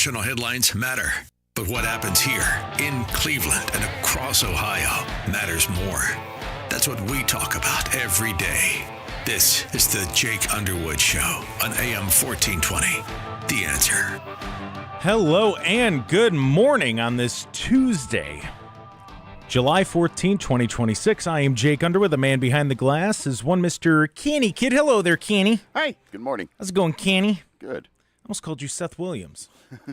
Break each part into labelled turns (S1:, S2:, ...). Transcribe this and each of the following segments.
S1: National headlines matter, but what happens here in Cleveland and across Ohio matters more. That's what we talk about every day. This is the Jake Underwood Show on AM 1420. The Answer.
S2: Hello and good morning on this Tuesday, July 14, 2026. I am Jake Underwood. The man behind the glass is one Mr. Kenny Kid. Hello there, Kenny.
S3: Hi, good morning.
S2: How's it going, Kenny?
S3: Good.
S2: I almost called you Seth Williams.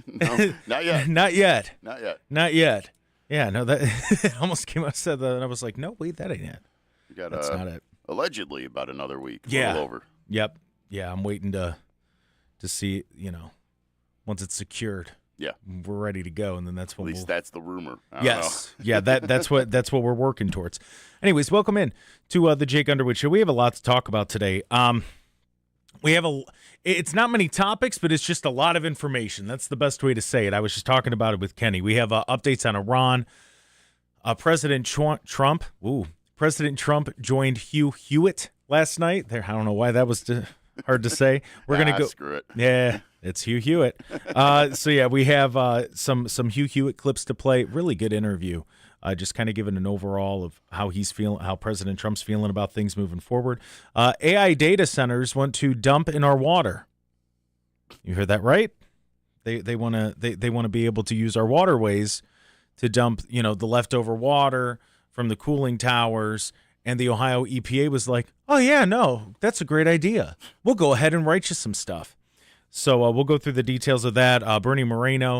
S3: No, not yet.
S2: Not yet.
S3: Not yet.
S2: Not yet. Yeah, no, that almost came out, said that, and I was like, no, wait, that ain't it.
S3: You got
S2: That's not it.
S3: Allegedly about another week.
S2: Yeah.
S3: A little over.
S2: Yep. Yeah, I'm waiting to see, once it's secured.
S3: Yeah.
S2: We're ready to go, and then that's when
S3: At least that's the rumor. I don't
S2: Yes. Yeah, that's what we're working towards. Anyways, welcome in to the Jake Underwood Show. We have a lot to talk about today. It's not many topics, but it's just a lot of information. That's the best way to say it. I was just talking about it with Kenny. We have updates on Iran. President Trump joined Hugh Hewitt last night. There, I don't know why that was hard to say. We're gonna go.
S3: Screw it.
S2: Yeah, it's Hugh Hewitt. So yeah, we have some Hugh Hewitt clips to play. Really good interview. Just kind of giving an overall of how he's feeling, how President Trump's feeling about things moving forward. AI data centers want to dump in our water. You heard that right? They want to be able to use our waterways to dump, the leftover water from the cooling towers. And the Ohio EPA was like, oh yeah, no, that's a great idea. We'll go ahead and write you some stuff. So we'll go through the details of that.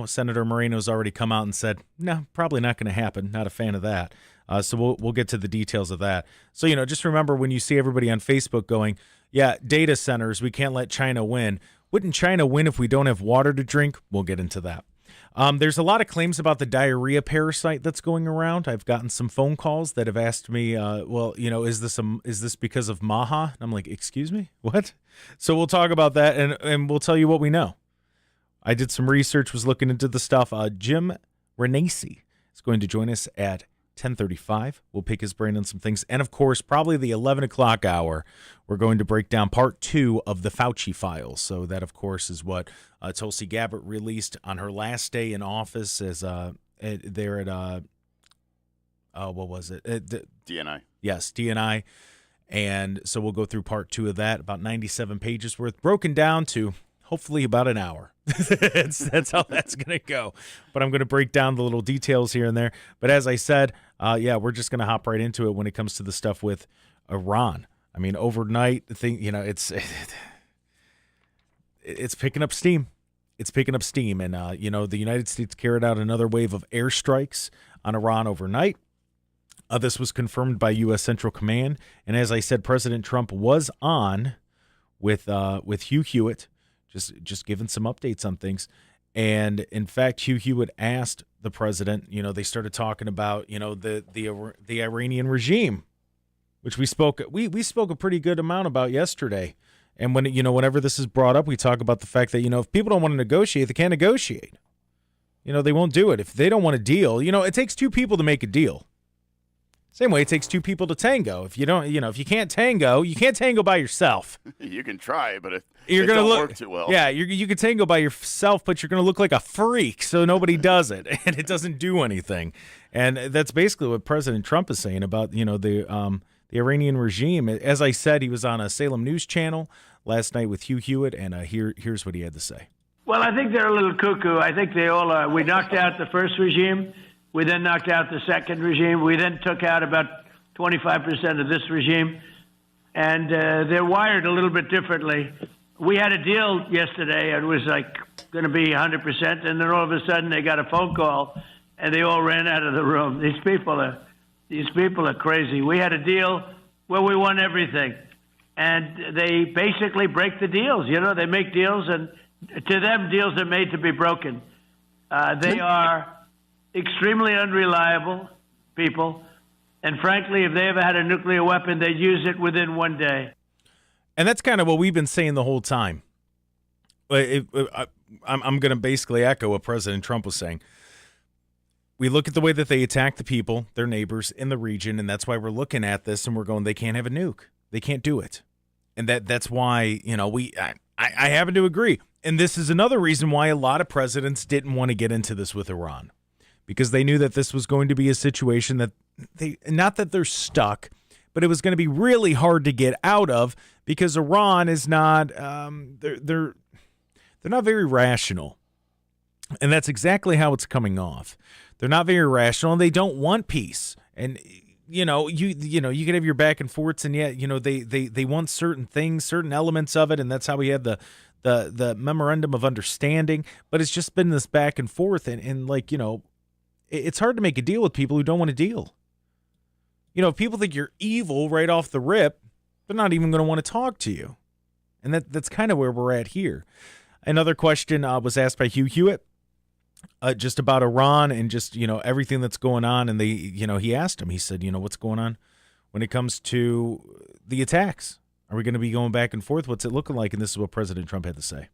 S2: Senator Moreno's already come out and said, no, probably not going to happen. Not a fan of that. So we'll get to the details of that. So, just remember when you see everybody on Facebook going, yeah, data centers, we can't let China win. Wouldn't China win if we don't have water to drink? We'll get into that. There's a lot of claims about the diarrhea parasite that's going around. I've gotten some phone calls that have asked me, is this because of Maha? And I'm like, excuse me, what? So we'll talk about that, and we'll tell you what we know. I did some research, was looking into the stuff. Jim Renacci is going to join us at 10:35. We'll pick his brain on some things. And, of course, probably the 11 o'clock hour, we're going to break down part 2 of the Fauci Files. So that, of course, is what Tulsi Gabbard released on her last day in office as there at, what was it?
S3: DNI.
S2: Yes, DNI. And so we'll go through part 2 of that, about 97 pages worth, broken down to hopefully about an hour. That's how that's going to go. But I'm going to break down the little details here and there. But as I said, we're just going to hop right into it when it comes to the stuff with Iran. I mean, overnight, it's picking up steam. It's picking up steam. And, the United States carried out another wave of airstrikes on Iran overnight. This was confirmed by U.S. Central Command. And as I said, President Trump was on with Hugh Hewitt, just giving some updates on things. And in fact, Hugh Hewitt asked the president, they started talking about, the Iranian regime, which we spoke a pretty good amount about yesterday. And when, whenever this is brought up, we talk about the fact that, if people don't want to negotiate, they can't negotiate. They won't do it. If they don't want to deal, it takes two people to make a deal. Same way it takes two people to tango. If you don't, if you can't tango by yourself.
S3: You can try, but it
S2: don't
S3: work too well.
S2: Yeah, you can tango by yourself, but you're going to look like a freak, so nobody does it, and it doesn't do anything. And that's basically what President Trump is saying about, the Iranian regime. As I said, he was on a Salem News channel last night with Hugh Hewitt, and here's what he had to say.
S4: Well, I think they're a little cuckoo. I think they all are. We knocked out the first regime. We then knocked out the second regime. We then took out about 25% of this regime. And they're wired a little bit differently. We had a deal yesterday. It was going to be 100%. And then all of a sudden they got a phone call and they all ran out of the room. These people are crazy. We had a deal where we won everything. And they basically break the deals. They make deals, and to them, deals are made to be broken. They are extremely unreliable people, and frankly, if they ever had a nuclear weapon, they'd use it within one day.
S2: And that's kind of what we've been saying the whole time. I'm going to basically echo what President Trump was saying. We look at the way that they attack the people, their neighbors in the region, and that's why we're looking at this and we're going, they can't have a nuke. They can't do it. And that's why, I happen to agree. And this is another reason why a lot of presidents didn't want to get into this with Iran, because they knew that this was going to be a situation that not that they're stuck, but it was going to be really hard to get out of, because Iran is not, they're not very rational. And that's exactly how it's coming off. They're not very rational, and they don't want peace. And you could have your back and forths, and yet, they want certain things, certain elements of it, and that's how we had the memorandum of understanding. But it's just been this back and forth, and it's hard to make a deal with people who don't want to deal. If people think you're evil right off the rip, they're not even going to want to talk to you. And that's kind of where we're at here. Another question was asked by Hugh Hewitt, just about Iran and just, everything that's going on. And he asked him, he said, what's going on when it comes to the attacks? Are we going to be going back and forth? What's it looking like? And this is what President Trump had to say.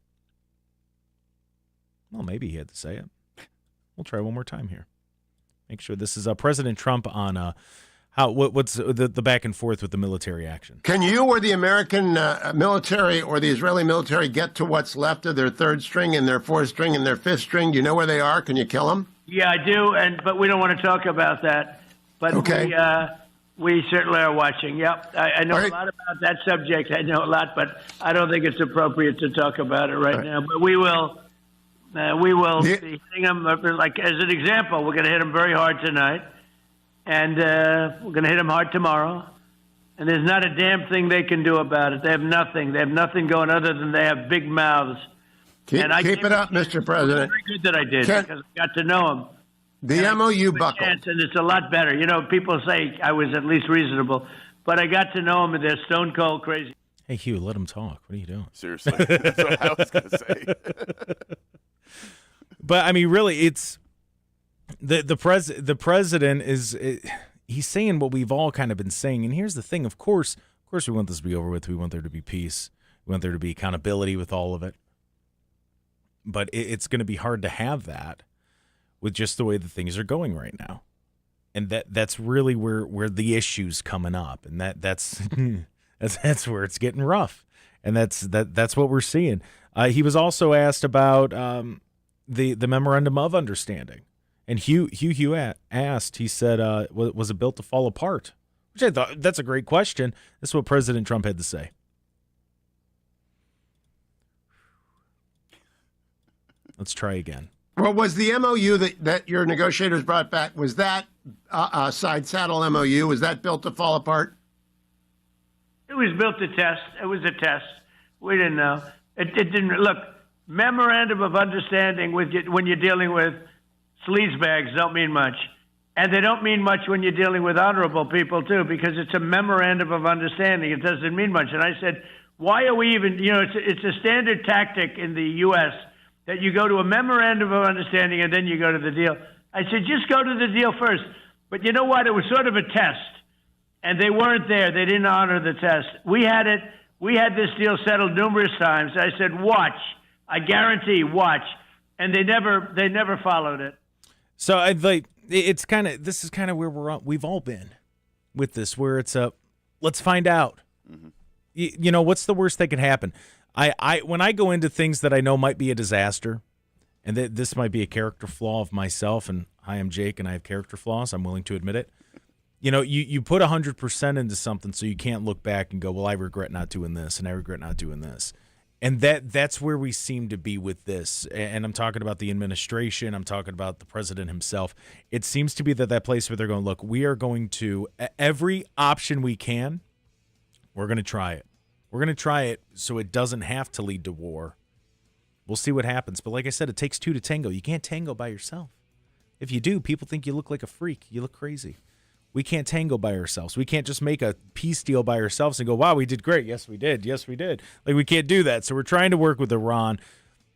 S2: Well, maybe he had to say it. We'll try one more time here. Make sure this is President Trump on what's the back and forth with the military action.
S5: Can you or the American military or the Israeli military get to what's left of their third string and their fourth string and their fifth string? Do you know where they are? Can you kill them?
S4: Yeah, I do, but we don't want to talk about that. But
S5: okay.
S4: We certainly are watching. Yep, I know
S5: right.
S4: a lot about that subject. I know a lot, but I don't think it's appropriate to talk about it right now. But we will be hitting them. Like, as an example, we're going to hit them very hard tonight. And we're going to hit them hard tomorrow. And there's not a damn thing they can do about it. They have nothing. They have nothing going other than they have big mouths.
S5: Keep it up, Mr. President.
S4: Very good that I did, because I got to know them.
S5: The MOU buckled.
S4: And it's a lot better. People say I was at least reasonable. But I got to know them, and they're stone cold crazy.
S2: Hey, Hugh, let them talk. What are you doing?
S3: Seriously. That's what I was going to say.
S2: But, I mean, really, it's... The president is he's saying what we've all kind of been saying. And here's the thing. Of course, we want this to be over with. We want there to be peace. We want there to be accountability with all of it. But it's going to be hard to have that with just the way that things are going right now. And that's really where the issue's coming up. And that's where it's getting rough. And that's what we're seeing. He was also asked about the memorandum of understanding. And Hugh asked, he said, was it built to fall apart? Which I thought, that's a great question. This is what President Trump had to say. Let's try again.
S5: Well, was the MOU that your negotiators brought back, was that side saddle MOU, was that built to fall apart?
S4: It was built to test. It was a test. We didn't know. It didn't. Look, memorandum of understanding when you're dealing with sleazebags don't mean much. And they don't mean much when you're dealing with honorable people, too, because it's a memorandum of understanding. It doesn't mean much. And I said, why are we even, it's a standard tactic in the U.S. that you go to a memorandum of understanding and then you go to the deal. I said, just go to the deal first. But you know what? It was sort of a test. And they weren't there. They didn't honor the test. We had it. We had this deal settled numerous times. I said, watch. I guarantee, watch. And they never followed it.
S2: So this is kind of where we've all been with this, where it's let's find out. Mm-hmm. What's the worst that could happen? When I go into things that I know might be a disaster, and this might be a character flaw of myself, and I am Jake and I have character flaws, I'm willing to admit it. You put 100% into something so you can't look back and go, well, I regret not doing this and I regret not doing this. And that's where we seem to be with this. And I'm talking about the administration. I'm talking about the president himself. It seems to be that place where they're going, look, we are going to, every option we can, we're going to try it. We're going to try it so it doesn't have to lead to war. We'll see what happens. But like I said, it takes two to tango. You can't tango by yourself. If you do, people think you look like a freak. You look crazy. We can't tango by ourselves. We can't just make a peace deal by ourselves and go, wow, we did great. Yes, we did. Yes, we did. Like, we can't do that. So we're trying to work with Iran,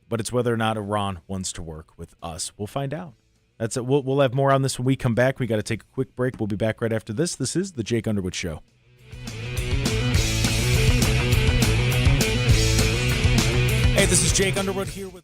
S2: but it's whether or not Iran wants to work with us. We'll find out. That's it. We'll have more on this when we come back. We got to take a quick break. We'll be back right after this. This is the Jake Underwood Show. Hey, this is Jake Underwood here with...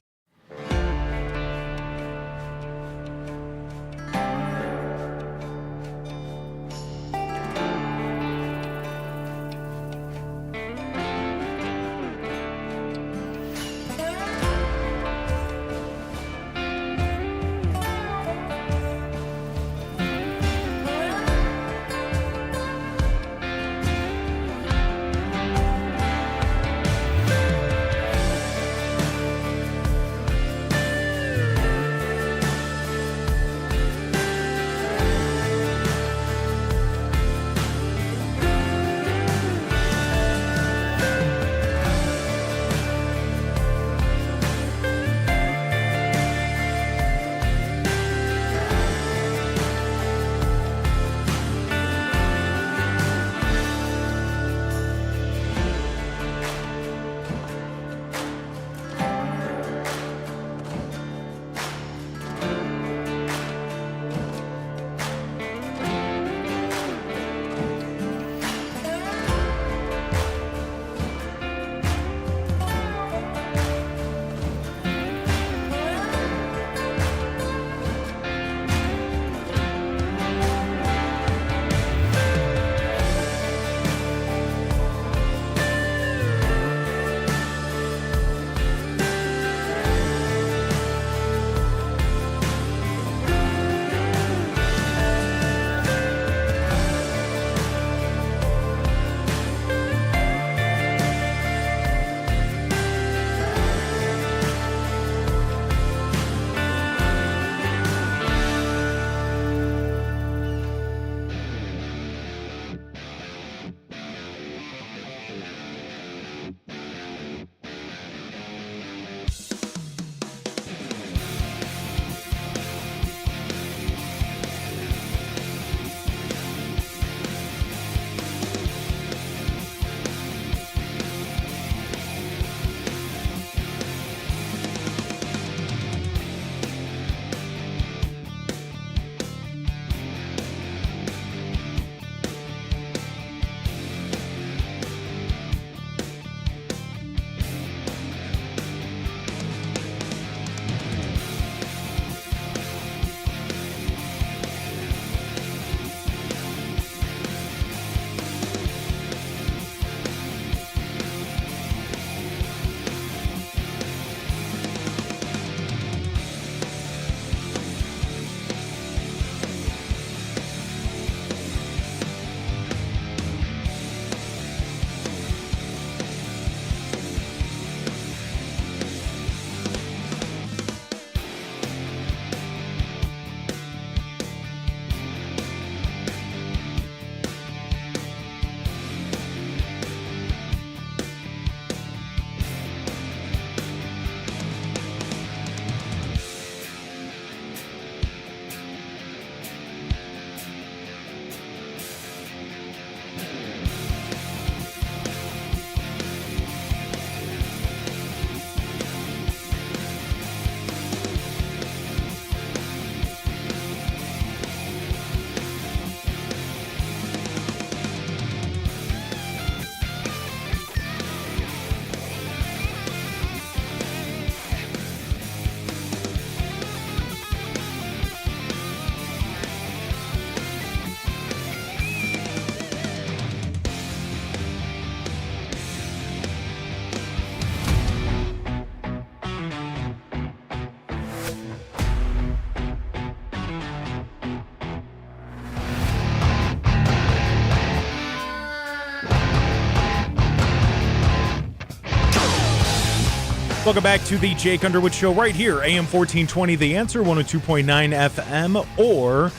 S2: Welcome back to the Jake Underwood Show right here, AM 1420, The Answer, 102.9 FM, or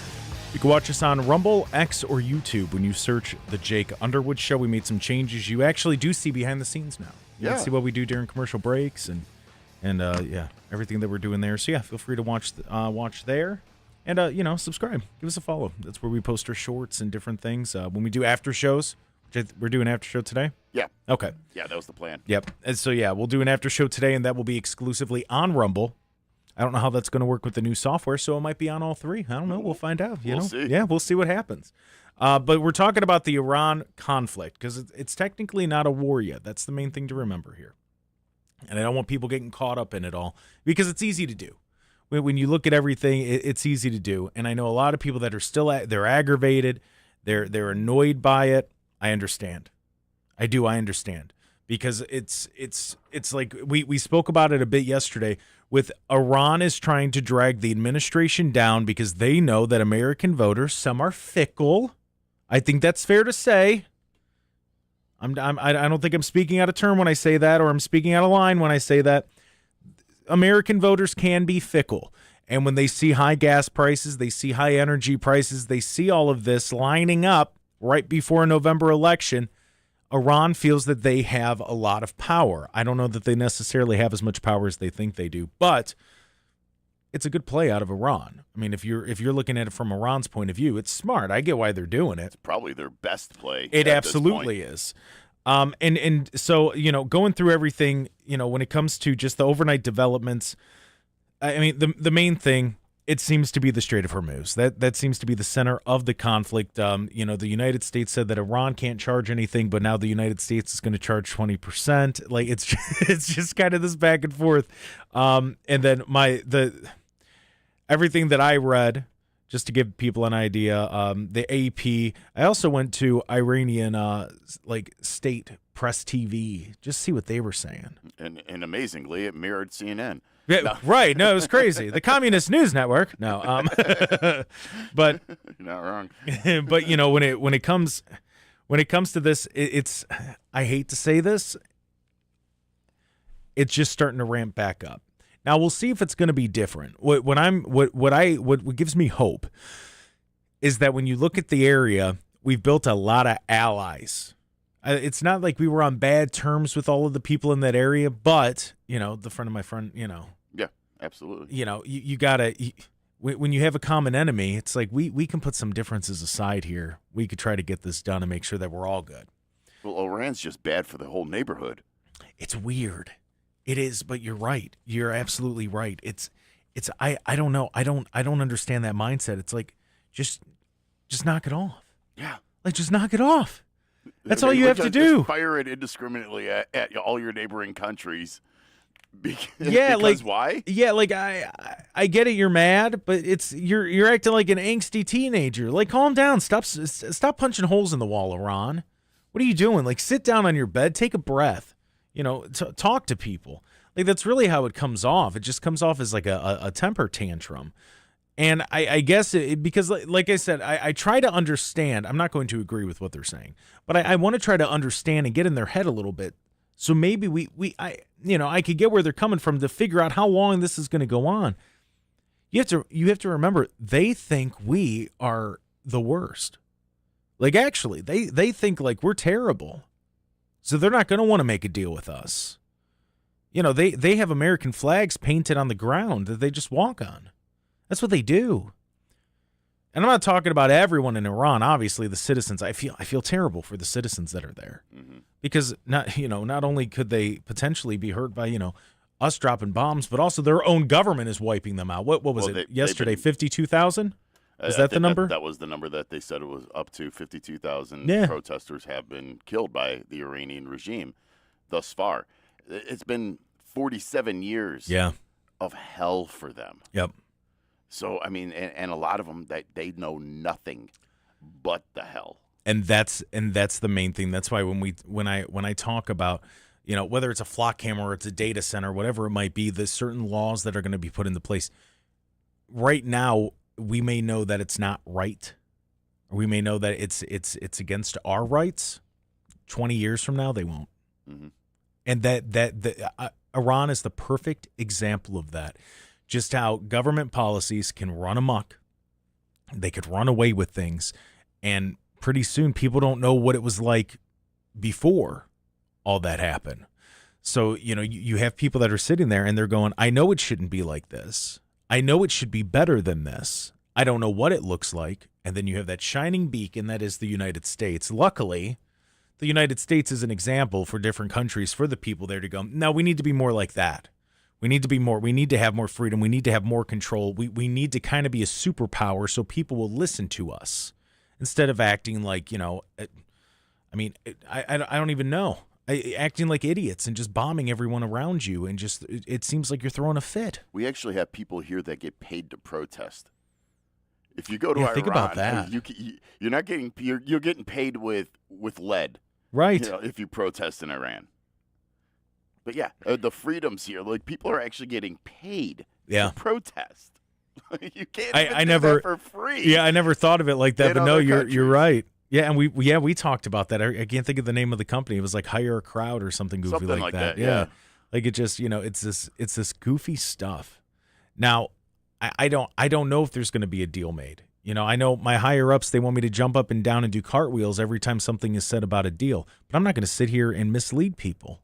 S2: you can watch us on Rumble, X, or YouTube when you search the Jake Underwood Show. We made some changes. You actually do see behind the scenes now. You can see what we do during commercial breaks and everything that we're doing there. So, yeah, feel free to watch there and, subscribe. Give us a follow. That's where we post our shorts and different things. When we do after shows, we're doing after show today?
S3: Yeah.
S2: Okay.
S3: Yeah, that was the plan.
S2: Yep. And so, we'll do an after show today, and that will be exclusively on Rumble. I don't know how that's going to work with the new software, so it might be on all three. I don't know. We'll find out. We'll see. Yeah, we'll see what happens. But we're talking about the Iran conflict because it's technically not a war yet. That's the main thing to remember here. And I don't want people getting caught up in it all because it's easy to do. When you look at everything, it's easy to do. And I know a lot of people that are still they're aggravated. They're annoyed by it. I understand. I understand because it's like we spoke about it a bit yesterday with Iran is trying to drag the administration down because they know that American voters, some are fickle. I think that's fair to say. I don't think I'm speaking out of turn when I say that, or I'm speaking out of line when I say that. American voters can be fickle. And when they see high gas prices, they see high energy prices, they see all of this lining up right before a November election, Iran feels that they have a lot of power. I don't know that they necessarily have as much power as they think they do, but it's a good play out of Iran. I mean, if you're looking at it from Iran's point of view, it's smart. I get why they're doing it.
S3: It's probably their best play.
S2: It absolutely is. And so, going through everything, when it comes to just the overnight developments, I mean, the main thing, it seems to be the Strait of Hormuz. That seems to be the center of the conflict. The United States said that Iran can't charge anything, but now the United States is going to charge 20%. Like it's just kind of this back and forth. And then everything that I read, just to give people an idea, the AP. I also went to Iranian state press TV, just see what they were saying.
S3: And amazingly, it mirrored CNN.
S2: Yeah, no. Right. No, it was crazy. The Communist News Network. No, but
S3: you're not wrong.
S2: But when it comes to this, it's I hate to say this, it's just starting to ramp back up. Now we'll see if it's going to be different. What gives me hope is that when you look at the area, we've built a lot of allies. It's not like we were on bad terms with all of the people in that area, but the friend of my friend,
S3: Yeah, absolutely.
S2: You gotta when you have a common enemy, it's like we can put some differences aside here. We could try to get this done and make sure that we're all good.
S3: Well, Iran's just bad for the whole neighborhood.
S2: It's weird. It is, but you're right. You're absolutely right. It's I don't know. I don't understand that mindset. It's like just knock it off.
S3: Yeah.
S2: Like just knock it off. That's all you have to do.
S3: Just fire it indiscriminately at all your neighboring countries.
S2: Because
S3: why?
S2: Yeah, like I get it. You're mad, but you're acting like an angsty teenager. Like calm down. Stop punching holes in the wall, Iran. What are you doing? Like sit down on your bed, take a breath. Talk to people. Like that's really how it comes off. It just comes off as like a temper tantrum. And I guess because like I said, I try to understand. I'm not going to agree with what they're saying, but I want to try to understand and get in their head a little bit. So maybe I could get where they're coming from to figure out how long this is going to go on. You have to remember they think we are the worst. Like actually, they think like we're terrible. So they're not going to want to make a deal with us. They have American flags painted on the ground that they just walk on. That's what they do. And I'm not talking about everyone in Iran. Obviously, the citizens. I feel terrible for the citizens that are there, because not only could they potentially be hurt by us dropping bombs, but also their own government is wiping them out. What was it yesterday? 52,000. Is that the number?
S3: That was the number that they said it was up to. 52,000 protesters have been killed by the Iranian regime thus far. It's been 47 years of hell for them.
S2: Yep.
S3: So, I mean, and a lot of them, they know nothing but the hell.
S2: And that's the main thing. That's why when I talk about, whether it's a flock camera or it's a data center, whatever it might be, there's certain laws that are going to be put into place. Right now, we may know that it's not right, or we may know that it's against our rights. 20 years from now, they won't. Mm-hmm. And Iran is the perfect example of that. Just how government policies can run amok. They could run away with things. And pretty soon people don't know what it was like before all that happened. So, you have people that are sitting there and they're going, I know it shouldn't be like this. I know it should be better than this. I don't know what it looks like. And then you have that shining beacon that is the United States. Luckily, the United States is an example for different countries, for the people there to go, no, we need to be more like that. We need to have more freedom. We need to have more control. We need to kind of be a superpower so people will listen to us instead of acting like, I don't even know. Acting like idiots and just bombing everyone around you, and just it seems like you're throwing a fit.
S3: We actually have people here that get paid to protest. If you go to Iran,
S2: think about that.
S3: You're not getting you're getting paid with lead,
S2: right?
S3: If you protest in Iran. But yeah, the freedoms here, like people are actually getting paid to protest. You can't even do that for free.
S2: Yeah, I never thought of it like that, but no, you're right. Yeah, and we talked about that. I can't think of the name of the company. It was like Hire a Crowd or something goofy like that. Yeah. Like it just, it's this goofy stuff. Now, I don't know if there's going to be a deal made. I know my higher ups, they want me to jump up and down and do cartwheels every time something is said about a deal. But I'm not going to sit here and mislead people.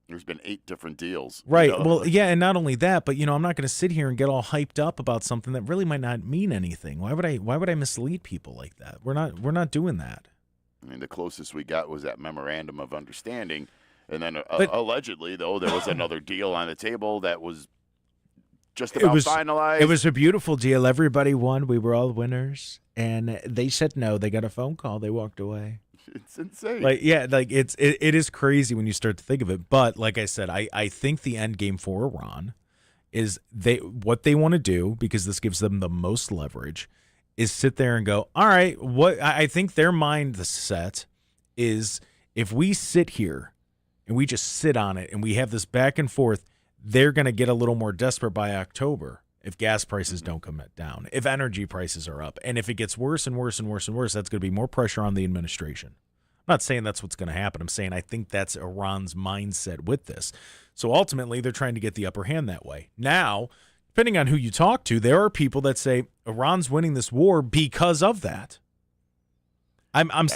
S3: There's been 8 different deals.
S2: Right. Well, yeah, and not only that, but I'm not going to sit here and get all hyped up about something that really might not mean anything. Why would I mislead people like that? We're not doing that.
S3: I mean, the closest we got was that memorandum of understanding, and then allegedly, though, there was another deal on the table that was just about finalized.
S2: It was a beautiful deal. Everybody won. We were all winners, and they said no. They got a phone call. They walked away.
S3: It's insane.
S2: It is crazy when you start to think of it. But like I said, I think the end game for Iran is what they want to do, because this gives them the most leverage, is sit there and go, all right, what I think their mindset is, if we sit here and we just sit on it and we have this back and forth, they're going to get a little more desperate by October. If gas prices don't come down, if energy prices are up, and if it gets worse and worse and worse and worse, that's going to be more pressure on the administration. I'm not saying that's what's going to happen. I'm saying I think that's Iran's mindset with this. So ultimately, they're trying to get the upper hand that way. Now, depending on who you talk to, there are people that say Iran's winning this war because of that. I'm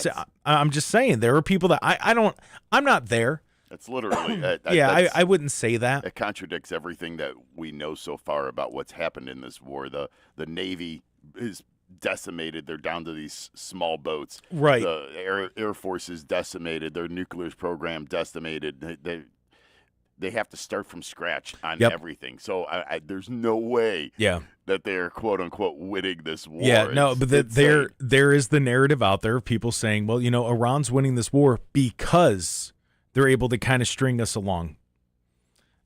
S2: just saying there are people that I'm not there.
S3: It's literally
S2: I wouldn't say that.
S3: It contradicts everything that we know so far about what's happened in this war. The Navy is decimated. They're down to these small boats.
S2: Right.
S3: The Air Force is decimated. Their nuclear program decimated. They have to start from scratch on everything. So there's no way that they're quote unquote winning this war.
S2: Yeah, no, but there is the narrative out there of people saying, well, Iran's winning this war because they're able to kind of string us along.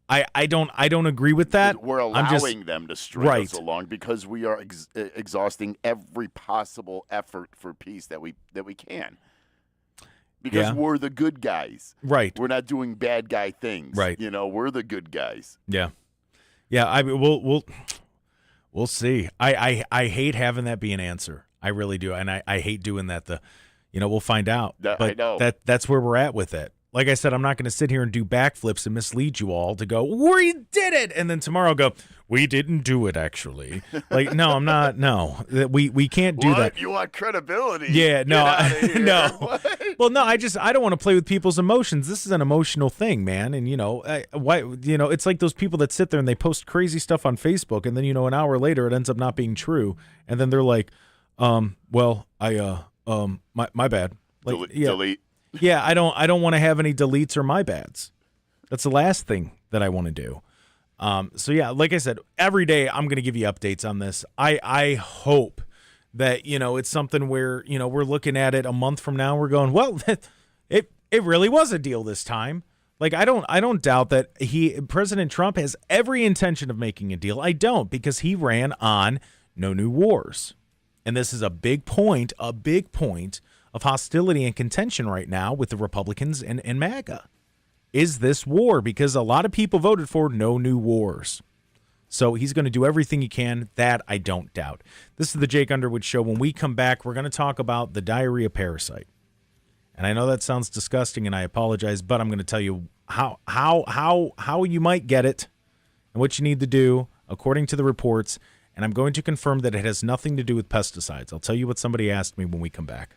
S2: I don't agree with that.
S3: We're allowing them to string us along because we are exhausting every possible effort for peace that we can. Because we're the good guys.
S2: Right.
S3: We're not doing bad guy things.
S2: Right.
S3: We're the good guys.
S2: Yeah. Yeah, we'll see. I hate having that be an answer. I really do. And I hate doing that. We'll find out. But
S3: I know.
S2: That's where we're at with it. Like I said, I'm not going to sit here and do backflips and mislead you all to go, we did it, and then tomorrow go, we didn't do it, actually. Like, no, I'm not. No, we can't do that.
S3: You want credibility?
S2: Yeah, no, no.
S3: What?
S2: Well, no, I don't want to play with people's emotions. This is an emotional thing, man. And it's like those people that sit there and they post crazy stuff on Facebook, and then an hour later it ends up not being true, and then they're like, my bad. Like,
S3: delete.
S2: Yeah, I don't want to have any deletes or my bads. That's the last thing that I want to do. So yeah, like I said, every day I'm going to give you updates on this. I hope that it's something where we're looking at it a month from now. We're going, well, it really was a deal this time. Like I don't doubt that President Trump has every intention of making a deal. I don't, because he ran on no new wars, and this is a big point of hostility and contention right now with the Republicans and MAGA. Is this war? Because a lot of people voted for no new wars. So he's going to do everything he can. That I don't doubt. This is the Jake Underwood Show. When we come back, we're going to talk about the diarrhea parasite. And I know that sounds disgusting, and I apologize, but I'm going to tell you how you might get it and what you need to do according to the reports. And I'm going to confirm that it has nothing to do with pesticides. I'll tell you what somebody asked me when we come back.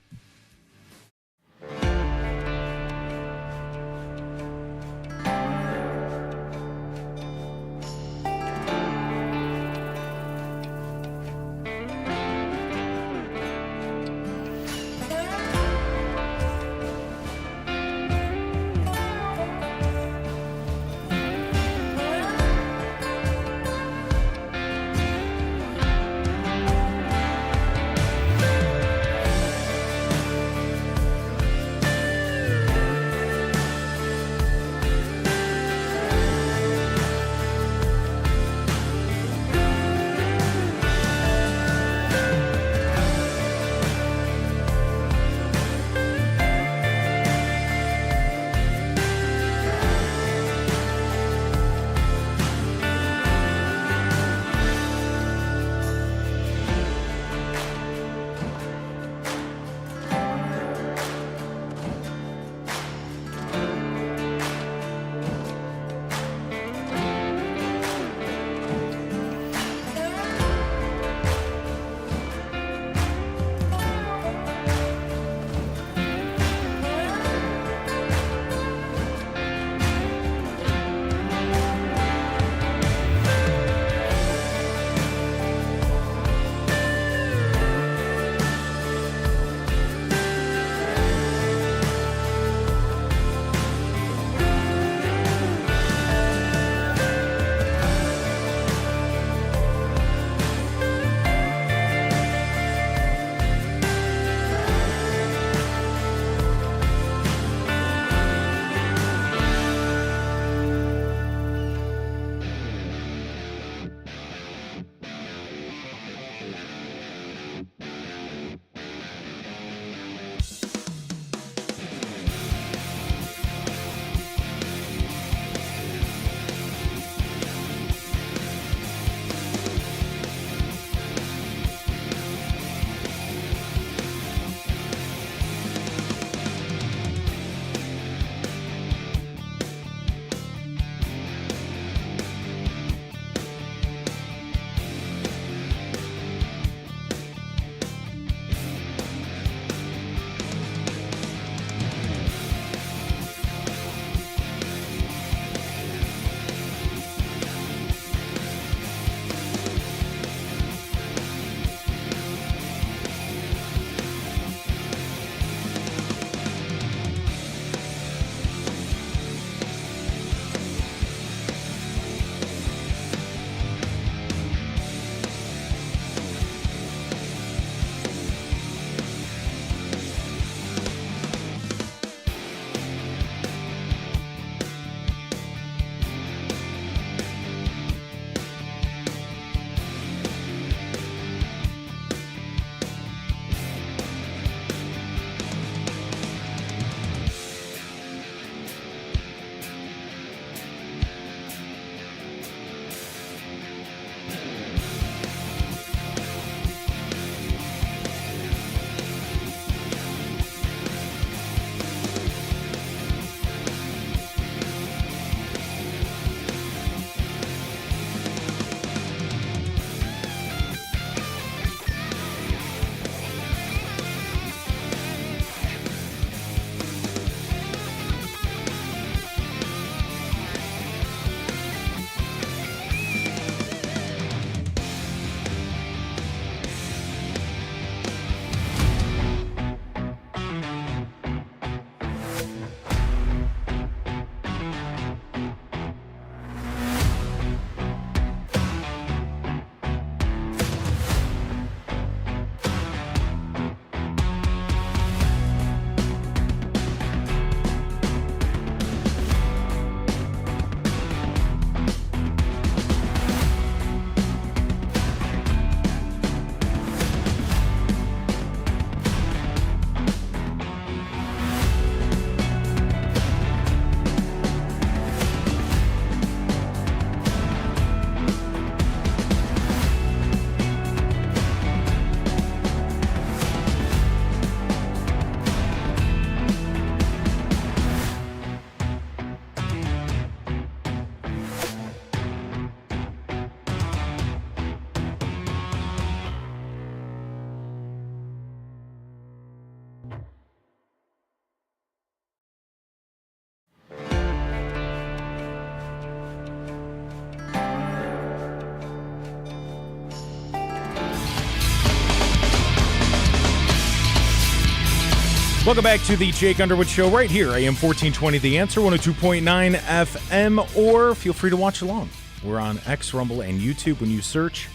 S2: Welcome back to the Jake Underwood Show right here, AM 1420 The Answer, 102.9 FM, or feel free to watch along. We're on X, Rumble, and YouTube when you search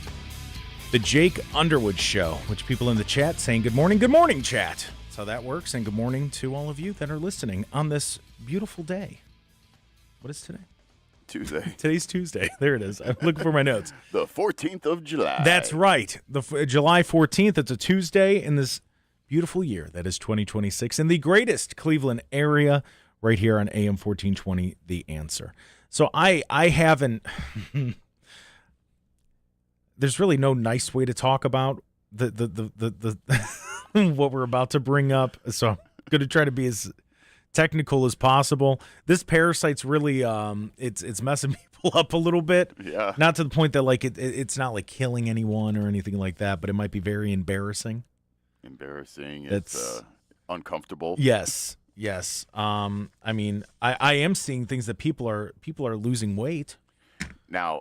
S2: the Jake Underwood Show, which people in the chat saying good morning, chat. That's how that works, and good morning to all of you that are listening on this beautiful day. What is today?
S3: Tuesday.
S2: Today's Tuesday. There it is. I'm looking for my notes.
S3: The 14th of July.
S2: That's right. July 14th. It's a Tuesday in this beautiful year that is 2026 in the greatest Cleveland area right here on AM 1420 The Answer. So I haven't there's really no nice way to talk about the what we're about to bring up. So I'm going to try to be as technical as possible. This parasite's really it's messing people up a little bit.
S3: Yeah.
S2: Not to the point that like it's not like killing anyone or anything like that, but it might be very embarrassing.
S3: It's uncomfortable.
S2: Yes. I mean, I am seeing things that people are losing weight.
S3: Now,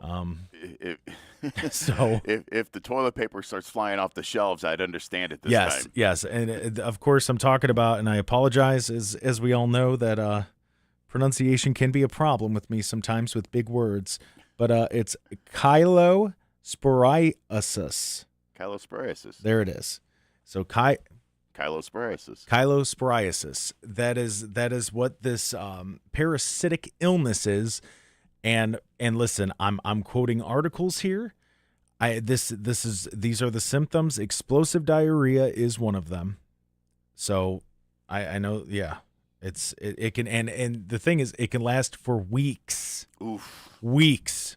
S2: so
S3: if the toilet paper starts flying off the shelves, I'd understand it this time.
S2: Yes, and of course I'm talking about, and I apologize, as we all know that pronunciation can be a problem with me sometimes with big words, but it's chylosporiasis.
S3: Chylosporiasis.
S2: There it is. So chylosporiasis. That is what this parasitic illness is. And listen, I'm quoting articles here. These are the symptoms. Explosive diarrhea is one of them. So I know, yeah. It can and the thing is it can last for weeks.
S3: Oof.
S2: Weeks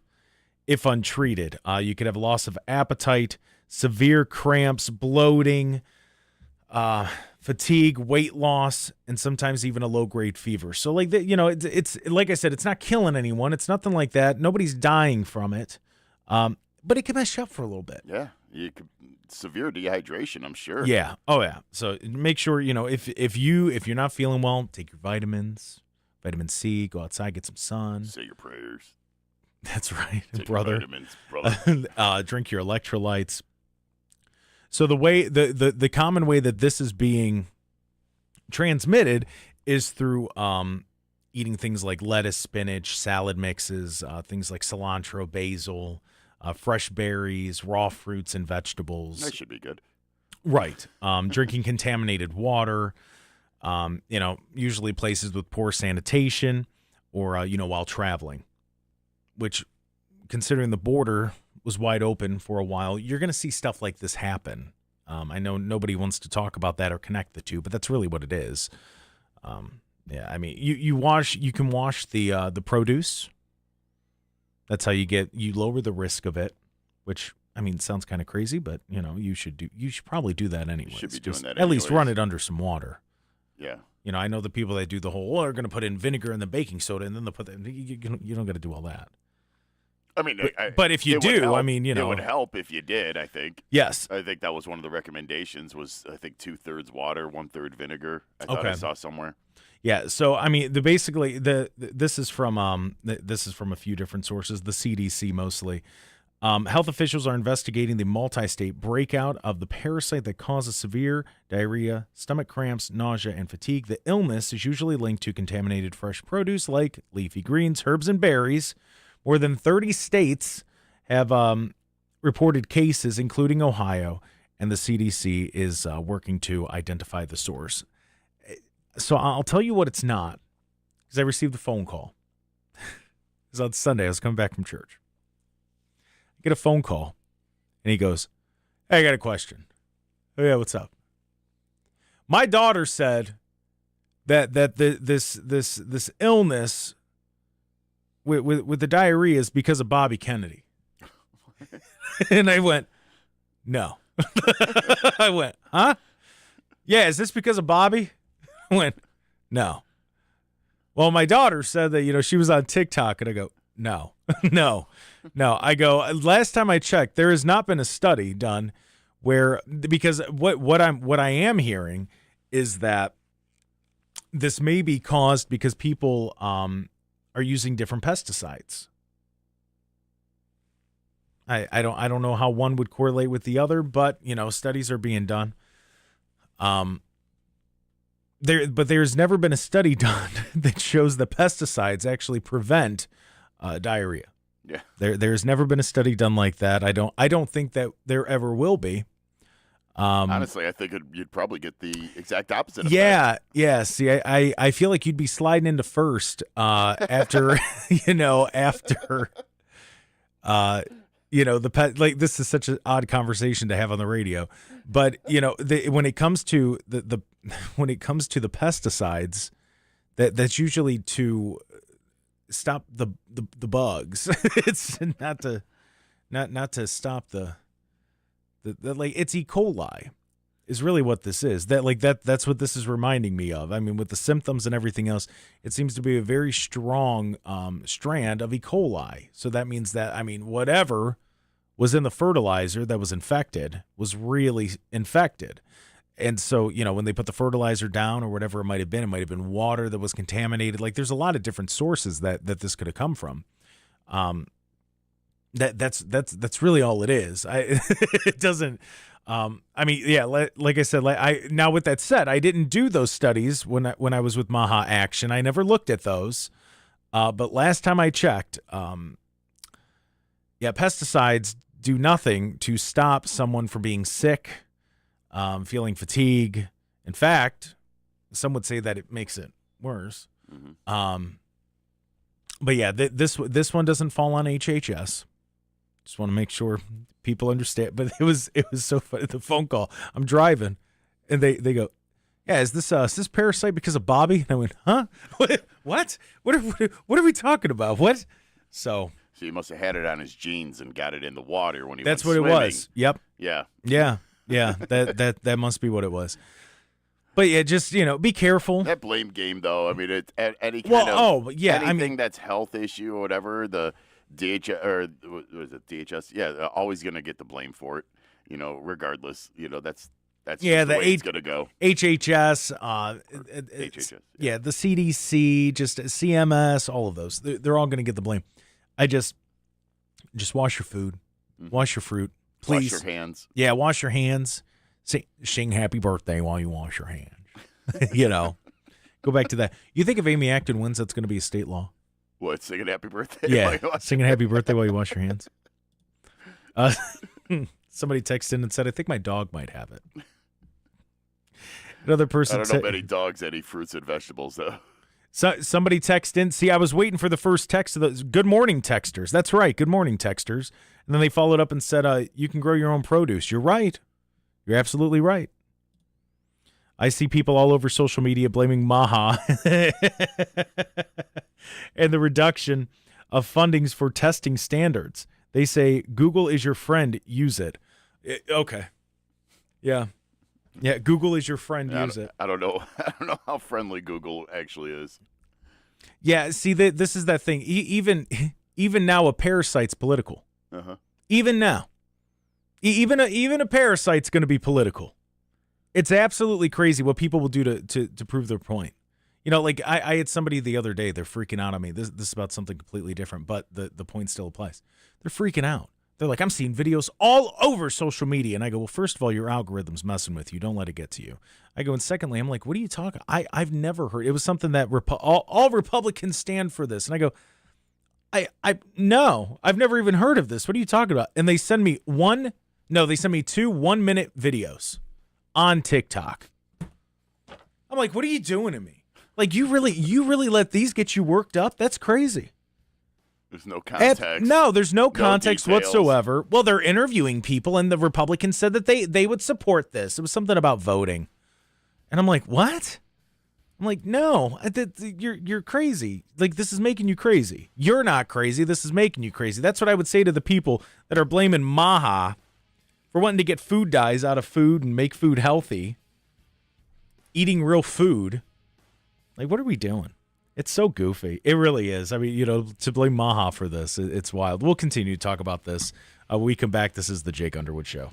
S2: if untreated. You could have loss of appetite, severe cramps, bloating, fatigue, weight loss, and sometimes even a low-grade fever. So, like, it's like I said, it's not killing anyone. It's nothing like that. Nobody's dying from it, but it can mess you up for a little bit.
S3: Yeah, severe dehydration, I'm sure.
S2: Yeah. Oh, yeah. So make sure if you're not feeling well, take your vitamins, vitamin C, go outside, get some sun.
S3: Say your prayers.
S2: That's right,
S3: take
S2: brother.
S3: Your vitamins, brother.
S2: Drink your electrolytes. So the way the common way that this is being transmitted is through eating things like lettuce, spinach, salad mixes, things like cilantro, basil, fresh berries, raw fruits and vegetables.
S3: That should be good.
S2: Right. Drinking contaminated water, usually places with poor sanitation or, while traveling, which considering the border was wide open for a while, you're going to see stuff like this happen. I know nobody wants to talk about that or connect the two, but that's really what it is. Yeah, I mean, you can wash the produce. That's how you lower the risk of it, which I mean sounds kind of crazy, but you should probably do that anyway.
S3: Should be doing that
S2: at least run it under some water.
S3: Yeah.
S2: I know the people that do the whole, they're going to put in vinegar and then baking soda, and then they'll put that. You don't got to do all that.
S3: I mean,
S2: but if you do, I mean,
S3: it would help if you did. I think.
S2: Yes,
S3: I think that was one of the recommendations. Was I think 2/3 water, 1/3 vinegar. I thought I saw somewhere.
S2: Yeah. So I mean, this is from a few different sources. The CDC mostly. Health officials are investigating the multi-state breakout of the parasite that causes severe diarrhea, stomach cramps, nausea, and fatigue. The illness is usually linked to contaminated fresh produce like leafy greens, herbs, and berries. More than 30 states have reported cases, including Ohio, and the CDC is working to identify the source. So I'll tell you what it's not, because I received a phone call. It was on Sunday. I was coming back from church. I get a phone call, and he goes, "Hey, I got a question." "Oh, yeah, what's up?" "My daughter said that this illness with the diarrhea is because of Bobby Kennedy." And I went, "No." I went, "Huh? Yeah, is this because of Bobby?" I went, "No." "Well, my daughter said that, she was on TikTok." And I go, "No, no. I go, last time I checked, there has not been a study done because what I am hearing is that this may be caused because people are using different pesticides. I don't know how one would correlate with the other, but studies are being done. there's never been a study done that shows that pesticides actually prevent diarrhea.
S3: Yeah.
S2: There's never been a study done like that. I don't think that there ever will be.
S3: Honestly, I think you'd probably get the exact opposite effect.
S2: Yeah. See, I feel like you'd be sliding into first after the pet. Like, this is such an odd conversation to have on the radio, but when it comes to the pesticides, that's usually to stop the bugs. It's not to stop the like, it's E. coli is really what this is. That's what this is reminding me of. I mean, with the symptoms and everything else, it seems to be a very strong strand of E. coli. So that means that, whatever was in the fertilizer that was infected was really infected. And so, when they put the fertilizer down or whatever it might have been water that was contaminated. Like, there's a lot of different sources that this could have come from. That's really all it is. It doesn't. Like I said, now with that said, I didn't do those studies when I was with Maha Action. I never looked at those. But last time I checked, pesticides do nothing to stop someone from being sick, feeling fatigue. In fact, some would say that it makes it worse. Mm-hmm. But yeah, this one doesn't fall on HHS. Just want to make sure people understand. But it was so funny. The phone call. I'm driving, and they go, "Yeah, is this parasite because of Bobby?" And I went, "Huh? What? What are we talking about? What?" So
S3: he must have had it on his jeans and got it in the water when he.
S2: That's
S3: went
S2: what
S3: swimming.
S2: It was. Yep.
S3: Yeah.
S2: That must be what it was. But yeah, just be careful.
S3: That blame game, though. I mean, it's any kind of anything that's health issue or whatever. The DHS or was it DHS? Yeah, always going to get the blame for it. Regardless. That's just the way it's going to go.
S2: HHS,
S3: HHS.
S2: Yeah, the CDC, just CMS, all of those. They're all going to get the blame. I just wash your food, wash your fruit, please.
S3: Wash your hands.
S2: Yeah, wash your hands. Sing happy birthday while you wash your hands. Go back to that. You think if Amy Acton wins, that's going to be a state law?
S3: What, singing happy birthday?
S2: Yeah, singing happy birthday while you wash your hands. Somebody texted in and said, I think my dog might have it. Another person
S3: I don't know many dogs that eat fruits and vegetables, though.
S2: So somebody texted in. See, I was waiting for the first text of those. Good morning, texters. That's right. Good morning, texters. And then they followed up and said, you can grow your own produce. You're right. You're absolutely right. I see people all over social media blaming Maha and the reduction of fundings for testing standards. They say, Google is your friend, use it. Okay. Yeah. Yeah, Google is your friend, use it.
S3: I don't know how friendly Google actually is.
S2: Yeah, see, this is that thing. Even now, a parasite's political.
S3: Uh-huh.
S2: Even now. Even a parasite's going to be political. It's absolutely crazy what people will do to prove their point. Like I had somebody the other day, they're freaking out on me. This is about something completely different, but the point still applies. They're freaking out. They're like, I'm seeing videos all over social media. And I go, well, first of all, your algorithm's messing with you. Don't let it get to you. I go, and secondly, I'm like, what are you talking? I've never heard. It was something that all Republicans stand for this. And I go, no, I've never even heard of this. What are you talking about? And they send me 2 1-minute videos on TikTok. I'm like, what are you doing to me? Like, you really let these get you worked up? That's crazy.
S3: There's no context.
S2: No, there's no context
S3: details
S2: whatsoever. Well, they're interviewing people, and the Republicans said that they would support this. It was something about voting. And I'm like, what? I'm like, no, you're crazy. Like, this is making you crazy. You're not crazy. This is making you crazy. That's what I would say to the people that are blaming Maha for wanting to get food dyes out of food and make food healthy. Eating real food. Like, what are we doing? It's so goofy. It really is. I mean, to blame Maha for this, it's wild. We'll continue to talk about this. When we come back, this is the Jake Underwood Show.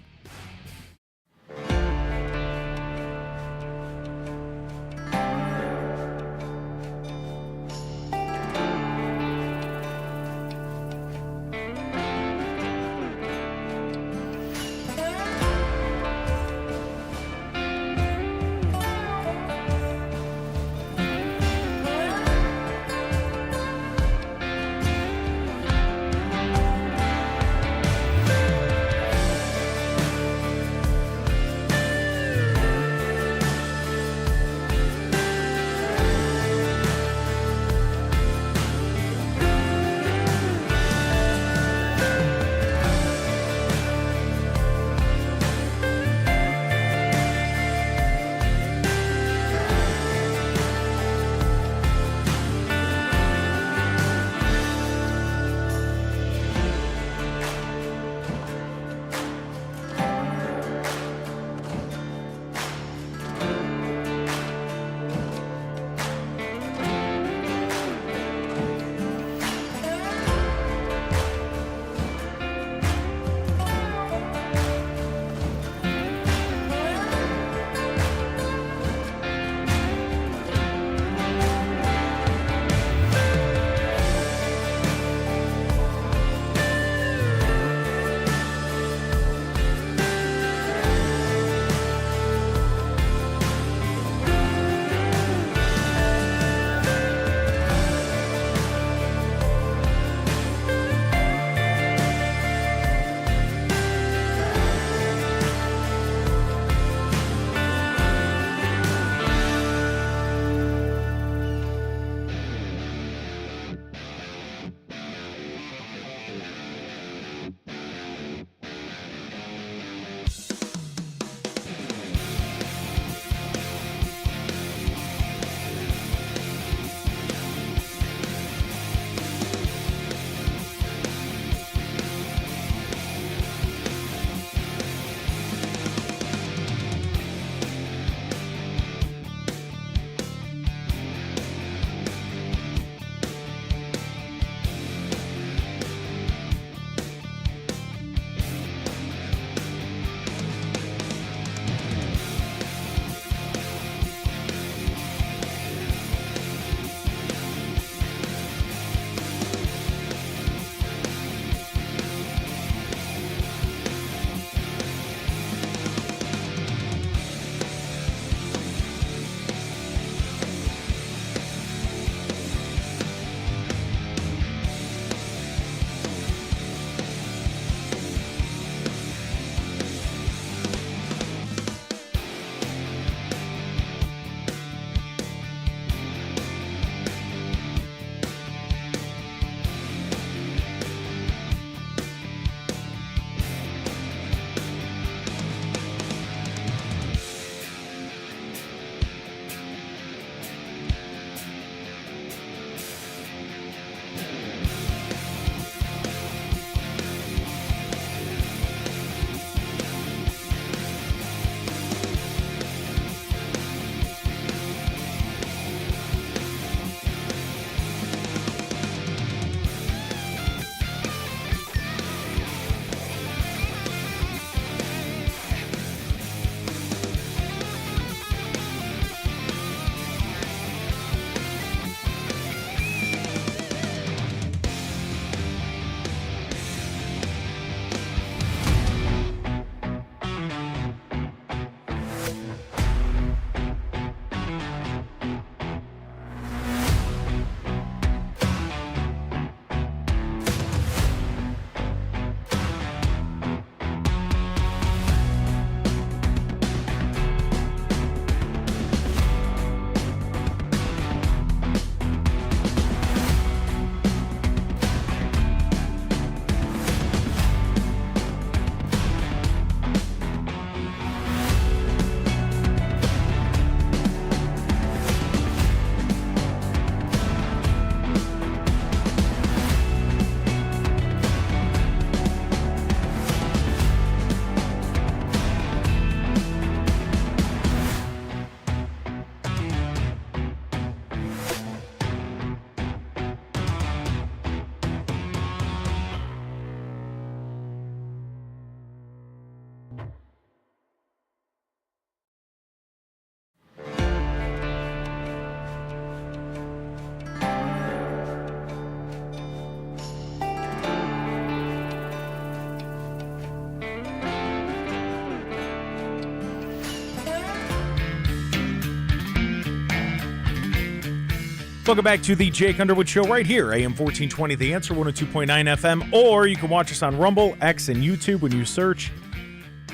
S2: Welcome back to the Jake Underwood Show right here, AM 1420, The Answer, 102.9 FM, or you can watch us on Rumble, X, and YouTube when you search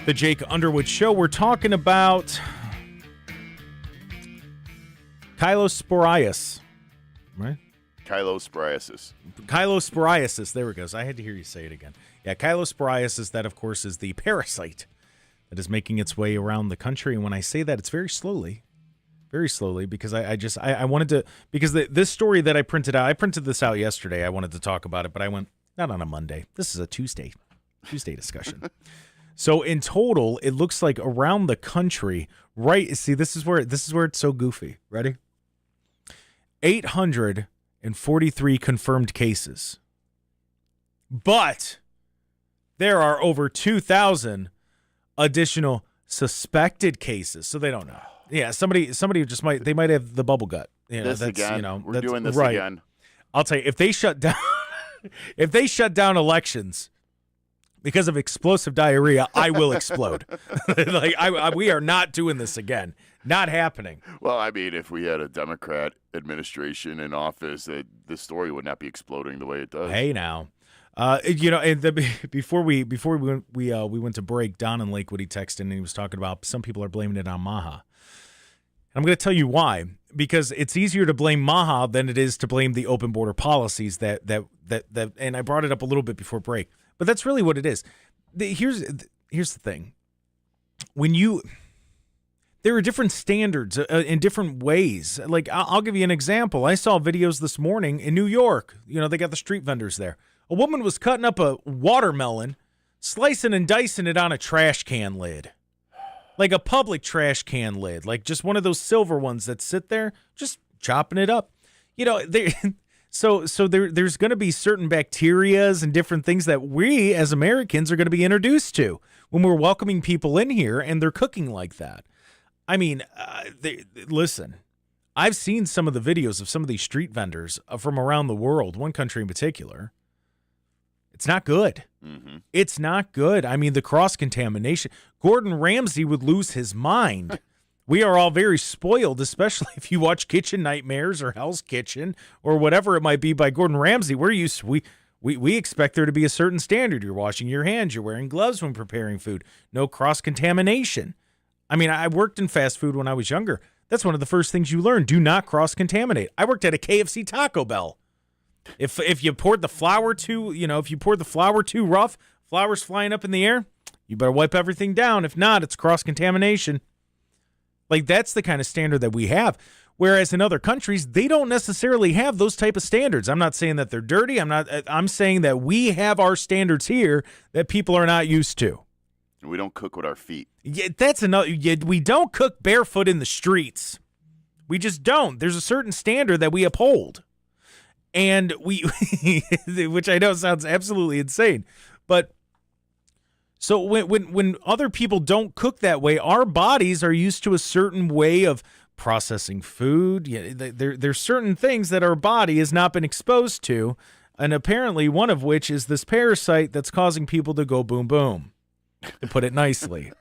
S2: the Jake Underwood Show. We're talking about Chyliosporiasis, right? Chyliosporiasis, there it goes. I had to hear you say it again. Yeah, Chyliosporiasis, that, of course, is the parasite that is making its way around the country. And when I say that, it's very slowly, because I wanted to, because this story that I printed this out yesterday. I wanted to talk about it, but I went, not on a Monday. This is a Tuesday discussion. So in total, it looks like around the country, right? See, this is where it's so goofy. Ready? 843 confirmed cases. But there are over 2,000 additional suspected cases, so they don't know. Yeah, somebody they might have the bubble gut.
S3: We're doing this
S2: right.
S3: again.
S2: I'll tell you, if they shut down elections because of explosive diarrhea, I will explode. We are not doing this again. Not happening.
S3: Well, I mean, if we had a Democrat administration in office, this story would not be exploding the way it does.
S2: Hey, now. Before we went to break, Don in Lakewood, he texted and he was talking about some people are blaming it on Maha. I'm going to tell you why. Because it's easier to blame Maha than it is to blame the open border policies that and I brought it up a little bit before break. But that's really what it is. Here's the thing. There are different standards in different ways. Like, I'll give you an example. I saw videos this morning in New York. They got the street vendors there. A woman was cutting up a watermelon, slicing and dicing it on a trash can lid. Like a public trash can lid. Like just one of those silver ones that sit there, just chopping it up. So there's going to be certain bacterias and different things that we as Americans are going to be introduced to when we're welcoming people in here and they're cooking like that. I mean, listen, I've seen some of the videos of some of these street vendors from around the world, one country in particular. It's not good. Mm-hmm. It's not good. I mean, the cross-contamination. Gordon Ramsay would lose his mind. We are all very spoiled, especially if you watch Kitchen Nightmares or Hell's Kitchen or whatever it might be by Gordon Ramsay. We expect there to be a certain standard. You're washing your hands. You're wearing gloves when preparing food. No cross-contamination. I mean, I worked in fast food when I was younger. That's one of the first things you learn. Do not cross-contaminate. I worked at a KFC Taco Bell. If you poured the flour too rough, flour's flying up in the air, you better wipe everything down. If not, it's cross-contamination. Like, that's the kind of standard that we have. Whereas in other countries, they don't necessarily have those type of standards. I'm not saying that they're dirty. I'm saying that we have our standards here that people are not used to.
S3: We don't cook with our feet.
S2: Yeah, that's another. Yeah, we don't cook barefoot in the streets. We just don't. There's a certain standard that we uphold. And which I know sounds absolutely insane, but so when other people don't cook that way, our bodies are used to a certain way of processing food. Yeah, there's certain things that our body has not been exposed to, and apparently one of which is this parasite that's causing people to go boom boom, to put it nicely.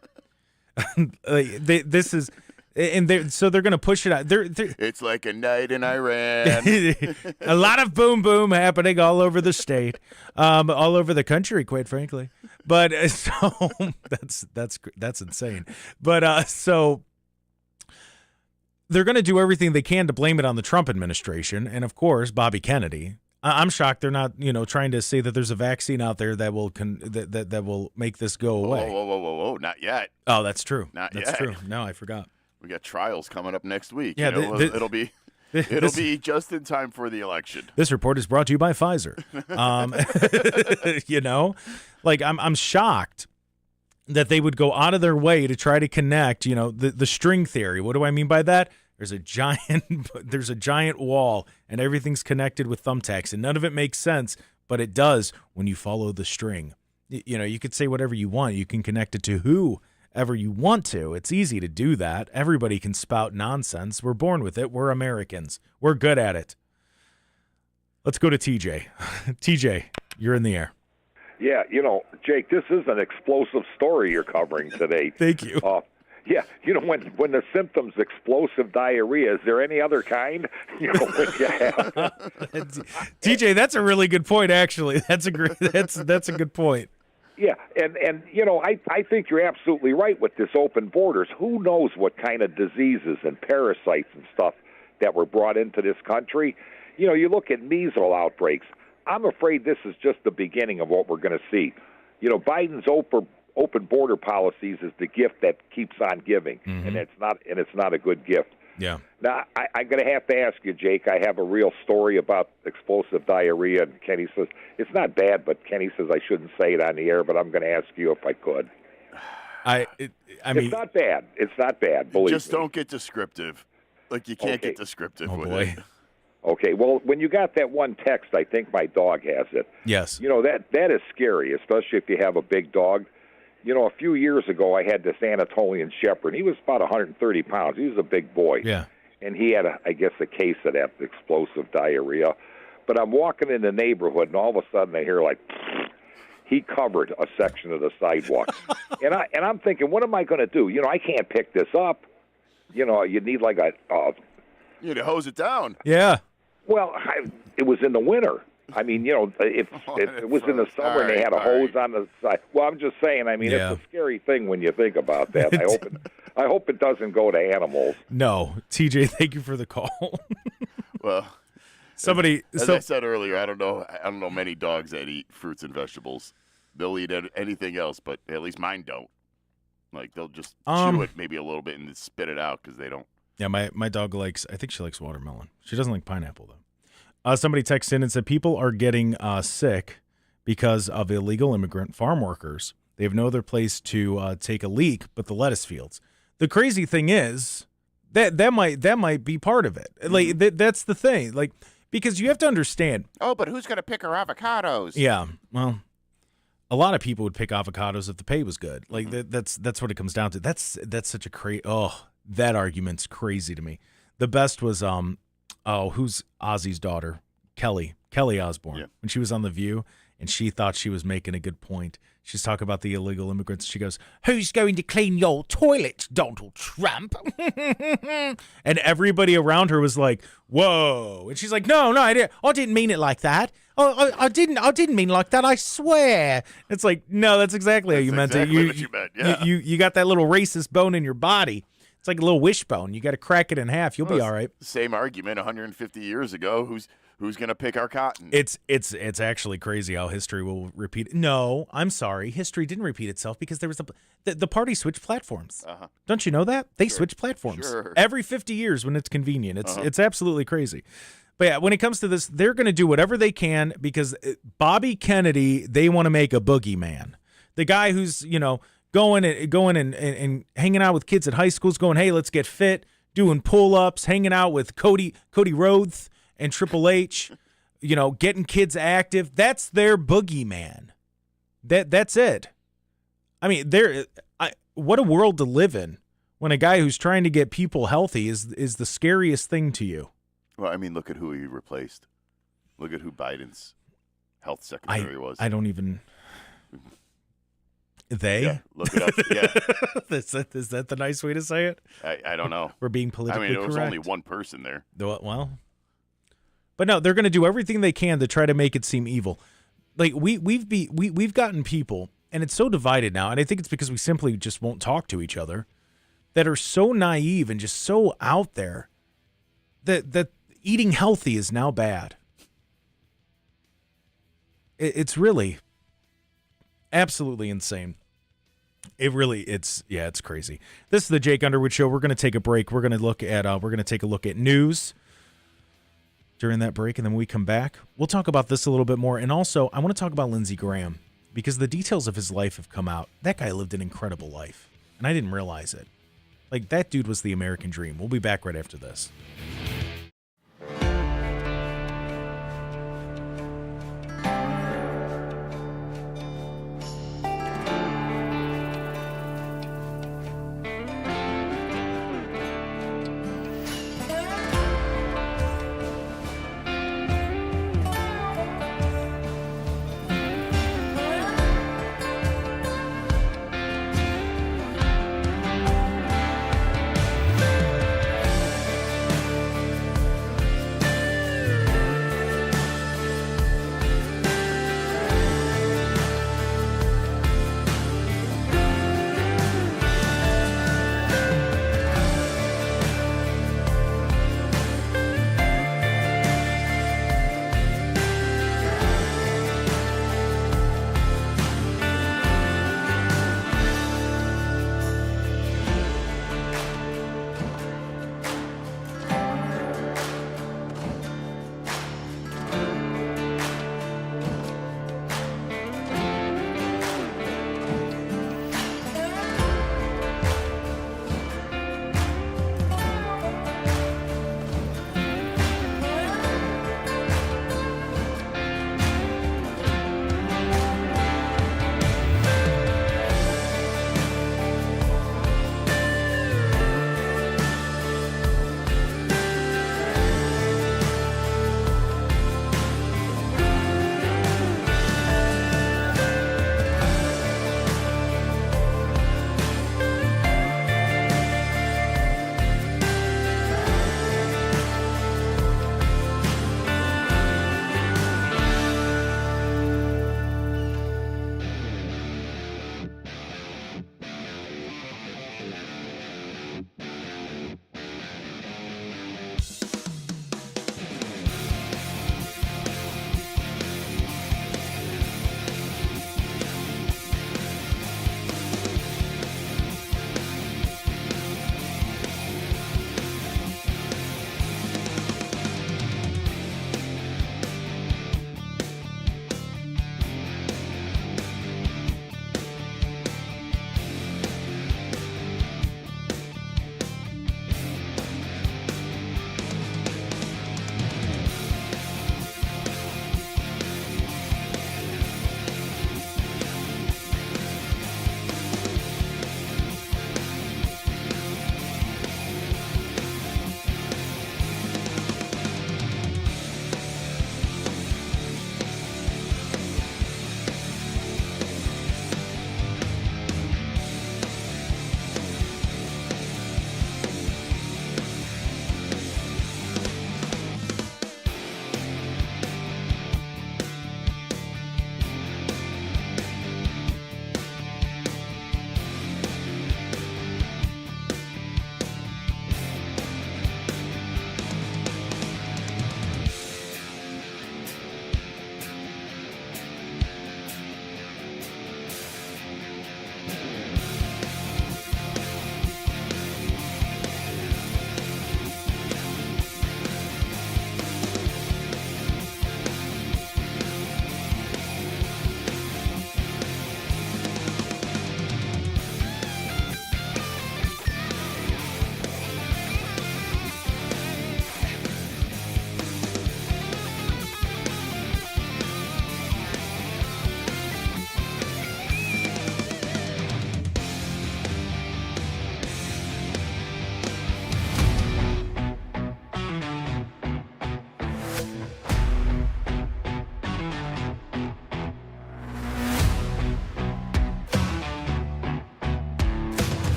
S2: This is. And so they're going to push it out.
S3: It's like a night in Iran.
S2: A lot of boom boom happening all over the state, all over the country, quite frankly. But so that's insane. But so they're going to do everything they can to blame it on the Trump administration, and of course Bobby Kennedy. I'm shocked they're not, trying to say that there's a vaccine out there that will that will make this go away.
S3: Whoa, not yet.
S2: Oh, that's true.
S3: Not
S2: that's
S3: yet.
S2: True. No, I forgot.
S3: We got trials coming up next week.
S2: Yeah,
S3: it'll be just in time for the election.
S2: This report is brought to you by Pfizer. I'm shocked that they would go out of their way to try to connect, the string theory. What do I mean by that? There's a giant wall and everything's connected with thumbtacks and none of it makes sense, but it does when you follow the string. You could say whatever you want. You can connect it to whoever you want to. It's easy to do that. Everybody can spout nonsense. We're born with it. We're Americans. We're good at it. Let's go to TJ. TJ, you're in the air.
S6: Yeah, Jake, this is an explosive story you're covering today.
S2: Thank you.
S6: Yeah, when the symptoms explosive diarrhea, is there any other kind? When you have
S2: TJ, that's a really good point. Actually, that's a good point.
S6: Yeah, and I think you're absolutely right with this open borders. Who knows what kind of diseases and parasites and stuff that were brought into this country? You look at measles outbreaks. I'm afraid this is just the beginning of what we're going to see. Biden's open border policies is the gift that keeps on giving, and it's not a good gift.
S2: Yeah.
S6: Now I'm going to have to ask you, Jake. I have a real story about explosive diarrhea, and Kenny says it's not bad, but Kenny says I shouldn't say it on the air. But I'm going to ask you if I could.
S2: I mean,
S6: it's not bad. It's not bad. Believe
S3: just
S6: me.
S3: don't get descriptive. Like you can't get descriptive with
S2: boy.
S3: it.
S6: Okay, well, when you got that one text, I think my dog has it.
S2: Yes.
S6: That is scary, especially if you have a big dog. A few years ago, I had this Anatolian Shepherd. He was about 130 pounds. He was a big boy.
S2: Yeah.
S6: And he had, a case of that explosive diarrhea. But I'm walking in the neighborhood, and all of a sudden I hear, he covered a section of the sidewalk. and I'm thinking, what am I going to do? I can't pick this up. You need
S3: you need to hose it down.
S2: Yeah.
S6: Well, it was in the winter. I mean, if it was in the summer and they had a hose on the side. Well, I'm just saying. I mean, It's a scary thing when you think about that. I hope it doesn't go to animals.
S2: No, TJ, thank you for the call.
S3: Well,
S2: somebody.
S3: As I said earlier, I don't know many dogs that eat fruits and vegetables. They'll eat anything else, but at least mine don't. They'll just chew it maybe a little bit and spit it out because they don't.
S2: Yeah, my dog I think she likes watermelon. She doesn't like pineapple, though. Somebody texted in and said people are getting sick because of illegal immigrant farm workers. They have no other place to take a leak but the lettuce fields. The crazy thing is that might be part of it. That's the thing. Because you have to understand.
S3: Oh, but who's going to pick our avocados?
S2: Yeah, well, a lot of people would pick avocados if the pay was good. That's what it comes down to. That's such a crazy. Oh, that argument's crazy to me. The best was who's Ozzy's daughter? Kelly Osbourne. Yeah. When she was on The View and she thought she was making a good point. She's talking about the illegal immigrants. She goes, "Who's going to clean your toilet, Donald Trump?" And everybody around her was like, "Whoa!" And she's like, "No, I didn't mean it like that. I didn't mean like that. I swear." It's like, no, that's exactly how you meant it.
S3: What you meant. Yeah.
S2: You got that little racist bone in your body. It's like a little wishbone. You got to crack it in half. You'll be all right.
S3: Same argument 150 years ago. Who's going to pick our cotton?
S2: It's actually crazy how history will repeat it. No, I'm sorry. History didn't repeat itself because there was the party switched platforms. Uh-huh. Don't you know that? They switch platforms.
S3: Sure.
S2: Every 50 years when it's convenient. It's absolutely crazy. But yeah, when it comes to this, they're going to do whatever they can because Bobby Kennedy, they want to make a boogeyman. The guy who's, going and hanging out with kids at high schools going, hey, let's get fit, doing pull-ups, hanging out with Cody Rhodes and Triple H, getting kids active. That's their boogeyman. That's it. I mean, what a world to live in when a guy who's trying to get people healthy is the scariest thing to you.
S3: Well, I mean, look at who he replaced. Look at who Biden's health secretary was.
S2: I don't even... They?
S3: Yeah, look it up. Yeah.
S2: Is that the nice way to say it?
S3: I don't know.
S2: We're being politically correct.
S3: I mean, there was only one person there.
S2: Well, but no, they're going to do everything they can to try to make it seem evil. We've gotten people, and it's so divided now, and I think it's because we simply just won't talk to each other, that are so naive and just so out there that eating healthy is now bad. It's really absolutely insane. It's crazy. This is the Jake Underwood Show. We're going to take a break. We're going to take a look at news during that break, and then when we come back, we'll talk about this a little bit more. And also, I want to talk about Lindsey Graham because the details of his life have come out. That guy lived an incredible life, and I didn't realize it. That dude was the American dream. We'll be back right after this.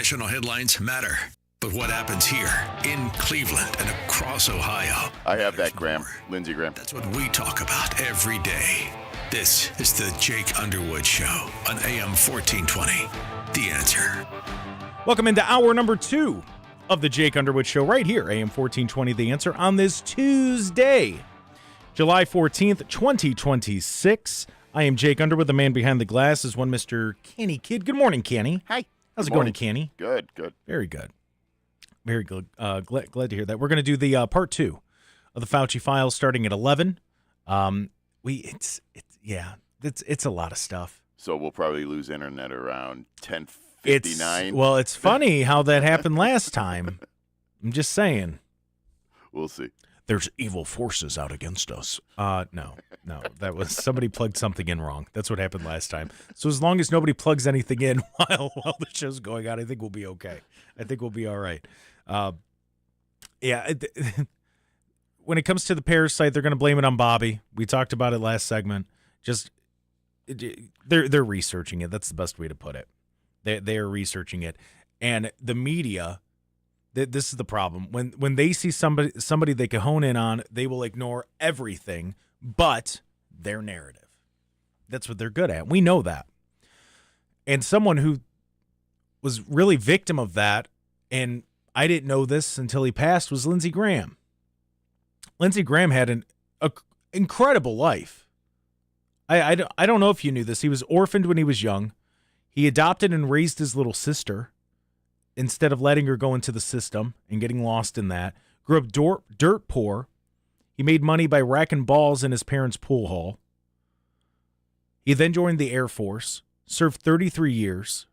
S1: National headlines matter, but what happens here in Cleveland and across Ohio?
S3: I have that, Graham. Lindsey Graham.
S1: That's what we talk about every day. This is the Jake Underwood Show on AM 1420. The Answer.
S2: Welcome into hour number 2 of the Jake Underwood Show right here, AM 1420, The Answer, on this Tuesday, July 14th, 2026. I am Jake Underwood. The man behind the glass is one Mr. Kenny Kidd. Good morning, Kenny.
S3: Hi.
S2: How's it going, Kenny?
S3: Good.
S2: Very good. Very good. Glad to hear that. We're going to do the part 2 of the Fauci Files starting at 11. It's a lot of stuff.
S3: So we'll probably lose internet around 10:59.
S2: It's funny how that happened last time. I'm just saying.
S3: We'll see.
S2: There's evil forces out against us. No, that was somebody plugged something in wrong. That's what happened last time. So as long as nobody plugs anything in while the show's going on, I think we'll be okay. I think we'll be all right. When it comes to the parasite, they're going to blame it on Bobby. We talked about it last segment. They're researching it. That's the best way to put it. They are researching it, and the media. This is the problem. When they see somebody they can hone in on, they will ignore everything but their narrative. That's what they're good at. We know that. And someone who was really victim of that, and I didn't know this until he passed, was Lindsey Graham. Lindsey Graham had an incredible life. I don't know if you knew this. He was orphaned when he was young. He adopted and raised his little sister instead of letting her go into the system and getting lost in that. Grew up dirt poor. He made money by racking balls in his parents' pool hall. He then joined the Air Force, served 33 years.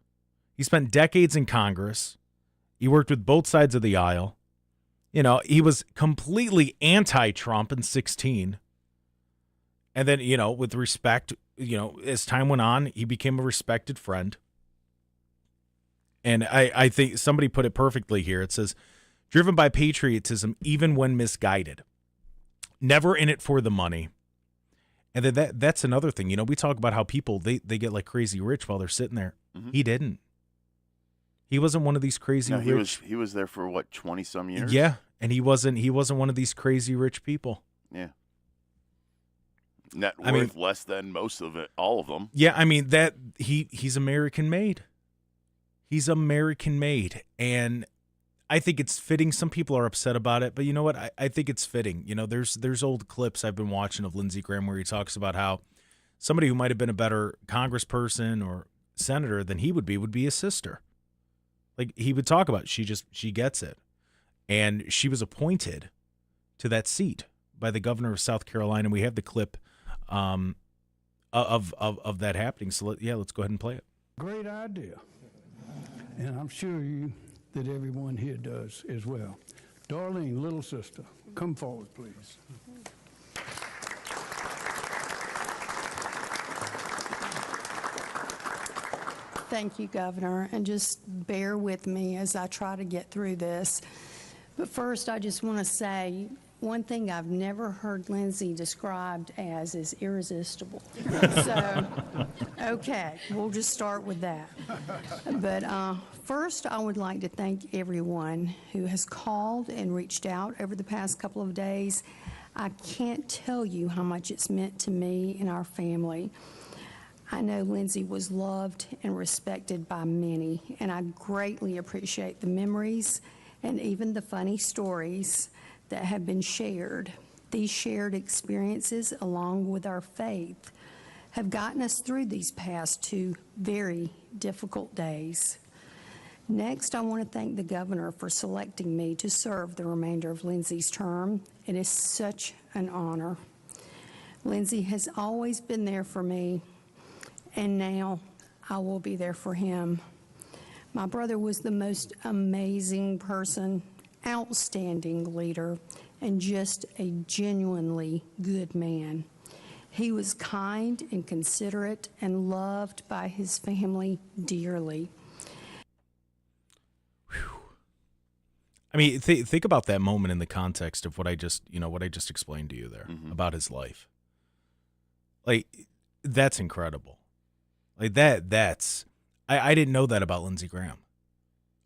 S2: He spent decades in Congress. He worked with both sides of the aisle. You know, he was completely anti-Trump in 2016. And then, with respect, as time went on, he became a respected friend. And I think somebody put it perfectly here. It says, driven by patriotism, even when misguided. Never in it for the money. And then that's another thing. We talk about how people, they get like crazy rich while they're sitting there. Mm-hmm. He didn't. He wasn't one of these crazy rich.
S3: He was there for, 20-some years?
S2: Yeah, and he wasn't one of these crazy rich people.
S3: Yeah. Net worth less than most of it, all of them.
S2: Yeah, he's American made. He's American made, and I think it's fitting. Some people are upset about it, but you know what? I think it's fitting. There's old clips I've been watching of Lindsey Graham where he talks about how somebody who might have been a better congressperson or senator than he would be his sister. Like he would talk about, she gets it, and she was appointed to that seat by the governor of South Carolina. We have the clip of that happening. So let's go ahead and play it.
S7: Great idea. And I'm sure that everyone here does as well. Darlene, little sister, come forward, please.
S8: Thank you, Governor, and just bear with me as I try to get through this. But first, I just want to say one thing I've never heard Lindsey described as is irresistible. So, okay, we'll just start with that. But first, I would like to thank everyone who has called and reached out over the past couple of days. I can't tell you how much it's meant to me and our family. I know Lindsey was loved and respected by many, and I greatly appreciate the memories and even the funny stories that have been shared. These shared experiences, along with our faith, have gotten us through these past 2 very difficult days. Next, I want to thank the governor for selecting me to serve the remainder of Lindsey's term. It is such an honor. Lindsey has always been there for me, and now I will be there for him. My brother was the most amazing person, outstanding leader, and just a genuinely good man. He was kind and considerate and loved by his family dearly.
S2: Think about that moment in the context of what I just explained to you there about his life. Like, that's incredible. Like that's I didn't know that about Lindsey Graham.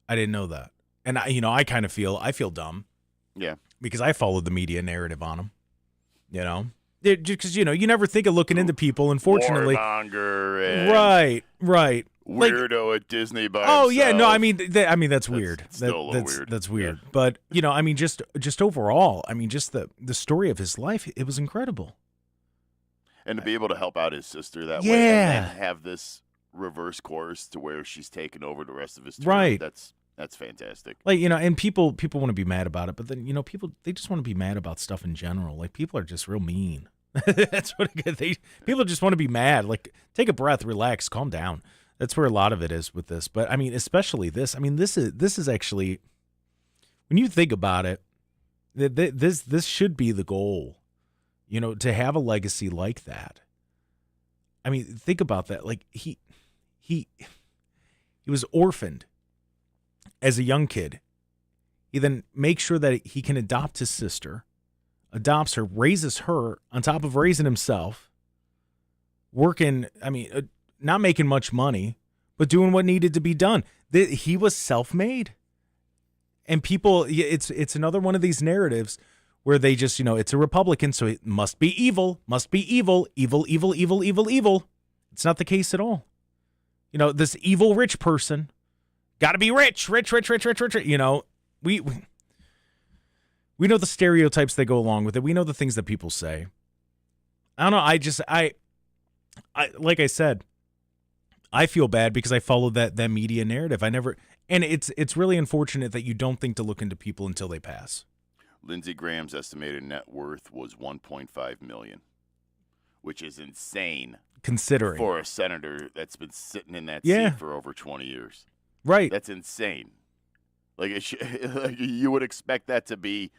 S2: I didn't know that. And I kind of feel dumb.
S3: Yeah.
S2: Because I followed the media narrative on them. Because you never think of looking into people. Unfortunately,
S3: warmonger and
S2: right,
S3: weirdo at Disney by
S2: oh
S3: himself.
S2: yeah, no, I mean that's weird.
S3: Still a little weird.
S2: That's weird. Yeah. But just overall, just the story of his life, it was incredible.
S3: And to be able to help out his sister that way, and then have this reverse course to where she's taken over the rest of his term,
S2: right?
S3: That's fantastic.
S2: And people want to be mad about it, but then people they just want to be mad about stuff in general. Like people are just real mean. That's what people just want to be mad. Like take a breath, relax, calm down. That's where a lot of it is with this. But especially this. This is actually, when you think about it, this should be the goal. To have a legacy like that. Think about that. Like he was orphaned as a young kid. He then makes sure that he can adopt his sister, adopts her, raises her on top of raising himself, working, not making much money, but doing what needed to be done. He was self-made. And people, it's another one of these narratives where they just, it's a Republican, so it must be evil, evil. It's not the case at all. This evil rich person, got to be rich. We know the stereotypes that go along with it. We know the things that people say. I don't know. I like I said, I feel bad because I followed that media narrative. And it's really unfortunate that you don't think to look into people until they pass.
S3: Lindsey Graham's estimated net worth was $1.5 million, which is insane,
S2: considering
S3: for a senator that's been sitting in that seat for over 20 years.
S2: Right,
S3: that's insane. Like you would expect that to be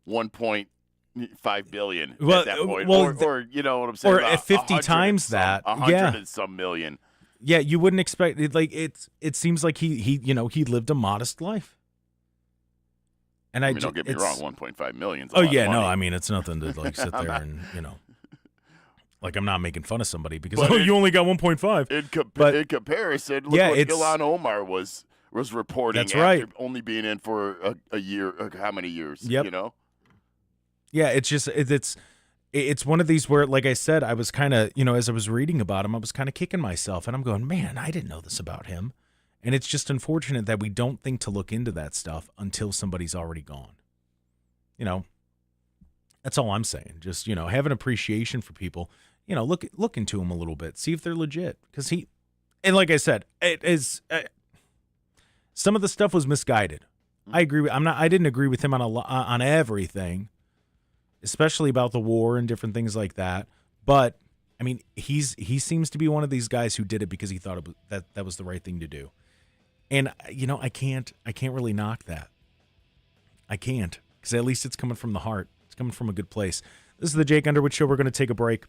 S3: 1.5 billion at that point, or you know what I'm saying,
S2: or at 50 times that,
S3: 100 and some million.
S2: Yeah, you wouldn't expect it. Like it seems like he lived a modest life. And
S3: don't get me wrong, 1.5 million.
S2: Oh yeah, no, it's nothing to sit there and like I'm not making fun of somebody because you only got 1.5.
S3: In comparison, look what Ilhan Omar was reporting.
S2: That's right.
S3: After only being in for a year. How many years?
S2: Yep. Yeah, it's just it's one of these where, like I said, I was kind of as I was reading about him, I was kind of kicking myself, and I'm going, man, I didn't know this about him. And it's just unfortunate that we don't think to look into that stuff until somebody's already gone. That's all I'm saying. Just, have an appreciation for people. Look into them a little bit. See if they're legit. Because and like I said, it is some of the stuff was misguided. I agree. I didn't agree with him on everything, especially about the war and different things like that. But he seems to be one of these guys who did it because he thought that was the right thing to do. And I can't really knock that. I can't, because at least it's coming from the heart. It's coming from a good place. This is the Jake Underwood Show. We're going to take a break.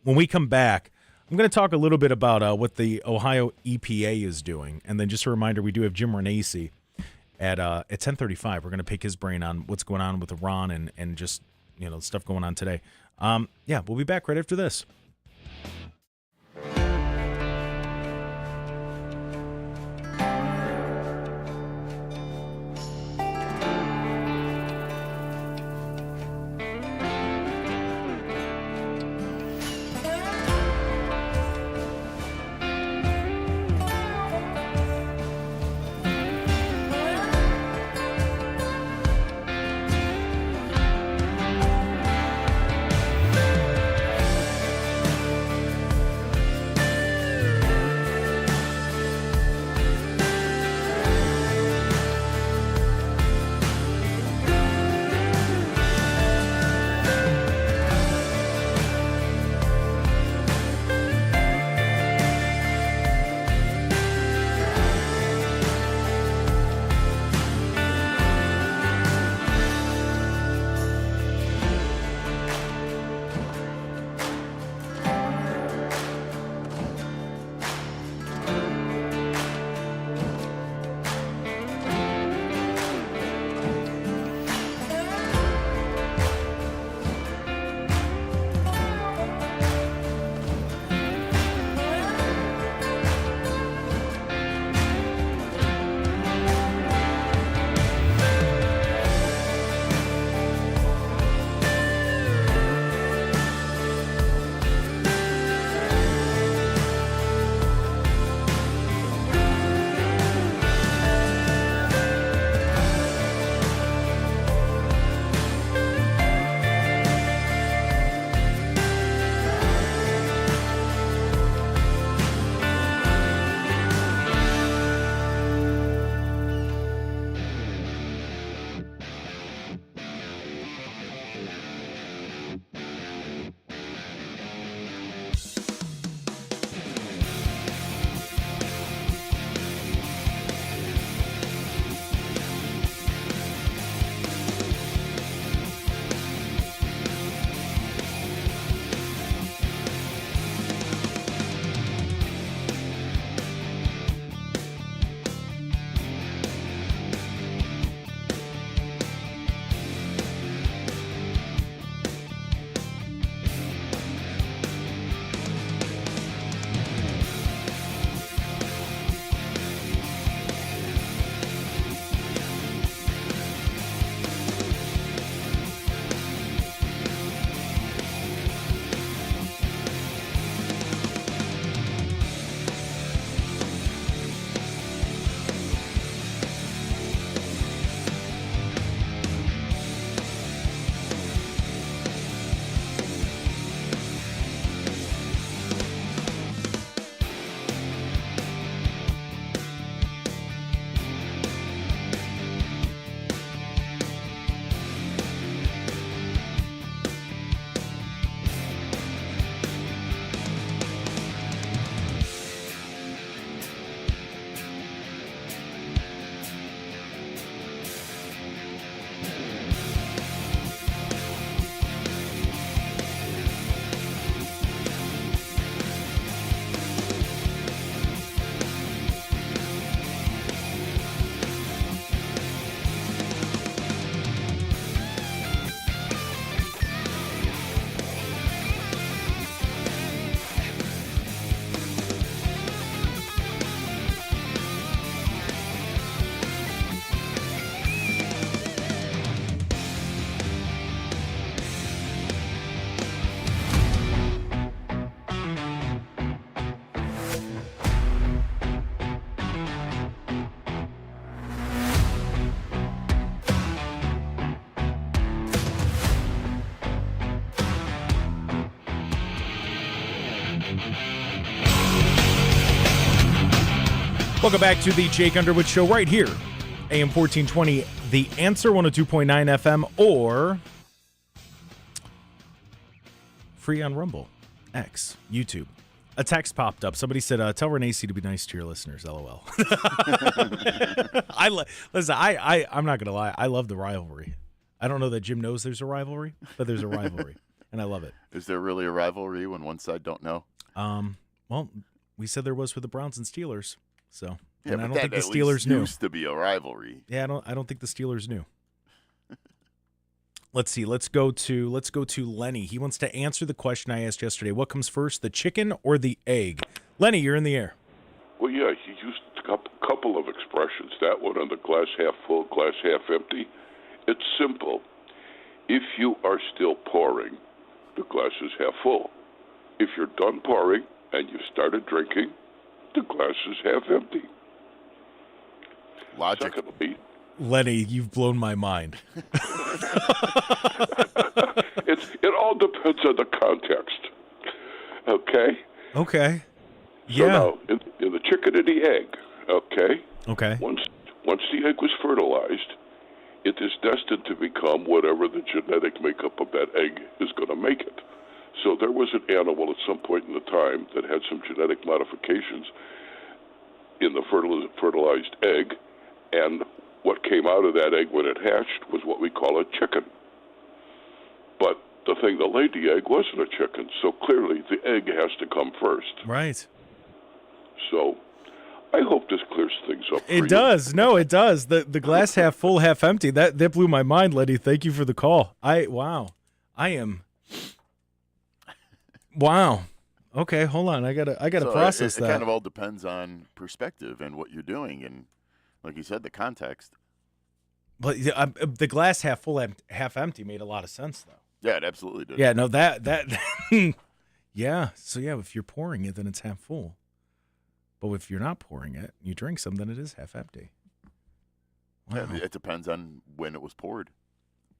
S2: When we come back, I'm going to talk a little bit about what the Ohio EPA is doing, and then just a reminder, we do have Jim Renacci at 10:35. We're going to pick his brain on what's going on with Iran and just stuff going on today. We'll be back right after this. Welcome back to the Jake Underwood Show right here, AM 1420, The Answer, 102.9 FM, or free on Rumble, X, YouTube. A text popped up. Somebody said, tell Renacci to be nice to your listeners, LOL. Listen, I'm not going to lie. I love the rivalry. I don't know that Jim knows there's a rivalry, but there's a rivalry, and I love it.
S3: Is there really a rivalry when one side don't know?
S2: Well, we said there was with the Browns and Steelers. So,
S3: yeah,
S2: and I
S3: but
S2: don't think the
S3: at
S2: Steelers
S3: least
S2: knew.
S3: Used to be a rivalry.
S2: Yeah, I don't think the Steelers knew. Let's see. Let's go to Lenny. He wants to answer the question I asked yesterday. What comes first, the chicken or the egg? Lenny, you're in the air.
S9: Well, yeah, he used a couple of expressions. That one on the glass half full, glass half empty. It's simple. If you are still pouring, the glass is half full. If you're done pouring and you started drinking, the glass is half empty.
S3: Logic.
S9: Secondly,
S2: Lenny, you've blown my mind.
S9: it all depends on the context. Okay?
S2: Okay.
S9: So
S2: Yeah.
S9: now, in the chicken and the egg, okay?
S2: Okay.
S9: Once the egg was fertilized, it is destined to become whatever the genetic makeup of that egg is going to make it. So there was an animal at some point in the time that had some genetic modifications in the fertilized egg, and what came out of that egg when it hatched was what we call a chicken. But the thing that laid the egg wasn't a chicken, so clearly the egg has to come first.
S2: Right.
S9: So I hope this clears things up for you.
S2: It does. No, it does. The glass half full, half empty. That blew my mind, Lenny. Thank you for the call. Wow. Okay, hold on. I gotta process
S3: it
S2: that.
S3: It kind of all depends on perspective and what you're doing, and like you said, the context.
S2: But the glass half full, half empty made a lot of sense, though.
S3: Yeah, it absolutely did.
S2: Yeah, no, that yeah. So yeah, if you're pouring it, then it's half full. But if you're not pouring it, you drink some, then it is half empty. Wow.
S3: Yeah, it depends on when it was poured.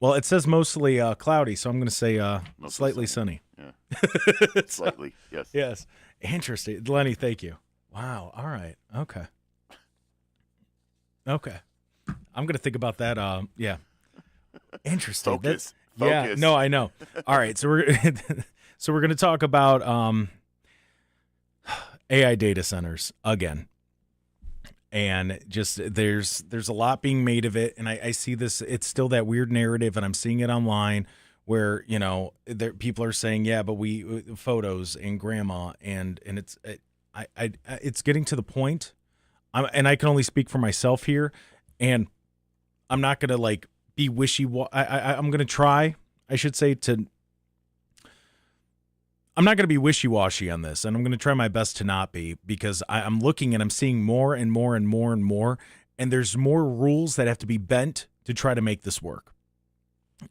S2: Well, it says mostly cloudy, so I'm going to say slightly sunny.
S3: Yeah. Slightly, yes.
S2: Yes. Interesting. Lenny, thank you. Wow. All right. Okay. I'm going to think about that. Yeah. Interesting.
S3: Focus.
S2: Yeah. No, I know. All right. So we're going to talk about AI data centers again. And just there's a lot being made of it, and I see this. It's still that weird narrative, and I'm seeing it online where people are saying, yeah, but we photos and grandma, and it's getting to the point. And I can only speak for myself here, and I'm not gonna be wishy-washy. I'm gonna try, I should say, I'm not going to be wishy-washy on this, and I'm going to try my best to not be, because I'm looking and I'm seeing more and more and more and more, and there's more rules that have to be bent to try to make this work.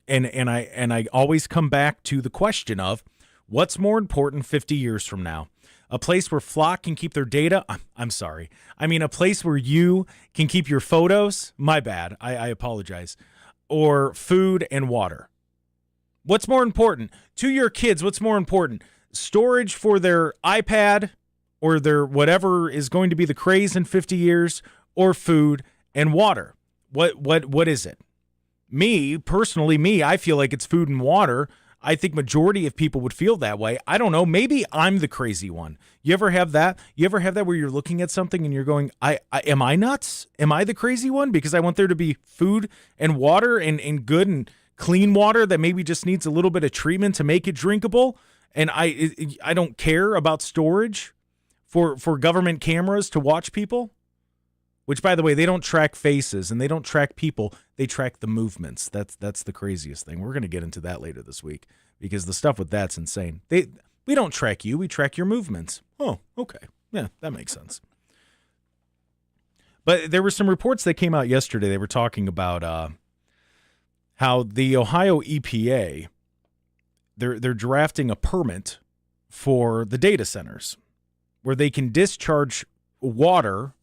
S2: And I always come back to the question of what's more important 50 years from now? A place where Flock can keep their data? I'm sorry. I mean, a place where you can keep your photos? My bad. I apologize. Or food and water? What's more important? To your kids, what's more important? Storage for their iPad or their whatever is going to be the craze in 50 years, or food and water? What is it? Me, personally, I feel like it's food and water. I think majority of people would feel that way. I don't know. Maybe I'm the crazy one. You ever have that? You ever have that where you're looking at something and you're going, am I nuts? Am I the crazy one? Because I want there to be food and water and good and clean water that maybe just needs a little bit of treatment to make it drinkable. And I don't care about storage for government cameras to watch people, which, by the way, they don't track faces and they don't track people. They track the movements. That's the craziest thing. We're going to get into that later this week, because the stuff with that's insane. We don't track you. We track your movements. Oh, okay. Yeah, that makes sense. But there were some reports that came out yesterday. They were talking about how the Ohio EPA, they're drafting a permit for the data centers where they can discharge water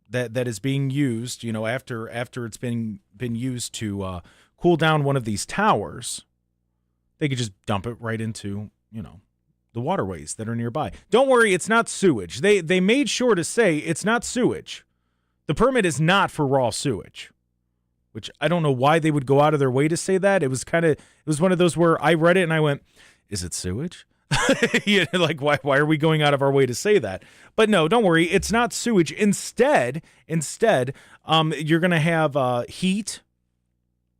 S2: that is being used, after it's been used to cool down one of these towers. They could just dump it right into, the waterways that are nearby. Don't worry, it's not sewage. They made sure to say it's not sewage. The permit is not for raw sewage, which I don't know why they would go out of their way to say that. It was one of those where I read it and I went, is it sewage? Like, why are we going out of our way to say that? But no, don't worry. It's not sewage. Instead, you're going to have heat.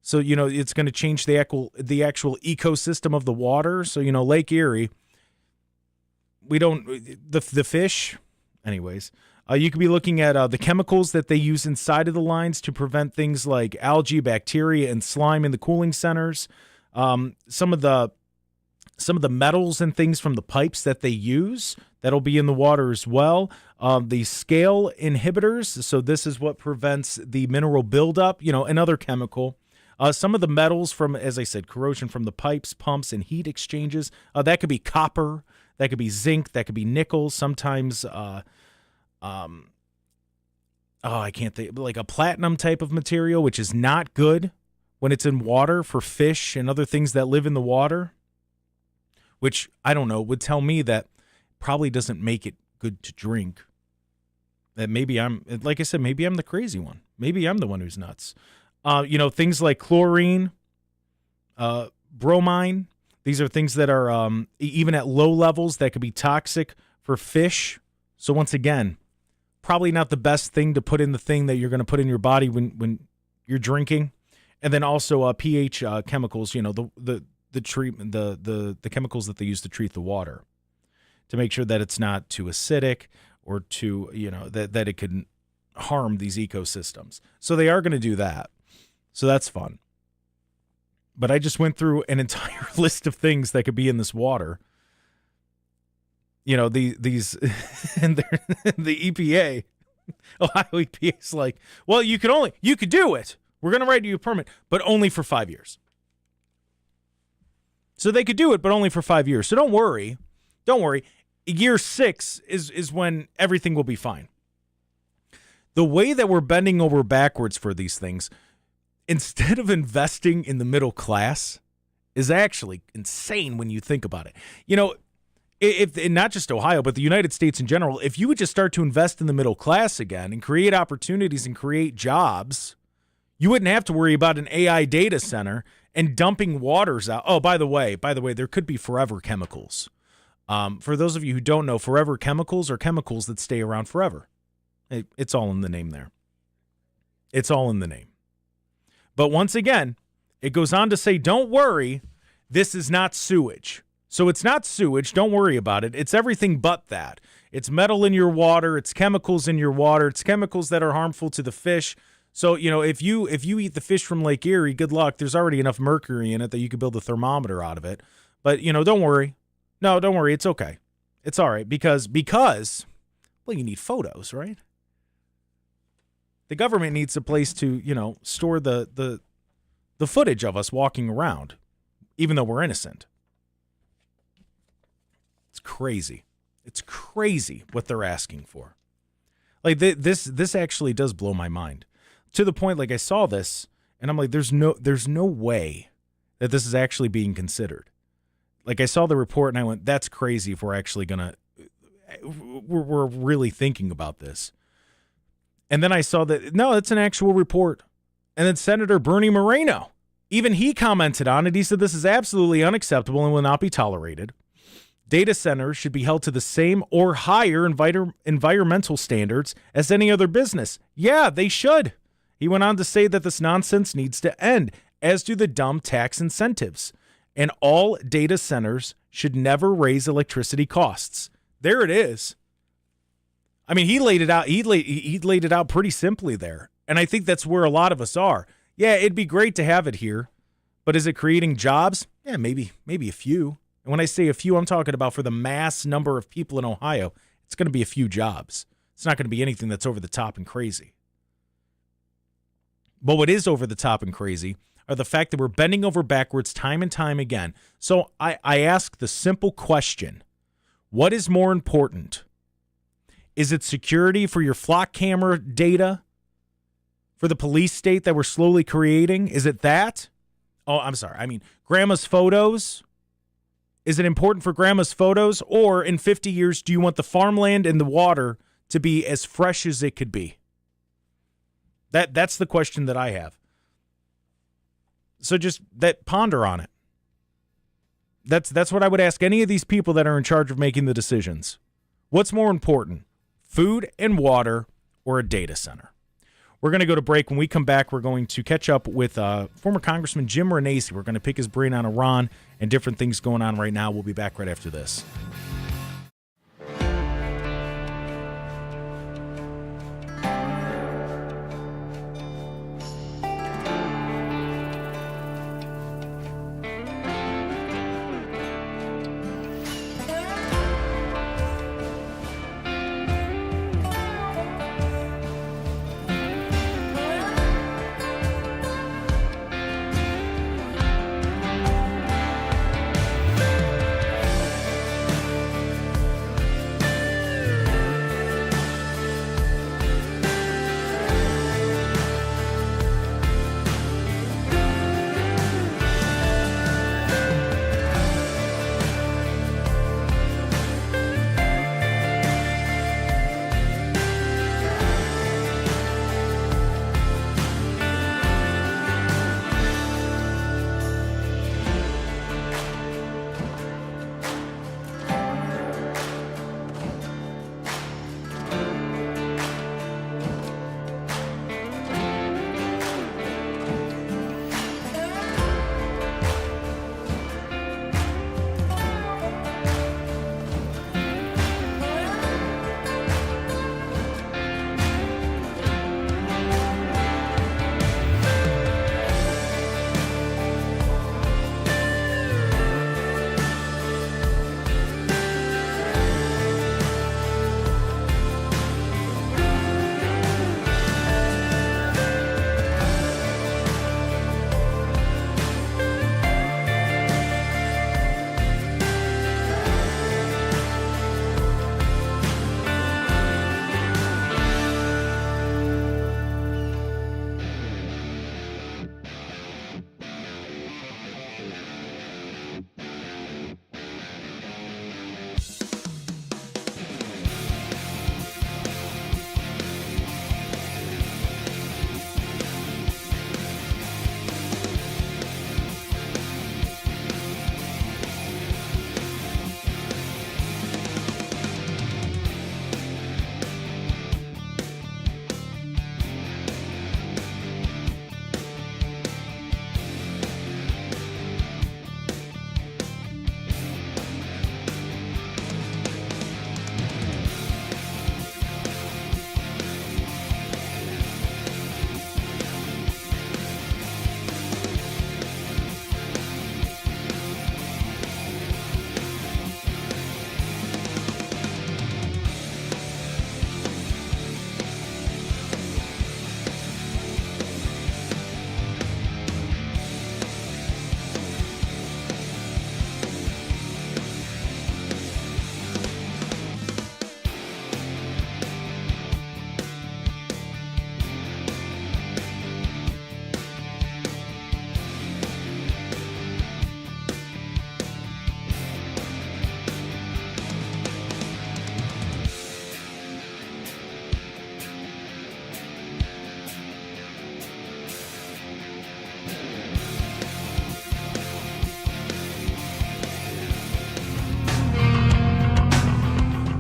S2: So, it's going to change the actual ecosystem of the water. So, Lake Erie, the fish, anyways, you could be looking at the chemicals that they use inside of the lines to prevent things like algae, bacteria, and slime in the cooling centers. Some of the metals and things from the pipes that they use, that'll be in the water as well. The scale inhibitors, so this is what prevents the mineral buildup, another chemical. Some of the metals from, as I said, corrosion from the pipes, pumps, and heat exchanges. That could be copper, that could be zinc, that could be nickel. Sometimes, I can't think, like a platinum type of material, which is not good when it's in water for fish and other things that live in the water, which, I don't know, would tell me that probably doesn't make it good to drink. That maybe like I said, maybe I'm the crazy one. Maybe I'm the one who's nuts. Things like chlorine, bromine. These are things that are, even at low levels, that could be toxic for fish. So once again, probably not the best thing to put in the thing that you're going to put in your body when you're drinking. And then also pH chemicals, the treatment, the chemicals that they use to treat the water to make sure that it's not too acidic or too, that it could harm these ecosystems. So they are going to do that. So that's fun. But I just went through an entire list of things that could be in this water. These and the EPA, Ohio EPA is like, well, you could do it. We're going to write you a permit, but only for 5 years. So they could do it, but only for 5 years. So don't worry. Year 6 is when everything will be fine. The way that we're bending over backwards for these things, instead of investing in the middle class, is actually insane when you think about it. If not just Ohio, but the United States in general, if you would just start to invest in the middle class again and create opportunities and create jobs, you wouldn't have to worry about an AI data center and dumping waters out. Oh, by the way, there could be forever chemicals. For those of you who don't know, forever chemicals are chemicals that stay around forever. It's all in the name there. It's all in the name. But once again, it goes on to say, don't worry, this is not sewage. So it's not sewage. Don't worry about it. It's everything but that. It's metal in your water. It's chemicals in your water. It's chemicals that are harmful to the fish. So, if you eat the fish from Lake Erie, good luck. There's already enough mercury in it that you could build a thermometer out of it. But, don't worry. No, don't worry. It's okay. It's all right because well, you need photos, right? The government needs a place to, store the footage of us walking around, even though we're innocent. It's crazy. It's crazy what they're asking for. Like this actually does blow my mind. To the point, like I saw this and I'm like, there's no way that this is actually being considered. Like I saw the report and I went, that's crazy if we're actually we're really thinking about this. And then I saw that, no, it's an actual report. And then Senator Bernie Moreno, even he commented on it. He said this is absolutely unacceptable and will not be tolerated. Data centers should be held to the same or higher environmental standards as any other business. Yeah, they should. He went on to say that this nonsense needs to end, as do the dumb tax incentives. And all data centers should never raise electricity costs. There it is. I mean, he laid it out. He laid it out pretty simply there. And I think that's where a lot of us are. Yeah, it'd be great to have it here. But is it creating jobs? Yeah, maybe a few. And when I say a few, I'm talking about for the mass number of people in Ohio, it's going to be a few jobs. It's not going to be anything that's over the top and crazy. But what is over the top and crazy are the fact that we're bending over backwards time and time again. So I ask the simple question, what is more important? Is it security for your flock camera data? For the police state that we're slowly creating? Is it that? Oh, I'm sorry. I mean, grandma's photos? Is it important for grandma's photos? Or in 50 years, do you want the farmland and the water to be as fresh as it could be? That's the question that I have. So just ponder on it. That's what I would ask any of these people that are in charge of making the decisions. What's more important, food and water or a data center? We're going to go to break. When we come back, we're going to catch up with former Congressman Jim Renacci. We're going to pick his brain on Iran and different things going on right now. We'll be back right after this.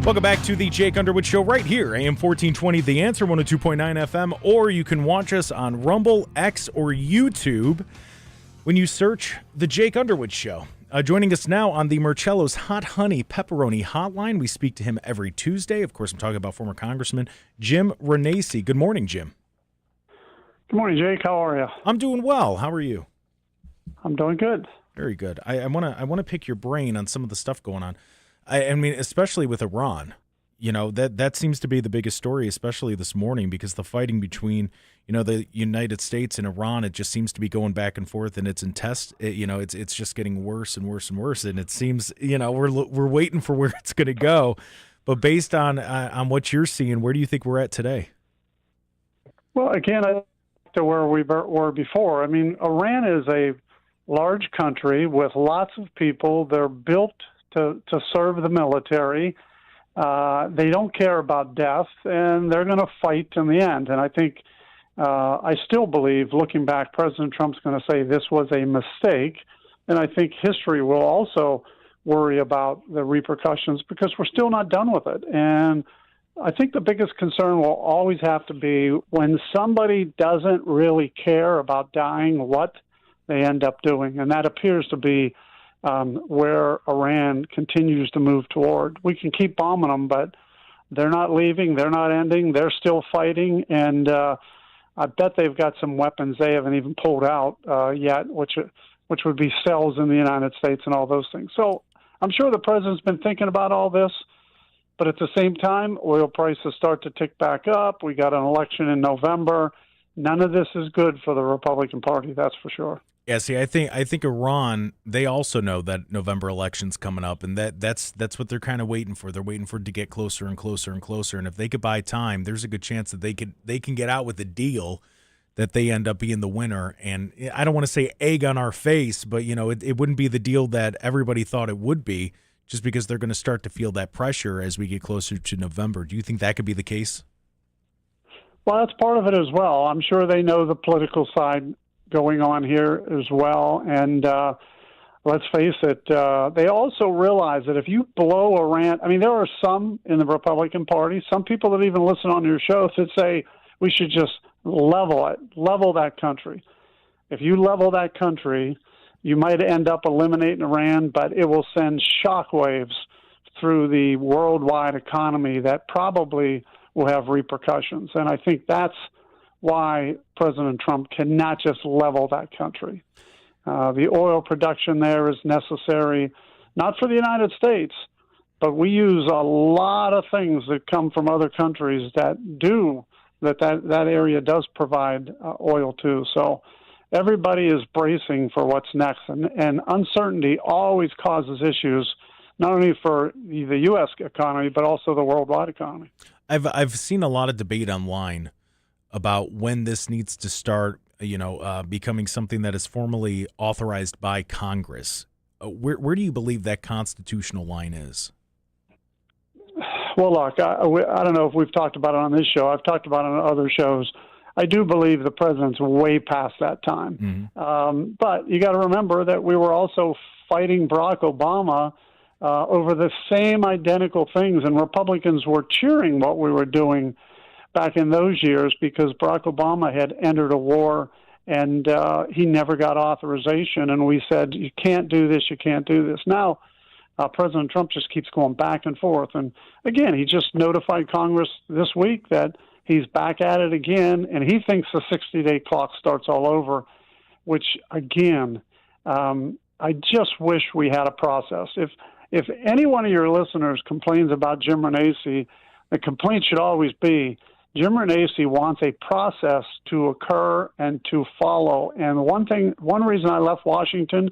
S2: Welcome back to the Jake Underwood Show right here, AM 1420, The Answer, 102.9 FM, or you can watch us on Rumble, X, or YouTube when you search The Jake Underwood Show. Joining us now on the Marcello's Hot Honey Pepperoni Hotline. We speak to him every Tuesday. Of course, I'm talking about former Congressman Jim Renacci. Good morning, Jim.
S10: Good morning, Jake. How are you?
S2: I'm doing well. How are you?
S10: I'm doing good.
S2: Very good. I want to pick your brain on some of the stuff going on. I mean, especially with Iran, you know, that seems to be the biggest story, especially this morning, because the fighting between, you know, the United States and Iran, it just seems to be going back and forth, and it's it's just getting worse and worse and worse. And it seems, you know, we're waiting for where it's going to go. But based on what you're seeing, where do you think we're at today?
S10: Well, again, to where we were before. I mean, Iran is a large country with lots of people. They're built to serve the military. They don't care about death, and they're going to fight in the end. And I think I still believe, looking back, President Trump's going to say this was a mistake. And I think history will also worry about the repercussions because we're still not done with it. And I think the biggest concern will always have to be when somebody doesn't really care about dying, what they end up doing. And that appears to be where Iran continues to move toward. We can keep bombing them, but they're not leaving. They're not ending. They're still fighting. And I bet they've got some weapons they haven't even pulled out yet, which would be cells in the United States and all those things. So I'm sure the president's been thinking about all this. But at the same time, oil prices start to tick back up. We got an election in November. None of this is good for the Republican Party, that's for sure.
S2: Yeah, see, I think Iran, they also know that November election's coming up, and that's what they're kind of waiting for. They're waiting for it to get closer and closer and closer. And if they could buy time, there's a good chance that they can get out with a deal that they end up being the winner. And I don't want to say egg on our face, but it wouldn't be the deal that everybody thought it would be, just because they're going to start to feel that pressure as we get closer to November. Do you think that could be the case?
S10: Well, that's part of it as well. I'm sure they know the political side going on here as well. And let's face it, they also realize that if you blow Iran, I mean, there are some in the Republican Party, some people that even listen on your show that say we should just level that country. If you level that country, you might end up eliminating Iran, but it will send shockwaves through the worldwide economy that probably will have repercussions. And I think that's why President Trump cannot just level that country. The oil production there is necessary, not for the United States, but we use a lot of things that come from other countries that area does provide oil too. So everybody is bracing for what's next, and uncertainty always causes issues, not only for the U.S. economy, but also the worldwide economy.
S2: I've seen a lot of debate online about when this needs to start, becoming something that is formally authorized by Congress. Where do you believe that constitutional line is?
S10: Well, look, I don't know if we've talked about it on this show. I've talked about it on other shows. I do believe the president's way past that time. Mm-hmm. But you got to remember that we were also fighting Barack Obama over the same identical things, and Republicans were cheering what we were doing back in those years because Barack Obama had entered a war and he never got authorization, and we said, you can't do this, you can't do this. Now, President Trump just keeps going back and forth. And again, he just notified Congress this week that he's back at it again, and he thinks the 60-day clock starts all over, which, again, I just wish we had a process. If any one of your listeners complains about Jim Renacci, the complaint should always be Jim Renacci wants a process to occur and to follow. And one reason I left Washington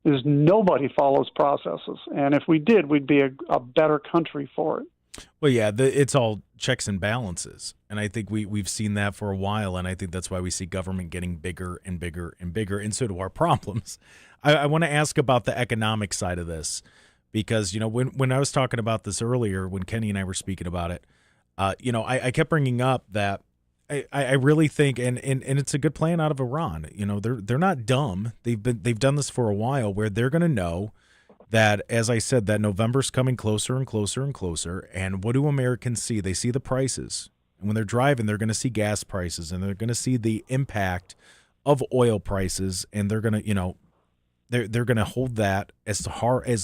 S10: is nobody follows processes. And if we did, we'd be a better country for it.
S2: Well, yeah, it's all checks and balances. And I think we've seen that for a while, and I think that's why we see government getting bigger and bigger and bigger, and so do our problems. I want to ask about the economic side of this because, when I was talking about this earlier, when Kenny and I were speaking about it, I kept bringing up that I really think, and it's a good plan out of Iran. They're not dumb. They've done this for a while, where they're going to know that, as I said, that November's coming closer and closer and closer. And what do Americans see? They see the prices, and when they're driving, they're going to see gas prices, and they're going to see the impact of oil prices, and they're going to, they're going to hold that as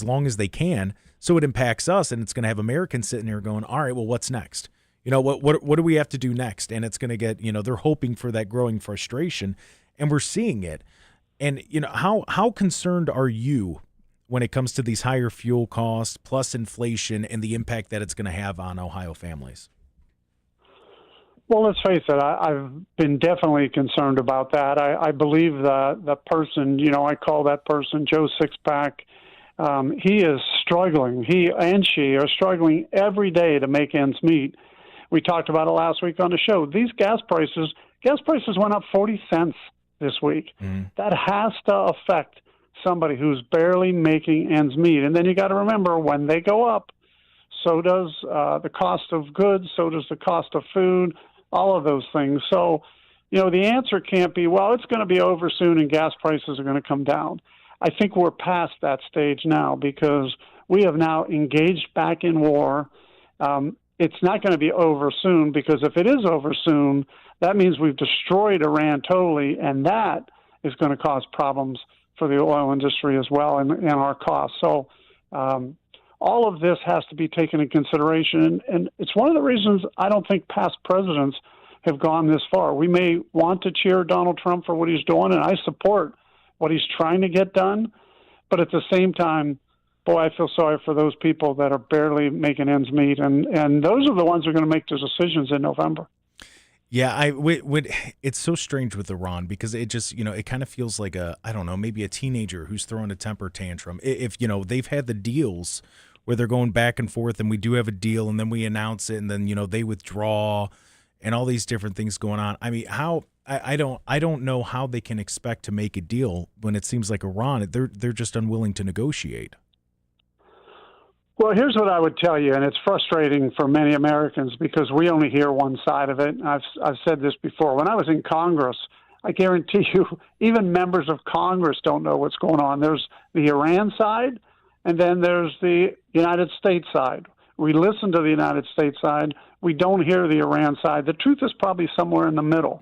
S2: long as they can, so it impacts us, and it's going to have Americans sitting here going, all right, well, what's next? What do we have to do next? And it's going to get, they're hoping for that growing frustration, and we're seeing it. And, how concerned are you when it comes to these higher fuel costs plus inflation and the impact that it's going to have on Ohio families?
S10: Well, let's face it, I've been definitely concerned about that. I believe the person, I call that person Joe Sixpack, he is struggling. He and she are struggling every day to make ends meet. We talked about it last week on the show. These gas prices went up 40 cents this week. Mm. That has to affect somebody who's barely making ends meet. And then you got to remember, when they go up, so does the cost of goods, so does the cost of food, all of those things. So the answer can't be, well, it's going to be over soon and gas prices are going to come down. I think we're past that stage now because we have now engaged back in war. It's not going to be over soon because if it is over soon, that means we've destroyed Iran totally, and that is going to cause problems for the oil industry as well and our costs. So all of this has to be taken into consideration, and it's one of the reasons I don't think past presidents have gone this far. We may want to cheer Donald Trump for what he's doing, and I support what he's trying to get done, but at the same time, boy, I feel sorry for those people that are barely making ends meet, and those are the ones who are going to make the decisions in November.
S2: Yeah, it's so strange with Iran because it just, it kind of feels like maybe a teenager who's throwing a temper tantrum. If, they've had the deals where they're going back and forth and we do have a deal and then we announce it and then, they withdraw and all these different things going on. I mean, I don't know how they can expect to make a deal when it seems like Iran, they're just unwilling to negotiate.
S10: Well, here's what I would tell you, and it's frustrating for many Americans because we only hear one side of it. I've said this before. When I was in Congress, I guarantee you, even members of Congress don't know what's going on. There's the Iran side, and then there's the United States side. We listen to the United States side. We don't hear the Iran side. The truth is probably somewhere in the middle.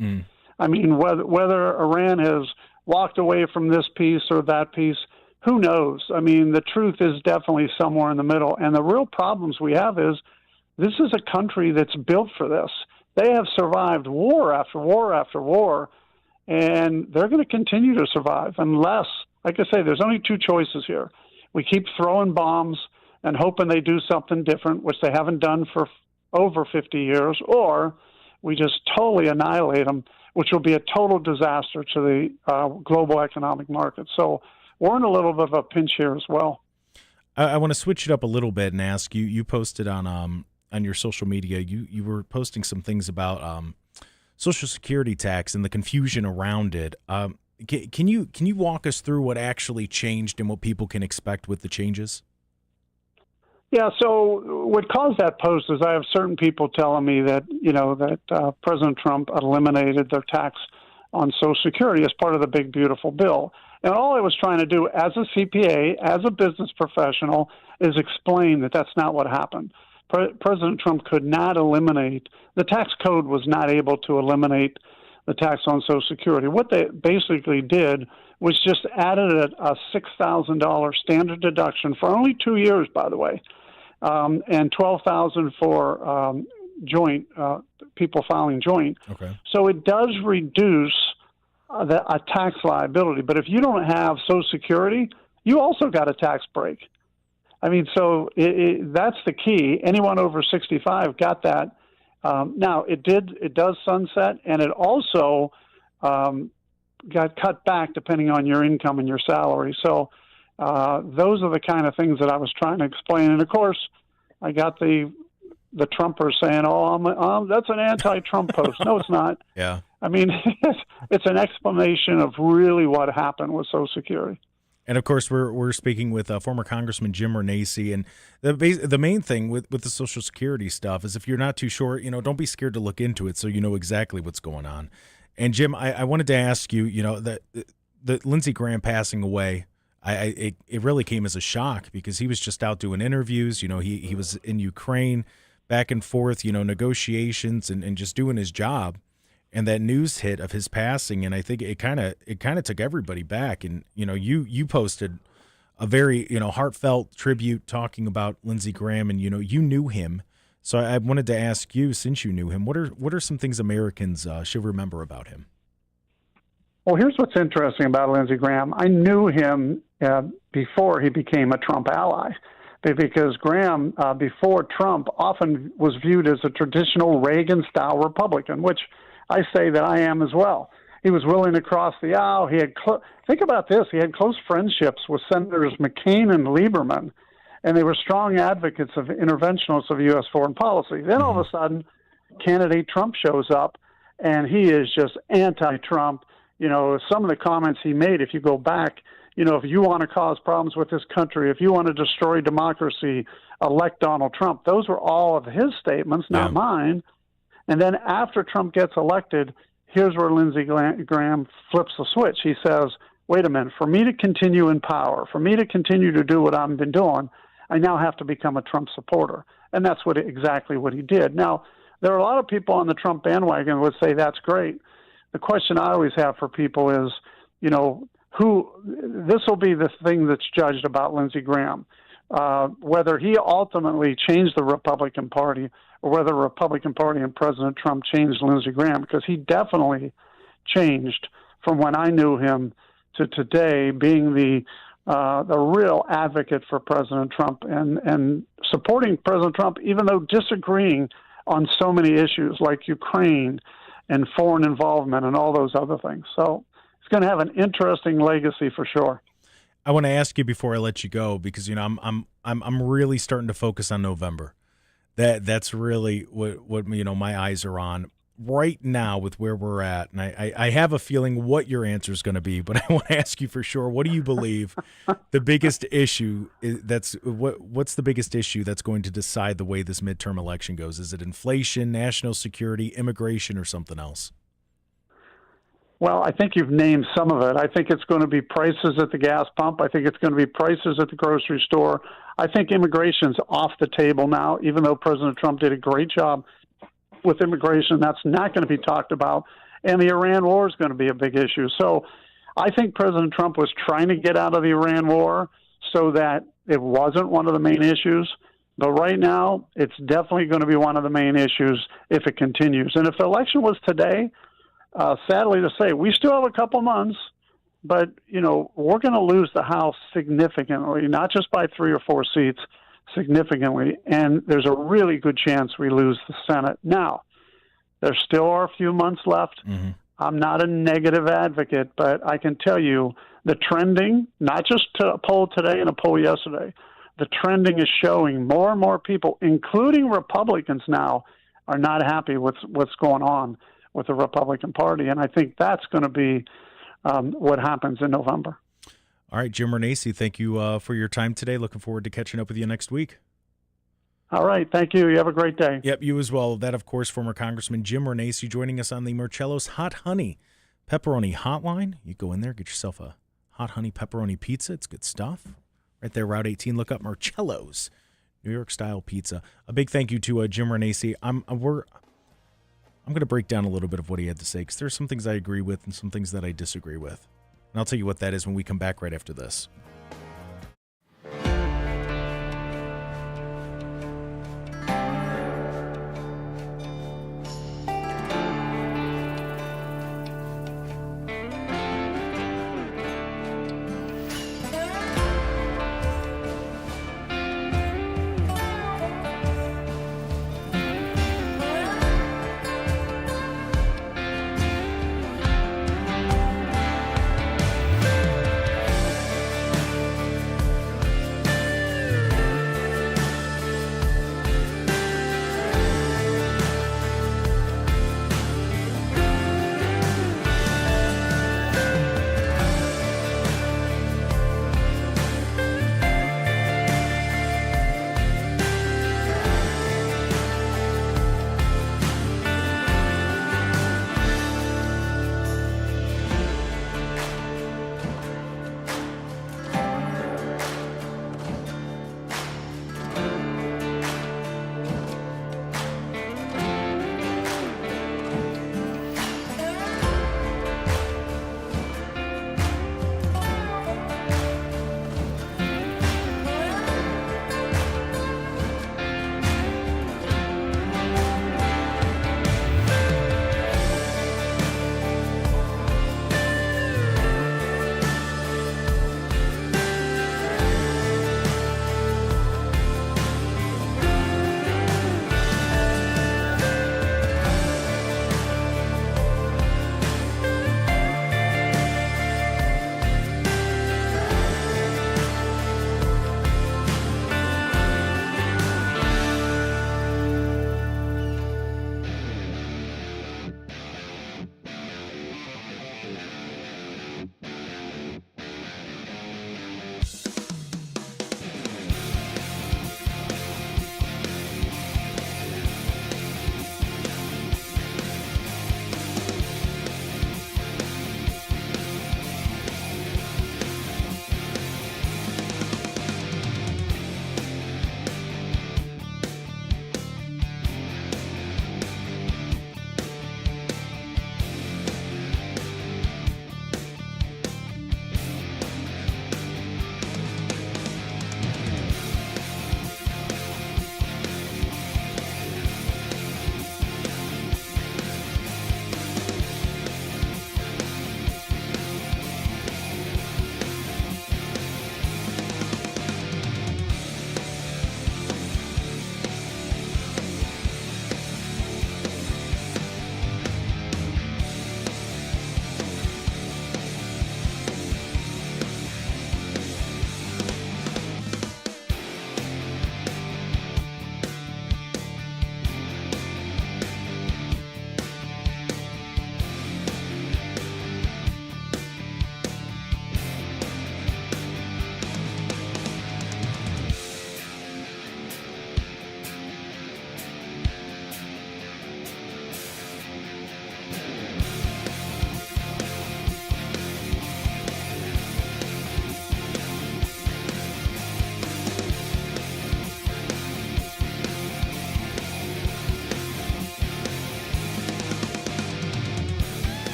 S10: I mean, whether Iran has walked away from this piece or that piece, who knows? I mean, the truth is definitely somewhere in the middle. And the real problems we have is this is a country that's built for this. They have survived war after war after war, and they're going to continue to survive unless, like I say, there's only two choices here. We keep throwing bombs and hoping they do something different, which they haven't done for over 50 years, or we just totally annihilate them, which will be a total disaster to the global economic market. So we're in a little bit of a pinch here as well.
S2: I want to switch it up a little bit and ask you. You posted on your social media. You were posting some things about Social Security tax and the confusion around it. Can you walk us through what actually changed and what people can expect with the changes?
S10: Yeah. So what caused that post is I have certain people telling me that President Trump eliminated their tax on Social Security as part of the big beautiful bill. And all I was trying to do as a CPA, as a business professional, is explain that that's not what happened. President Trump could not eliminate, the tax code was not able to eliminate the tax on Social Security. What they basically did was just added a $6,000 standard deduction for only 2 years, by the way, and $12,000 for joint people filing joint.
S2: Okay.
S10: So it does reduce a tax liability. But if you don't have Social Security, you also got a tax break. I mean, so that's the key. Anyone over 65 got that. Now, it does sunset, and it also got cut back depending on your income and your salary. So those are the kind of things that I was trying to explain. And, of course, I got the Trumpers saying, that's an anti-Trump post. No, it's not.
S2: Yeah.
S10: I mean, it's an explanation of really what happened with Social Security.
S2: And, of course, we're speaking with former Congressman Jim Renacci. And the main thing with the Social Security stuff is if you're not too sure, don't be scared to look into it so you know exactly what's going on. And, Jim, I wanted to ask you, that Lindsey Graham passing away, it really came as a shock because he was just out doing interviews. He was in Ukraine, back and forth, negotiations and just doing his job. And that news hit of his passing, and I think it kind of took everybody back. And you posted a very heartfelt tribute talking about Lindsey Graham, and you knew him. So I wanted to ask you, since you knew him, what are some things Americans should remember about him?
S10: Well, here's what's interesting about Lindsey Graham. I knew him before he became a Trump ally, because Graham, before Trump, often was viewed as a traditional Reagan-style Republican, which I say that I am as well. He was willing to cross the aisle. He had think about this. He had close friendships with Senators McCain and Lieberman, and they were strong advocates of interventionists of U.S. foreign policy. Then all of a sudden, candidate Trump shows up, and he is just anti-Trump. Some of the comments he made, if you go back, if you want to cause problems with this country, if you want to destroy democracy, elect Donald Trump. Those were all of his statements, not mine. And then after Trump gets elected, here's where Lindsey Graham flips the switch. He says, wait a minute, for me to continue in power, for me to continue to do what I've been doing, I now have to become a Trump supporter. And that's exactly what he did. Now, there are a lot of people on the Trump bandwagon who would say that's great. The question I always have for people is, this will be the thing that's judged about Lindsey Graham, whether he ultimately changed the Republican Party or whether the Republican Party and President Trump changed Lindsey Graham, because he definitely changed from when I knew him to today, being the real advocate for President Trump and supporting President Trump, even though disagreeing on so many issues like Ukraine and foreign involvement and all those other things. So it's going to have an interesting legacy for sure.
S2: I want to ask you before I let you go, because I'm really starting to focus on November. That's really what my eyes are on right now with where we're at, and I have a feeling what your answer is going to be, but I want to ask you for sure. What do you believe the biggest issue is? What's the biggest issue that's going to decide the way this midterm election goes? Is it inflation, national security, immigration, or something else?
S10: Well, I think you've named some of it. I think it's going to be prices at the gas pump. I think it's going to be prices at the grocery store. I think immigration's off the table now, even though President Trump did a great job with immigration. That's not going to be talked about. And the Iran war is going to be a big issue. So I think President Trump was trying to get out of the Iran war so that it wasn't one of the main issues. But right now, it's definitely going to be one of the main issues if it continues. And if the election was today, sadly to say, we still have a couple months, but, we're going to lose the House significantly, not just by 3 or 4 seats, significantly. And there's a really good chance we lose the Senate. Now, there still are a few months left. Mm-hmm. I'm not a negative advocate, but I can tell you the trending, not just a poll today and a poll yesterday, the trending is showing more and more people, including Republicans now, are not happy with what's going on with the Republican Party. And I think that's going to be what happens in November.
S2: All right, Jim Renacci, thank you for your time today. Looking forward to catching up with you next week.
S10: All right, thank you. You have a great day.
S2: Yep, you as well. That, of course, former Congressman Jim Renacci joining us on the Marcello's Hot Honey Pepperoni Hotline. You go in there, get yourself a hot honey pepperoni pizza. It's good stuff. Right there, Route 18. Look up Marcello's New York-style pizza. A big thank you to Jim Renacci. I'm going to break down a little bit of what he had to say, because there's some things I agree with and some things that I disagree with. And I'll tell you what that is when we come back right after this.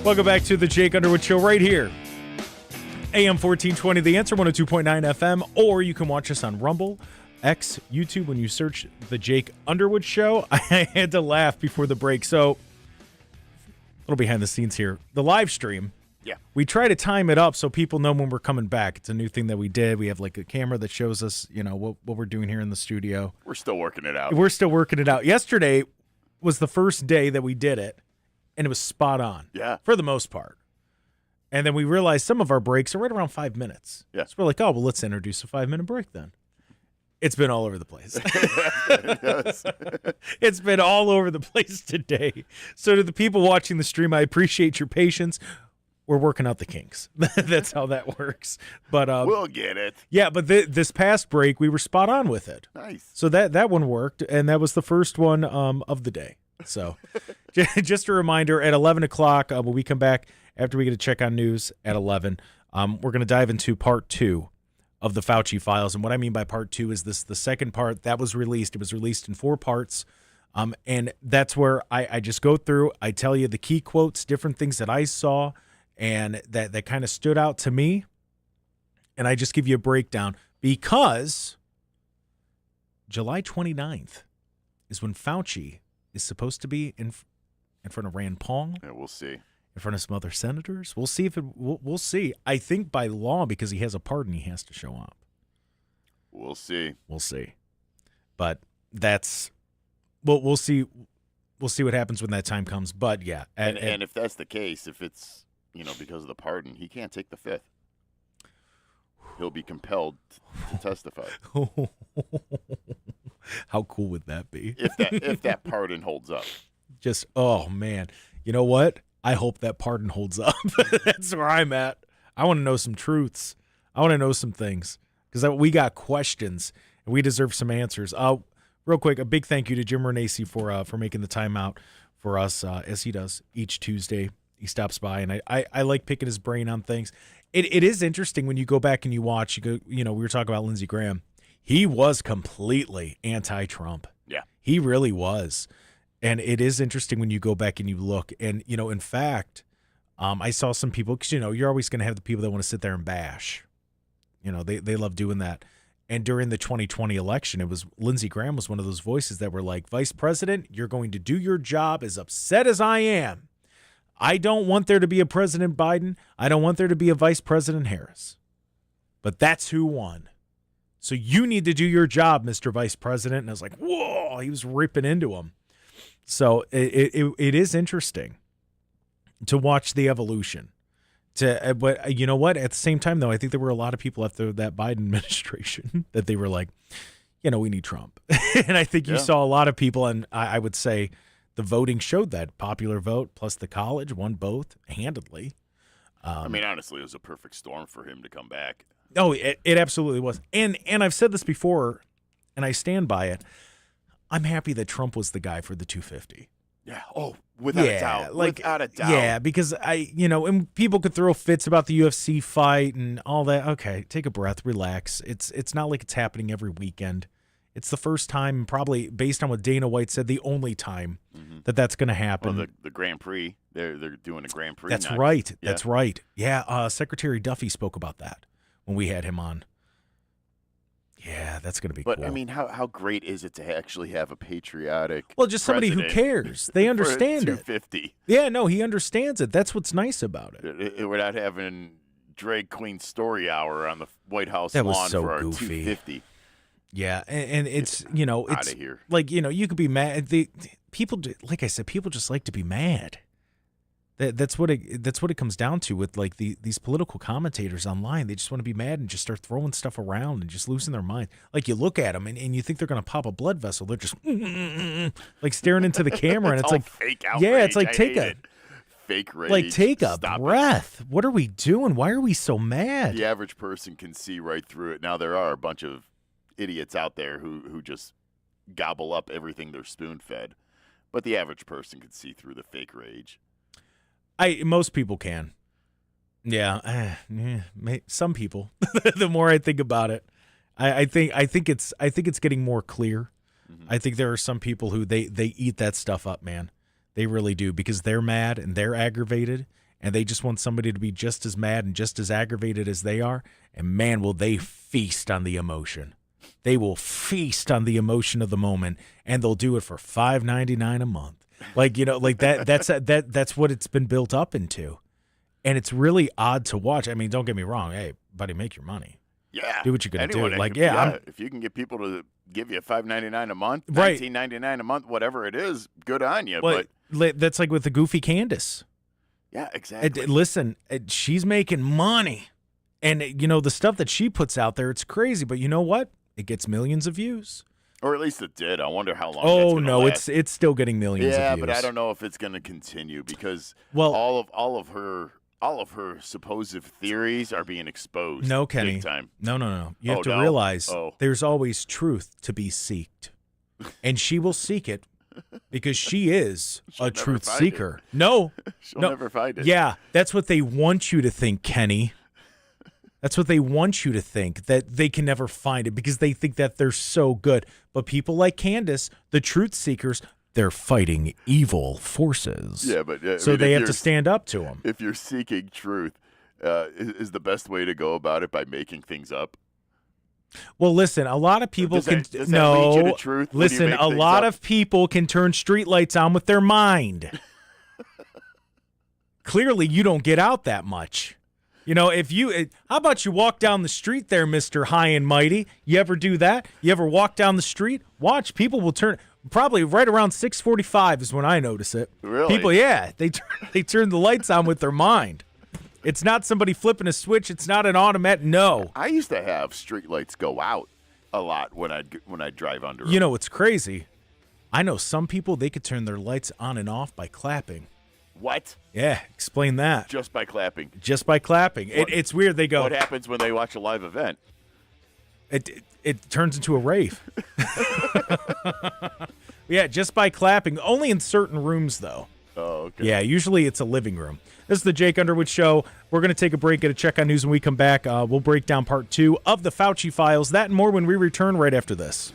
S2: Welcome back to the Jake Underwood Show right here. AM 1420, The Answer, 102.9 FM, or you can watch us on Rumble, X, YouTube when you search the Jake Underwood Show. I had to laugh before the break. So, a little behind the scenes here. The live stream, we try to time it up so people know when we're coming back. It's a new thing that we did. We have like a camera that shows us, what we're doing here in the studio.
S3: We're still working it out.
S2: Yesterday was the first day that we did it, and it was spot on.
S3: Yeah.
S2: For the most part. And then we realized some of our breaks are right around 5 minutes.
S3: Yeah.
S2: So we're like, let's introduce a 5-minute break then. It's been all over the place. It's been all over the place today. So to the people watching the stream, I appreciate your patience. We're working out the kinks. That's how that works. But
S3: we'll get it.
S2: Yeah, but this past break, we were spot on with it.
S3: Nice.
S2: So that one worked, and that was the first one of the day. So just a reminder, at 11 o'clock, when we come back, after we get a check on news at 11, we're going to dive into part 2 of the Fauci Files. And what I mean by part 2 is the second part that was released. It was released in 4 parts. And that's where I just go through. I tell you the key quotes, different things that I saw and that kind of stood out to me. And I just give you a breakdown because July 29th is when Fauci is supposed to be in front of Rand Paul.
S3: Yeah, we'll see.
S2: In front of some other senators. We'll see if we'll see. I think by law, because he has a pardon, he has to show up.
S3: We'll see.
S2: We'll see. But that's we'll see. We'll see what happens when that time comes. But yeah,
S3: and if that's the case, if it's because of the pardon, he can't take the 5th. He'll be compelled to testify.
S2: How cool would that be?
S3: If that pardon holds up.
S2: Just man, you know what? I hope that pardon holds up. That's where I'm at. I want to know some truths. I want to know some things because we got questions and we deserve some answers. Real quick, a big thank you to Jim Renacci for making the time out for us as he does each Tuesday. He stops by and I like picking his brain on things. It is interesting when you go back and you watch. We were talking about Lindsey Graham. He was completely anti-Trump.
S3: Yeah,
S2: he really was. And it is interesting when you go back and you look. And, in fact, I saw some people, because, you're always going to have the people that want to sit there and bash. They love doing that. And during the 2020 election, it was Lindsey Graham was one of those voices that were like, Vice President, you're going to do your job as upset as I am. I don't want there to be a President Biden. I don't want there to be a Vice President Harris. But that's who won. So you need to do your job, Mr. Vice President. And I was like, whoa, he was ripping into him. So it is interesting to watch the evolution. But you know what? At the same time, though, I think there were a lot of people after that Biden administration that they were like, we need Trump. And I think you saw a lot of people, and I would say the voting showed that. Popular vote plus the college won both handedly.
S3: Honestly, it was a perfect storm for him to come back.
S2: Oh, it absolutely was. And I've said this before, and I stand by it. I'm happy that Trump was the guy for the 250.
S3: Yeah. Oh, without a doubt. Without a doubt.
S2: Yeah, because and people could throw fits about the UFC fight and all that. Okay, take a breath, relax. It's not like it's happening every weekend. It's the first time, probably based on what Dana White said, the only time that's going to happen.
S3: Well, the Grand Prix, they're doing a Grand Prix.
S2: That's right. Yeah. That's right. Yeah, Secretary Duffy spoke about that when we had him on. Yeah, that's going to be cool.
S3: But, how great is it to actually have a patriotic
S2: just somebody who cares. They understand it.
S3: 250.
S2: Yeah, no, he understands it. That's what's nice about it.
S3: Without having drag queen story hour on the White House
S2: that
S3: lawn
S2: was so
S3: for our
S2: goofy.
S3: 250.
S2: Yeah, and it's, it's
S3: out of here.
S2: Like, you could be mad. People, like I said, people just like to be mad. That's what it comes down to with like these political commentators online. They just want to be mad and just start throwing stuff around and just losing their mind. Like you look at them and you think they're going to pop a blood vessel. They're just like staring into the camera and it's like
S3: fake outrage.
S2: Yeah, it's like
S3: fake rage.
S2: Like take a
S3: Stop
S2: breath. What are we doing? Why are we so mad?
S3: The average person can see right through it. Now there are a bunch of idiots out there who just gobble up everything they're spoon fed, but the average person can see through the fake rage.
S2: Most people can. Yeah, some people. The more I think about it, I think it's getting more clear. Mm-hmm. I think there are some people who they eat that stuff up, man. They really do because they're mad and they're aggravated and they just want somebody to be just as mad and just as aggravated as they are. And man, will they feast on the emotion. They will feast on the emotion of the moment, and they'll do it for $5.99 a month. Like, like that's what it's been built up into. And it's really odd to watch. I mean, don't get me wrong. Hey, buddy, make your money.
S3: Yeah.
S2: Do what you're going to do. Like,
S3: if you can get people to give you $5.99 a month,
S2: right.
S3: $19.99 a month, whatever it is, good on you.
S2: But that's like with the goofy Candace.
S3: Yeah, exactly.
S2: Listen, she's making money. And, the stuff that she puts out there, it's crazy. But you know what? It gets millions of views.
S3: Or at least it did. I wonder how long
S2: Oh,
S3: that's
S2: no,
S3: last.
S2: it's still getting millions of views.
S3: Yeah, but I don't know if it's going to continue because all of her supposed theories are being exposed.
S2: No, Kenny.
S3: Big time.
S2: No. You have to realize there's always truth to be seeked. And she will seek it because she is a truth seeker. No.
S3: She'll never find it.
S2: Yeah, that's what they want you to think, Kenny. That's what they want you to think, that they can never find it because they think that they're so good. But people like Candace, the truth seekers, they're fighting evil forces.
S3: Yeah, but
S2: so they have to stand up to them.
S3: If you're seeking truth, is the best way to go about it by making things up?
S2: Well, listen, a lot of people
S3: does that lead you to truth?
S2: Listen, a lot of people can turn streetlights on with their mind. Clearly, you don't get out that much. How about you walk down the street there, Mr. High and Mighty? You ever do that? You ever walk down the street? Watch, people will turn. Probably right around 6:45 is when I notice it.
S3: Really?
S2: People, they turn the lights on with their mind. It's not somebody flipping a switch. It's not an automatic. No.
S3: I used to have street lights go out a lot when I drive under them.
S2: You know, it's crazy. I know some people, they could turn their lights on and off by clapping.
S3: What?
S2: Yeah, explain that.
S3: Just by clapping.
S2: Just by clapping. It's weird. They go.
S3: What happens when they watch a live event?
S2: It turns into a rave. Yeah, just by clapping. Only in certain rooms, though.
S3: Oh, okay.
S2: Yeah, usually it's a living room. This is the Jake Underwood Show. We're going to take a break, get a check on news. When we come back, we'll break down part 2 of the Fauci Files. That and more when we return right after this.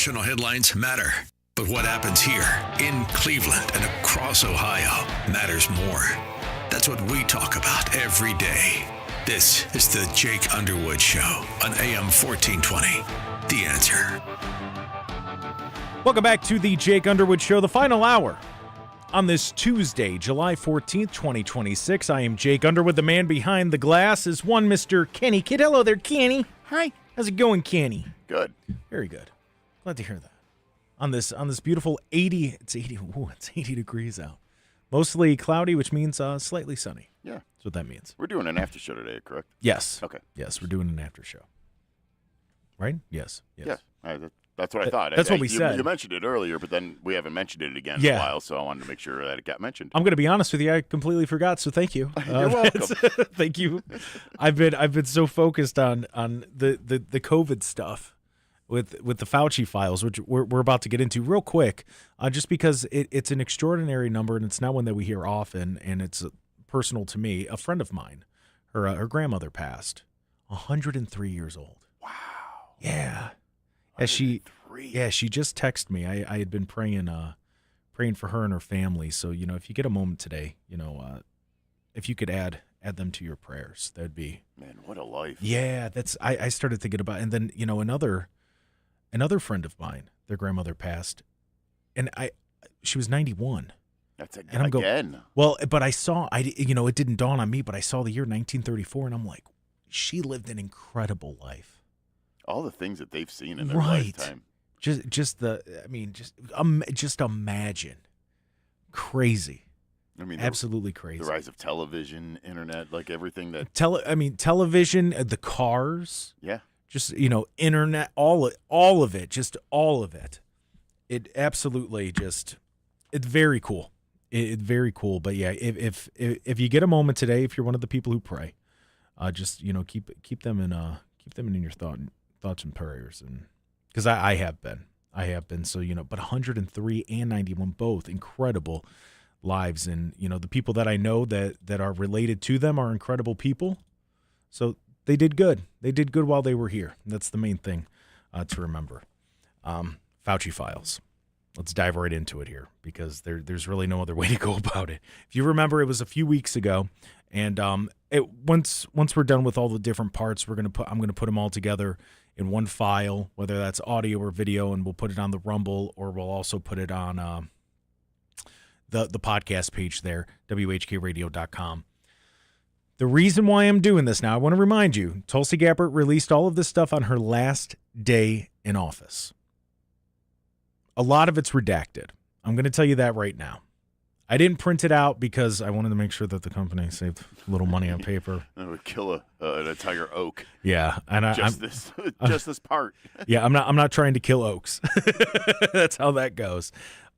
S1: National headlines matter, but what happens here in Cleveland and across Ohio matters more. That's what we talk about every day. This is the Jake Underwood Show on AM 1420. The Answer.
S2: Welcome back to the Jake Underwood Show, the final hour on this Tuesday, July 14th, 2026. I am Jake Underwood. The man behind the glass is one Mr. Kenny Kidd. Hello there, Kenny.
S3: Hi.
S2: How's it going, Kenny?
S3: Good.
S2: Very good. Glad to hear that. On this beautiful 80 degrees out. Mostly cloudy, which means slightly sunny.
S3: Yeah.
S2: That's what that means.
S3: We're doing an after show today, correct?
S2: Yes.
S3: Okay.
S2: Yes, we're doing an after show. Right? Yes.
S3: Yeah. That's what I thought.
S2: That's what we said.
S3: You mentioned it earlier, but then we haven't mentioned it again in a while, so I wanted to make sure that it got mentioned.
S2: I'm going to be honest with you. I completely forgot, so thank you.
S3: You're welcome.
S2: Thank you. I've been so focused on the COVID stuff with the Fauci Files, which we're about to get into real quick, just because it's an extraordinary number, and it's not one that we hear often, and it's personal to me. A friend of mine, her grandmother passed, 103 years old.
S3: Wow.
S2: Yeah. She just texted me. I had been praying for her and her family. So, if you get a moment today, if you could add them to your prayers, that'd be,
S3: man, what a life.
S2: Yeah, I started thinking about, and then, another friend of mine, their grandmother passed, and she was 91.
S3: That's
S2: and I'm
S3: again.
S2: Well, but it didn't dawn on me, but I saw the year 1934, and I'm like, she lived an incredible life.
S3: All the things that they've seen in their lifetime.
S2: Just imagine. Crazy.
S3: I mean,
S2: absolutely crazy.
S3: The rise of television, internet, like everything that.
S2: Television, the cars.
S3: Yeah.
S2: Just, internet, all of it, just all of it. It absolutely it's very cool. It's very cool. But yeah, if you get a moment today, if you're one of the people who pray, just, keep them in your thoughts and prayers, and because I have been, so but 103 and 91, both incredible lives, and the people that I know that are related to them are incredible people, so they did good while they were here. That's the main thing to remember. Fauci Files, let's dive right into it here, because there's really no other way to go about it. If you remember, it was a few weeks ago, and once we're done with all the different parts, I'm gonna put them all together in one file, whether that's audio or video, and we'll put it on the Rumble, or we'll also put it on the podcast page there, whkradio.com. The reason why I'm doing this now, I want to remind you, Tulsi Gabbard released all of this stuff on her last day in office. A lot of it's redacted. I'm going to tell you that right now. I didn't print it out because I wanted to make sure that the company saved a little money on paper.
S3: It would kill an entire oak.
S2: Yeah, and
S3: just this part.
S2: Yeah, I'm not trying to kill oaks. That's how that goes.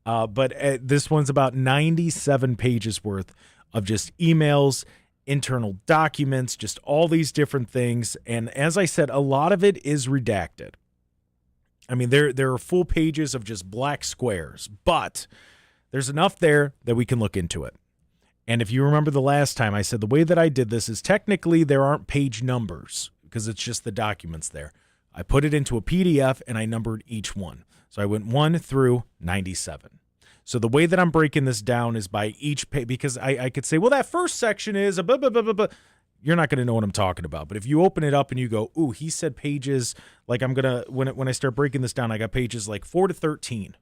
S2: But this one's about 97 pages worth of just emails, internal documents, just all these different things. And as I said, a lot of it is redacted. I mean, there are full pages of just black squares, but there's enough there that we can look into it. And if you remember the last time, I said the way that I did this is technically there aren't page numbers because it's just the documents there. I put it into a PDF and I numbered each one. So I went 1 through 97. So the way that I'm breaking this down is by each page, because I could say, well, that first section is a blah, blah, blah, blah, blah. You're not going to know what I'm talking about. But if you open it up and you go, ooh, he said pages, like I'm going to, when I start breaking this down, I got pages like 4 to 13.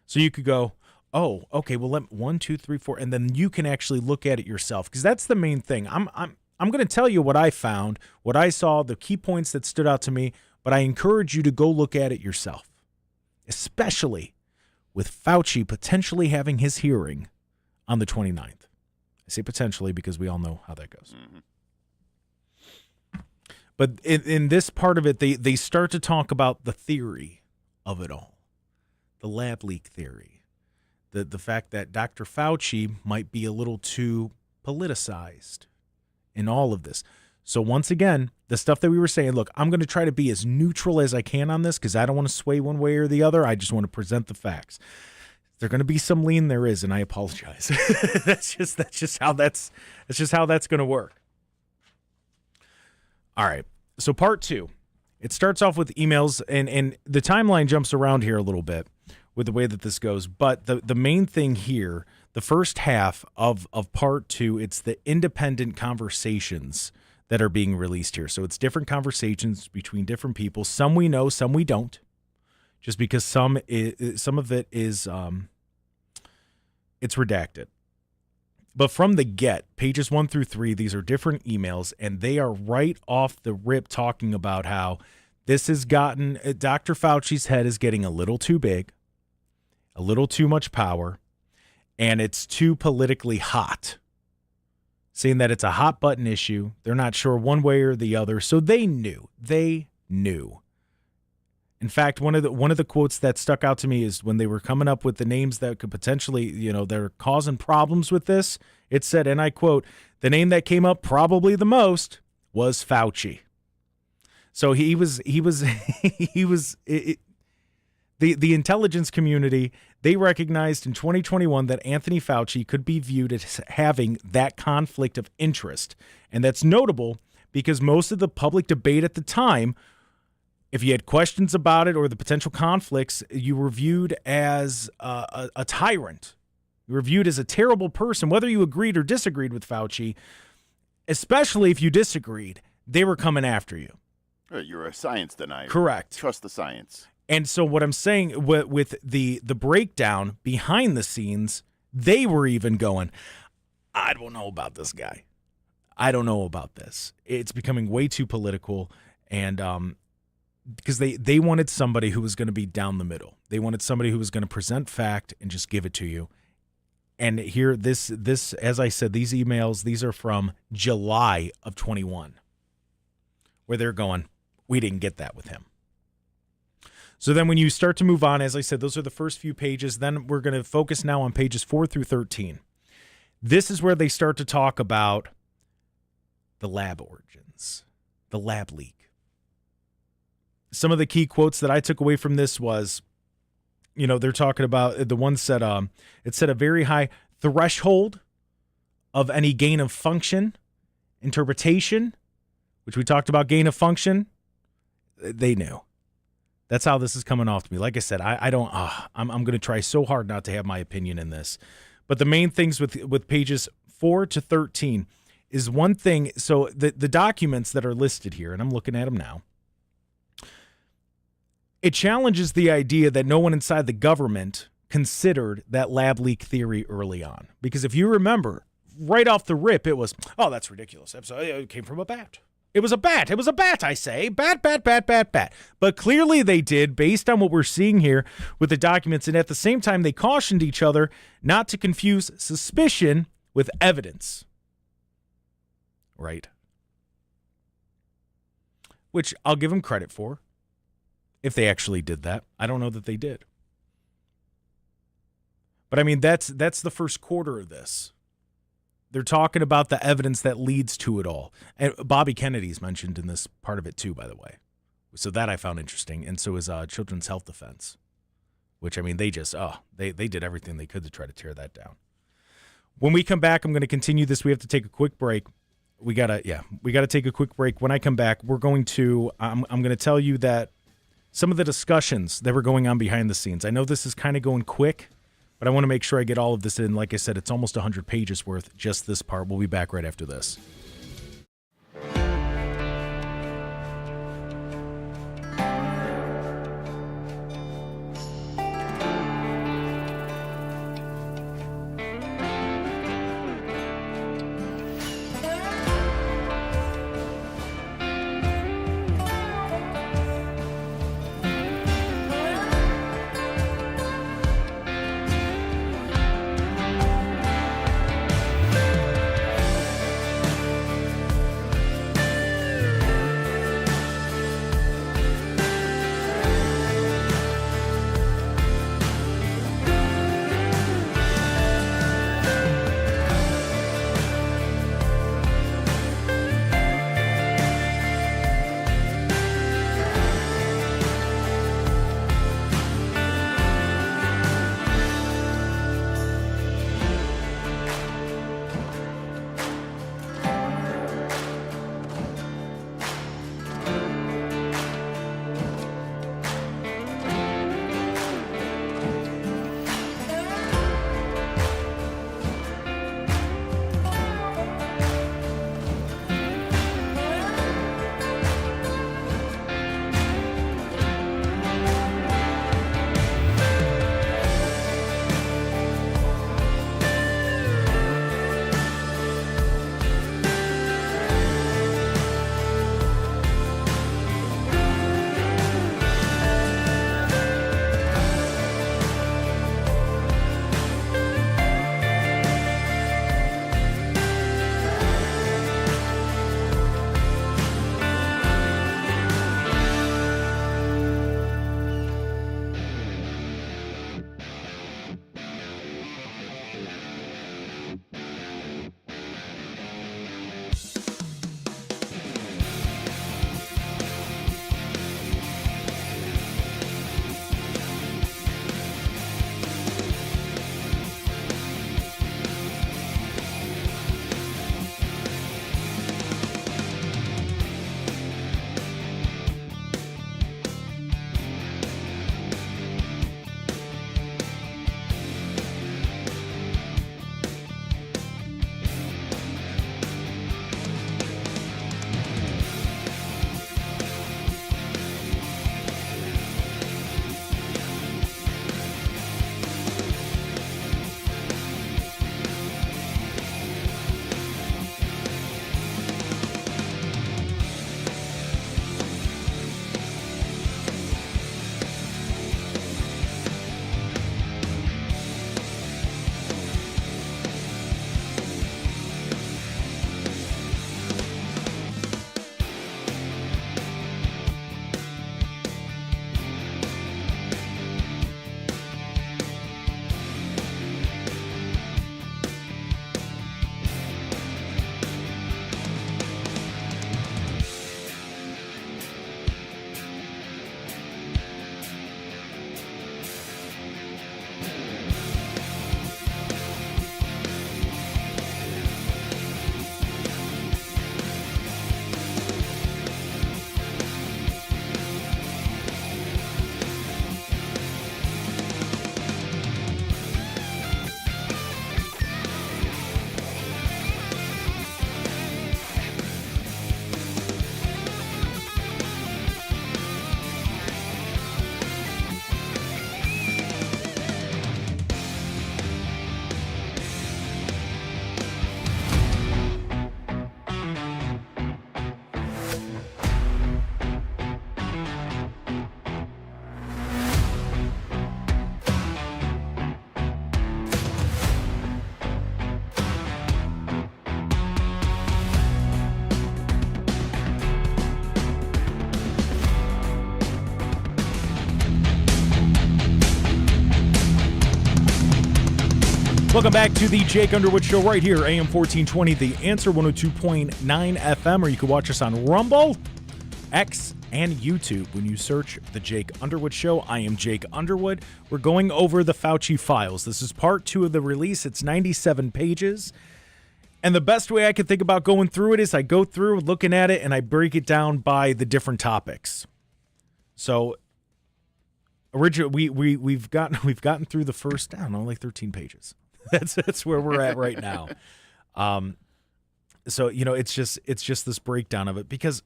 S2: So you could go, oh, okay, well, 1, 2, 3, 4, and then you can actually look at it yourself, because that's the main thing. I'm going to tell you what I found, what I saw, the key points that stood out to me, but I encourage you to go look at it yourself, especially with Fauci potentially having his hearing on the 29th. I say potentially because we all know how that goes. Mm-hmm. But in this part of it, they start to talk about the theory of it all, the lab leak theory. The fact that Dr. Fauci might be a little too politicized in all of this. So once again, the stuff that we were saying, look, I'm going to try to be as neutral as I can on this because I don't want to sway one way or the other. I just want to present the facts. There's going to be some lean, there is, and I apologize. that's just how that's going to work. All right. So part 2 It starts off with emails, and the timeline jumps around here a little bit with the way that this goes. But the main thing here, the first half of part 2, it's the independent conversations that are being released here. So it's different conversations between different people. Some we know, some we don't. Just because some of it is it's redacted. But from the get, pages 1 through 3, these are different emails, and they are right off the rip talking about how this has gotten, Dr. Fauci's head is getting a little too big, a little too much power, and it's too politically hot. Saying that it's a hot button issue. They're not sure one way or the other. So they knew. They knew. In fact, one of the quotes that stuck out to me is when they were coming up with the names that could potentially, they're causing problems with this. It said, and I quote, the name that came up probably the most was Fauci. So the intelligence community, they recognized in 2021 that Anthony Fauci could be viewed as having that conflict of interest. And that's notable because most of the public debate at the time, if you had questions about it or the potential conflicts, you were viewed as a tyrant. You were viewed as a terrible person, whether you agreed or disagreed with Fauci, especially if you disagreed, they were coming after you.
S3: You're a science denier.
S2: Correct.
S3: Trust the science.
S2: And so what I'm saying with the breakdown behind the scenes, they were even going, I don't know about this guy. I don't know about this. It's becoming way too political, and because they wanted somebody who was going to be down the middle. They wanted somebody who was going to present fact and just give it to you. And here, this as I said, these emails, these are from July of 21, where they're going, we didn't get that with him. So then when you start to move on, as I said, those are the first few pages. Then we're going to focus now on pages 4 through 13. This is where they start to talk about the lab origins, the lab leak. Some of the key quotes that I took away from this was, they're talking about, the one said, it said a very high threshold of any gain of function interpretation, which we talked about gain of function. They knew. That's how this is coming off to me. Like I said, I'm going to try so hard not to have my opinion in this. But the main things with pages 4 to 13 is one thing. So the documents that are listed here, and I'm looking at them now, it challenges the idea that no one inside the government considered that lab leak theory early on. Because if you remember, right off the rip, it was, oh, that's ridiculous. It came from a bat. It was a bat. It was a bat, I say. Bat. But clearly they did, based on what we're seeing here with the documents. And at the same time, they cautioned each other not to confuse suspicion with evidence. Right? Which I'll give them credit for, if they actually did that. I don't know that they did. But I mean, that's the first quarter of this. They're talking about the evidence that leads to it all. And Bobby Kennedy's mentioned in this part of it too, by the way. So that I found interesting. And so is Children's Health Defense, which, I mean, they just, they did everything they could to try to tear that down. When we come back, I'm going to continue this. We have to take a quick break. We got to take a quick break. When I come back, I'm going to tell you that some of the discussions that were going on behind the scenes. I know this is kind of going quick, but I want to make sure I get all of this in. Like I said, it's almost 100 pages worth, just this part. We'll be back right after this. Welcome back to the Jake Underwood Show right here, AM 1420, The Answer 102.9 FM, or you can watch us on Rumble, X, and YouTube when you search The Jake Underwood Show. I am Jake Underwood. We're going over the Fauci Files. This is part 2 of the release. It's 97 pages. And the best way I can think about going through it is I go through looking at it and I break it down by the different topics. So originally we've gotten through the first, I don't know, like 13 pages. That's where we're at right now. So it's just this breakdown of it, because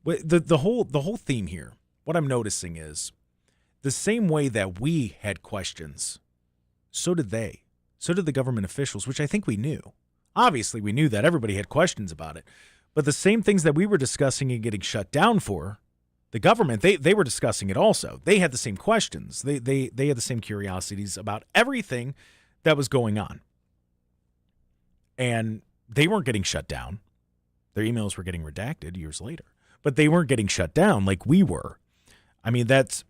S2: the whole theme here, what I'm noticing is the same way that we had questions, so did they. So did the government officials, which I think we knew. Obviously, we knew that everybody had questions about it. But the same things that we were discussing and getting shut down for, the government, they were discussing it also. They had the same questions. They had the same curiosities about everything that was going on. And they weren't getting shut down. Their emails were getting redacted years later. But they weren't getting shut down like we were. I mean, that's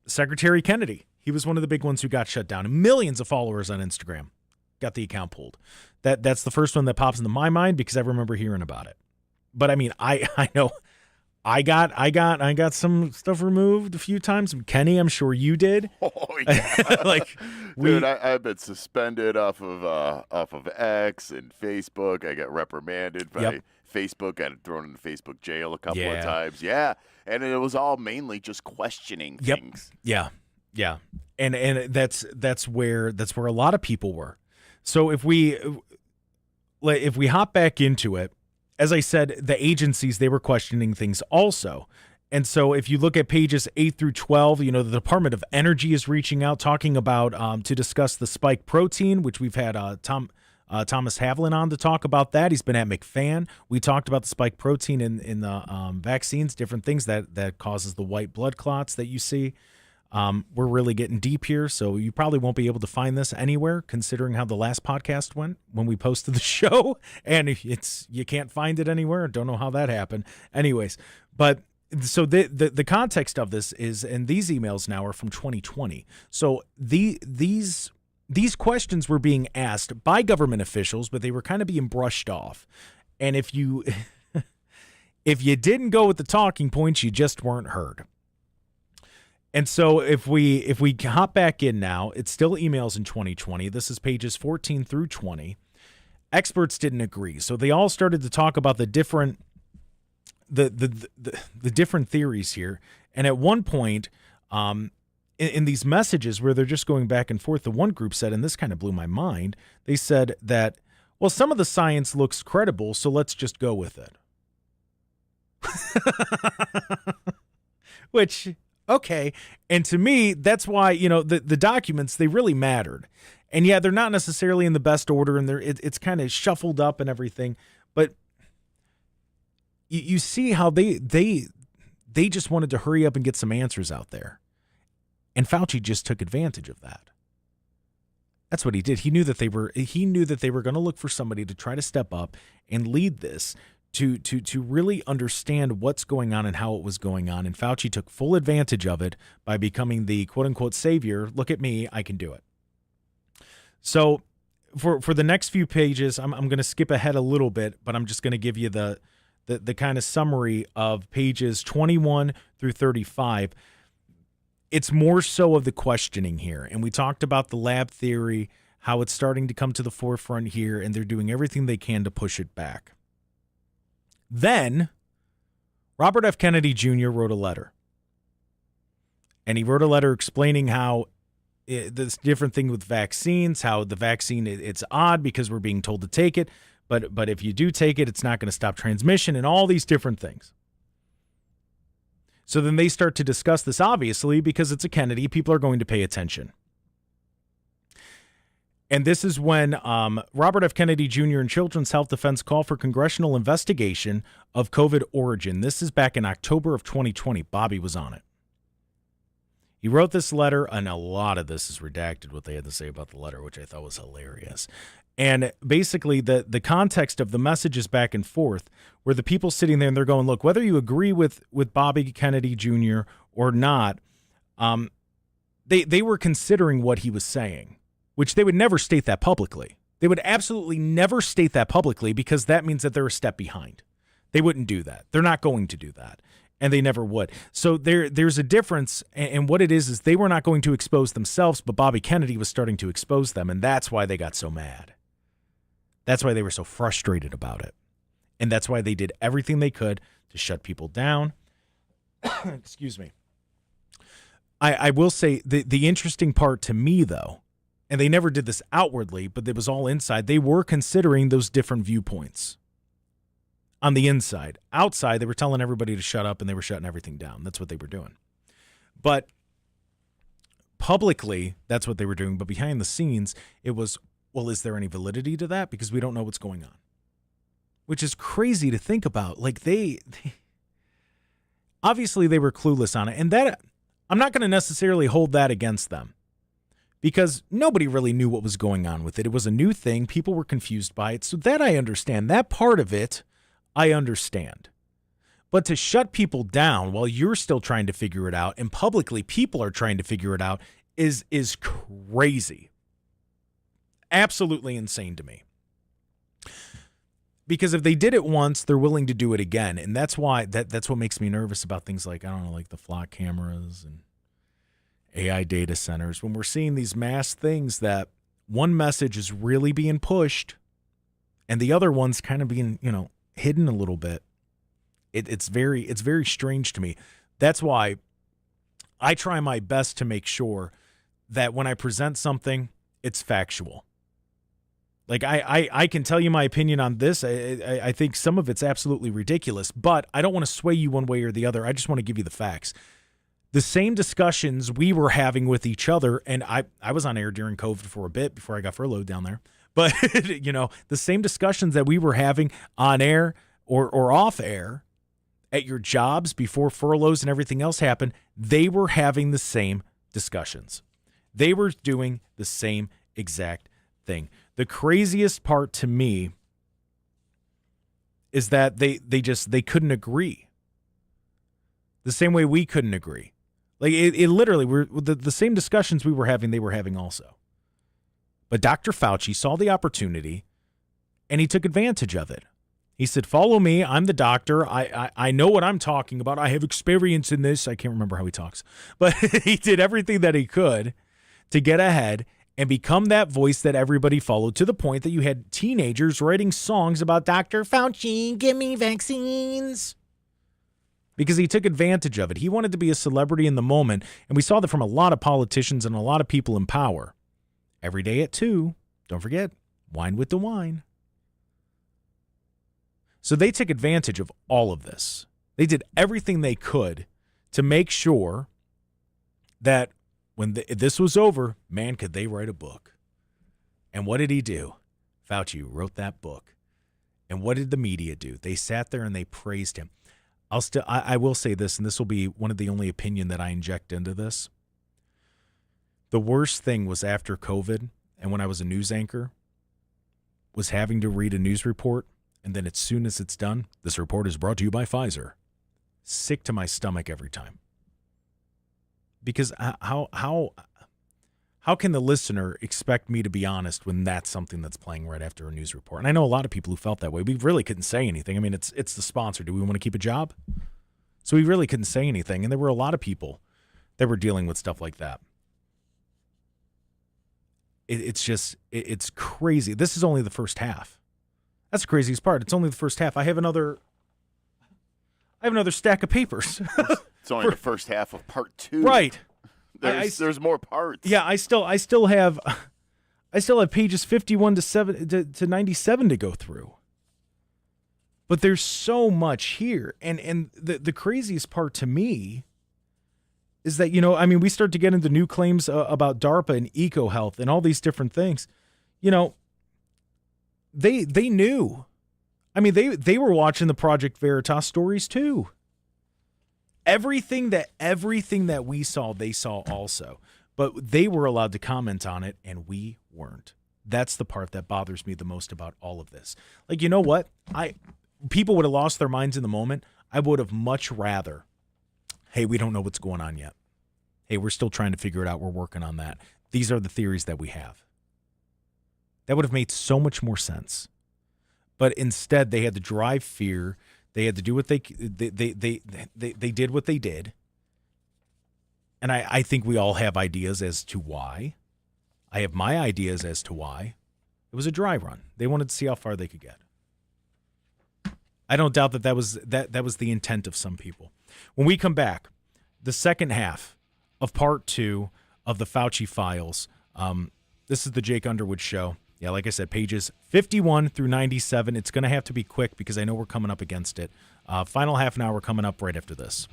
S2: Secretary Kennedy. He was one of the big ones who got shut down. Millions of followers on Instagram got the account pulled. That's the first one that pops into my mind because I remember hearing about it. But I mean, I know I got some stuff removed a few times. Kenny, I'm sure you did.
S3: Oh yeah, dude, I've been suspended off of X and Facebook. I got reprimanded by Facebook. I got thrown into Facebook jail a couple of times. Yeah, and it was all mainly just questioning things.
S2: Yeah, and that's where a lot of people were. So if we hop back into it. As I said, the agencies, they were questioning things also. And so if you look at pages 8 through 12, the Department of Energy is reaching out, talking about to discuss the spike protein, which we've had Thomas Havlin on to talk about that. He's been at McFan. We talked about the spike protein in the vaccines, different things that causes the white blood clots that you see. We're really getting deep here, so you probably won't be able to find this anywhere, considering how the last podcast went when we posted the show, and you can't find it anywhere. Don't know how that happened. Anyways, but so the context of this is, and these emails now are from 2020. So these questions were being asked by government officials, but they were kind of being brushed off. And if you didn't go with the talking points, you just weren't heard. And so if we hop back in now, it's still emails in 2020. This is pages 14 through 20. Experts didn't agree, so they all started to talk about the different different theories here. And at one point, in these messages where they're just going back and forth, the one group said, and this kind of blew my mind, they said that, well, some of the science looks credible, so let's just go with it. Which, okay. And to me, that's why, the documents, they really mattered. And yeah, they're not necessarily in the best order, and it's kind of shuffled up and everything. But you see how they just wanted to hurry up and get some answers out there. And Fauci just took advantage of that. That's what he did. He knew that they were going to look for somebody to try to step up and lead this, to really understand what's going on and how it was going on. And Fauci took full advantage of it by becoming the quote-unquote savior. Look at me, I can do it. So for the next few pages, I'm going to skip ahead a little bit, but I'm just going to give you the kind of summary of pages 21 through 35. It's more so of the questioning here. And we talked about the lab theory, how it's starting to come to the forefront here, and they're doing everything they can to push it back. Then, Robert F. Kennedy Jr. wrote a letter. And he wrote a letter explaining how this different thing with vaccines, how the vaccine, it's odd because we're being told to take it, but if you do take it, it's not going to stop transmission, and all these different things. So then they start to discuss this, obviously, because it's a Kennedy. People are going to pay attention. And this is when Robert F. Kennedy Jr. and Children's Health Defense call for congressional investigation of COVID origin. This is back in October of 2020. Bobby was on it. He wrote this letter, and a lot of this is redacted, what they had to say about the letter, which I thought was hilarious. And basically, the context of the messages back and forth were the people sitting there and they're going, look, whether you agree with Bobby Kennedy Jr. or not, they were considering what he was saying. which they would never state that publicly. They would absolutely never state that publicly because that means that they're a step behind. They wouldn't do that. They're not going to do that, and they never would. So there's a difference, and what it is they were not going to expose themselves, but Bobby Kennedy was starting to expose them, and that's why they got so mad. That's why they were so frustrated about it, and that's why they did everything they could to shut people down. Excuse me. I will say the interesting part to me, though, and they never did this outwardly, but it was all inside, they were considering those different viewpoints. On the inside. Outside, they were telling everybody to shut up and they were shutting everything down. That's what they were doing. But publicly, that's what they were doing. But behind the scenes, it was, well, is there any validity to that? Because we don't know what's going on. Which is crazy to think about. Like they obviously they were clueless on it. And that I'm not going to necessarily hold that against them. Because nobody really knew what was going on with it. It was a new thing. People were confused by it. So that I understand. That part of it, I understand. But to shut people down while you're still trying to figure it out and publicly people are trying to figure it out is crazy. Absolutely insane to me. Because if they did it once, they're willing to do it again. And that's why that's what makes me nervous about things like, I don't know, like the flock cameras and AI data centers. When we're seeing these mass things that one message is really being pushed and the other one's kind of being, hidden a little bit. It's very strange to me. That's why I try my best to make sure that when I present something, it's factual. Like I can tell you my opinion on this. I think some of it's absolutely ridiculous, but I don't want to sway you one way or the other. I just want to give you the facts. The same discussions we were having with each other, and I was on air during COVID for a bit before I got furloughed down there. But, the same discussions that we were having on air or off air at your jobs before furloughs and everything else happened, they were having the same discussions. They were doing the same exact thing. The craziest part to me is that they couldn't agree. The same way we couldn't agree. Like it literally, the same discussions we were having, they were having also. But Dr. Fauci saw the opportunity, and he took advantage of it. He said, follow me. I'm the doctor. I know what I'm talking about. I have experience in this. I can't remember how he talks. But he did everything that he could to get ahead and become that voice that everybody followed, to the point that you had teenagers writing songs about Dr. Fauci, give me vaccines. Because he took advantage of it. He wanted to be a celebrity in the moment, and we saw that from a lot of politicians and a lot of people in power. Every day at 2, don't forget, wine with the wine. So they took advantage of all of this. They did everything they could to make sure that when this was over, man, could they write a book. And what did he do? Fauci wrote that book. And what did the media do? They sat there and they praised him. I will say this, and this will be one of the only opinion that I inject into this. The worst thing was after COVID, and when I was a news anchor, was having to read a news report, and then as soon as it's done, this report is brought to you by Pfizer. Sick to my stomach every time. Because how can the listener expect me to be honest when that's something that's playing right after a news report? And I know a lot of people who felt that way. We really couldn't say anything. I mean, it's the sponsor. Do we want to keep a job? So we really couldn't say anything, and there were a lot of people that were dealing with stuff like that. It's crazy. This is only the first half. That's the craziest part. It's only the first half. I have another stack of papers.
S3: It's only the first half of part 2.
S2: Right.
S3: There's more parts.
S2: Yeah, I still have pages 51 to 97 to go through. But there's so much here. And the craziest part to me is that, we start to get into new claims about DARPA and EcoHealth and all these different things. They knew. I mean, they were watching the Project Veritas stories too. Everything that we saw, they saw also. But they were allowed to comment on it, and we weren't. That's the part that bothers me the most about all of this. Like, you know what? People would have lost their minds in the moment. I would have much rather, hey, we don't know what's going on yet. Hey, we're still trying to figure it out. We're working on that. These are the theories that we have. That would have made so much more sense. But instead, they had to drive fear. They had to do what they did what they did. And I think we all have ideas as to why. I have my ideas as to why. It was a dry run. They wanted to see how far they could get. I don't doubt that was the intent of some people. When we come back, the second half of part 2 of the Fauci Files. This is the Jake Underwood Show. Yeah, like I said, pages 51 through 97. It's going to have to be quick because I know we're coming up against it. Final half an hour coming up right after this.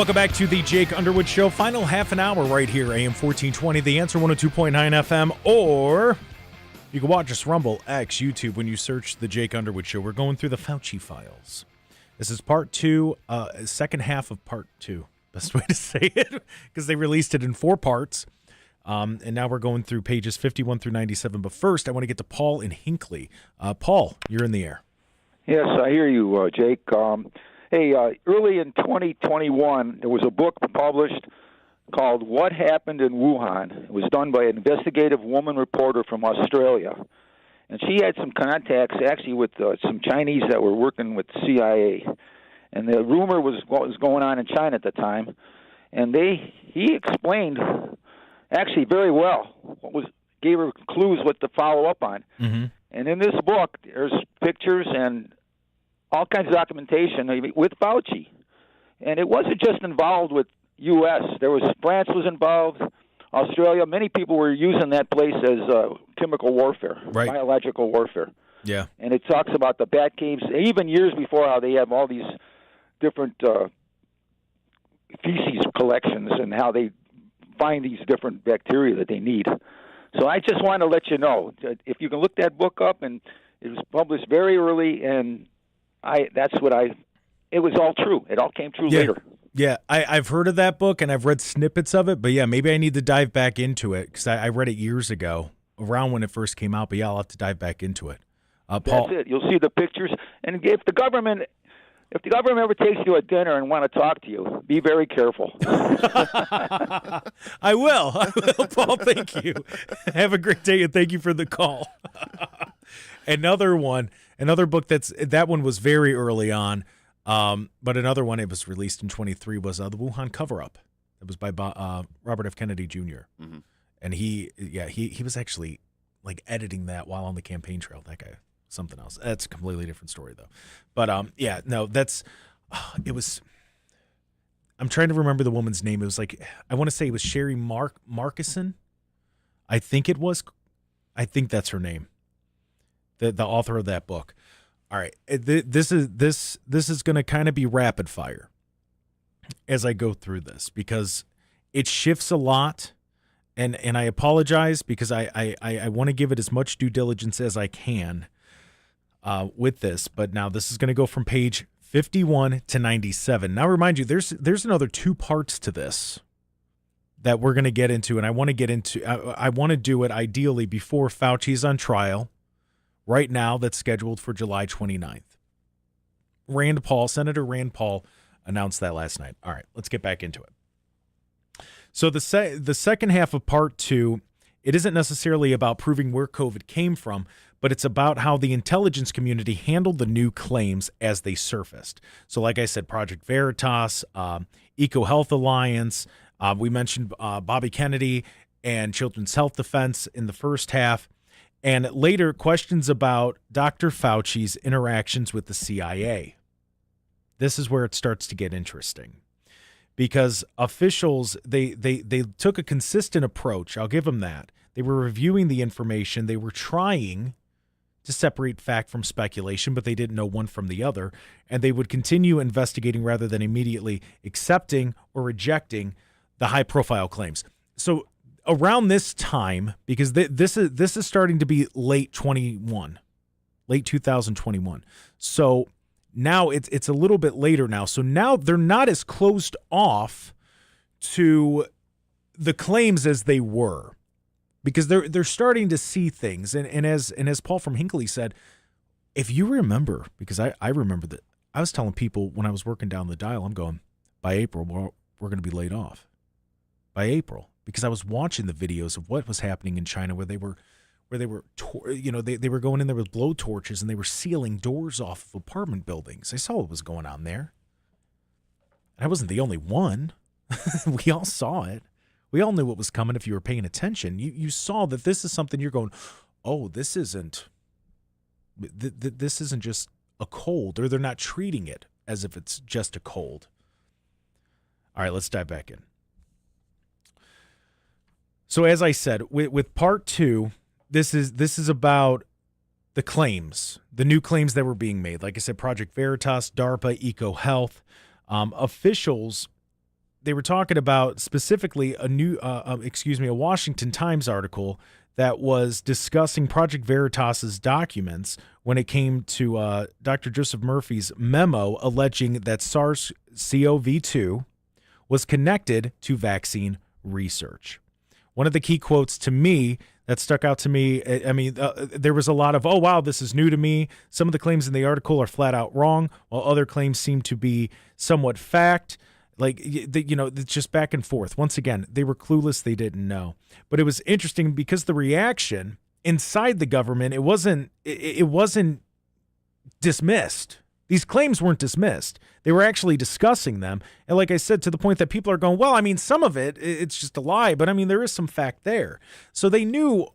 S2: Welcome back to the Jake Underwood Show. Final half an hour right here, AM 1420, The Answer 102.9 FM, or you can watch us Rumble, X, YouTube when you search the Jake Underwood Show. We're going through the Fauci Files. This is part two, second half of part two. Best way to say it, because they released it in 4 parts. And now we're going through pages 51 through 97. But first, I want to get to Paul in Hinckley. Paul, you're in the air.
S11: Yes, I hear you, Jake. Hey, early in 2021, there was a book published called What Happened in Wuhan. It was done by an investigative woman reporter from Australia. And she had some contacts, actually, with some Chinese that were working with the CIA. And the rumor was what was going on in China at the time. And he explained, actually, very well, gave her clues what to follow up on. Mm-hmm. And in this book, there's pictures and all kinds of documentation with Fauci. And it wasn't just involved with U.S. France was involved, Australia. Many people were using that place as chemical warfare, right. Biological warfare.
S2: Yeah.
S11: And it talks about the bat caves, even years before, how they have all these different feces collections and how they find these different bacteria that they need. So I just want to let you know, if you can look that book up, and it was published very early, and it was all true. It all came true later.
S2: Yeah, I've heard of that book, and I've read snippets of it, but yeah, maybe I need to dive back into it, because I read it years ago, around when it first came out, but yeah, I'll have to dive back into it. Paul.
S11: That's it. You'll see the pictures, and if the government ever takes you to a dinner and want to talk to you, be very careful.
S2: I will, Paul, thank you. Have a great day, and thank you for the call. Another book that one was very early on, but another one, it was released in 23, was The Wuhan Cover-Up. It was by Robert F. Kennedy Jr. Mm-hmm. And he was actually like editing that while on the campaign trail. That guy, something else. That's a completely different story though. But it was. I'm trying to remember the woman's name. It was like, I want to say it was Sherry Markison. I think that's her name. The author of that book. All right, this is going to kind of be rapid fire as I go through this, because it shifts a lot, and I apologize, because I want to give it as much due diligence as I can with this. But now this is going to go from page 51 to 97. Now, remind you, there's another 2 parts to this that we're going to get into, and I want to get into. I want to do it ideally before Fauci's on trial. Right now, that's scheduled for July 29th. Senator Rand Paul announced that last night. All right, let's get back into it. So the second half of part 2, it isn't necessarily about proving where COVID came from, but it's about how the intelligence community handled the new claims as they surfaced. So like I said, Project Veritas, EcoHealth Alliance, we mentioned Bobby Kennedy and Children's Health Defense in the first half. And later, questions about Dr. Fauci's interactions with the CIA. This is where it starts to get interesting, because officials, they took a consistent approach. I'll give them that. They were reviewing the information. They were trying to separate fact from speculation, but they didn't know one from the other. And they would continue investigating rather than immediately accepting or rejecting the high-profile claims. So around this time, because this is starting to be late 2021. So now it's a little bit later now. So now they're not as closed off to the claims as they were, because they're starting to see things. And as Paul from Hinckley said, if you remember, because I remember that I was telling people when I was working down the dial, I'm going, by April we're going to be laid off. By April. Because I was watching the videos of what was happening in China, where they were going in there with blow torches and they were sealing doors off of apartment buildings. I saw what was going on there. And I wasn't the only one. We all saw it. We all knew what was coming if you were paying attention. You saw that this is something you're going, oh, this isn't just a cold, or they're not treating it as if it's just a cold. All right, let's dive back in. So as I said, with part 2, this is about the claims, the new claims that were being made. Like I said, Project Veritas, DARPA, EcoHealth. Officials they were talking about specifically a Washington Times article that was discussing Project Veritas's documents when it came to Dr. Joseph Murphy's memo alleging that SARS-CoV-2 was connected to vaccine research. One of the key quotes to me that stuck out to me, there was a lot of, oh, wow, this is new to me. Some of the claims in the article are flat out wrong, while other claims seem to be somewhat fact. It's just back and forth. Once again, they were clueless. They didn't know. But it was interesting because the reaction inside the government, it wasn't dismissed. These claims weren't dismissed. They were actually discussing them. And like I said, to the point that people are going, well, I mean, some of it's just a lie, but I mean, there is some fact there. So they knew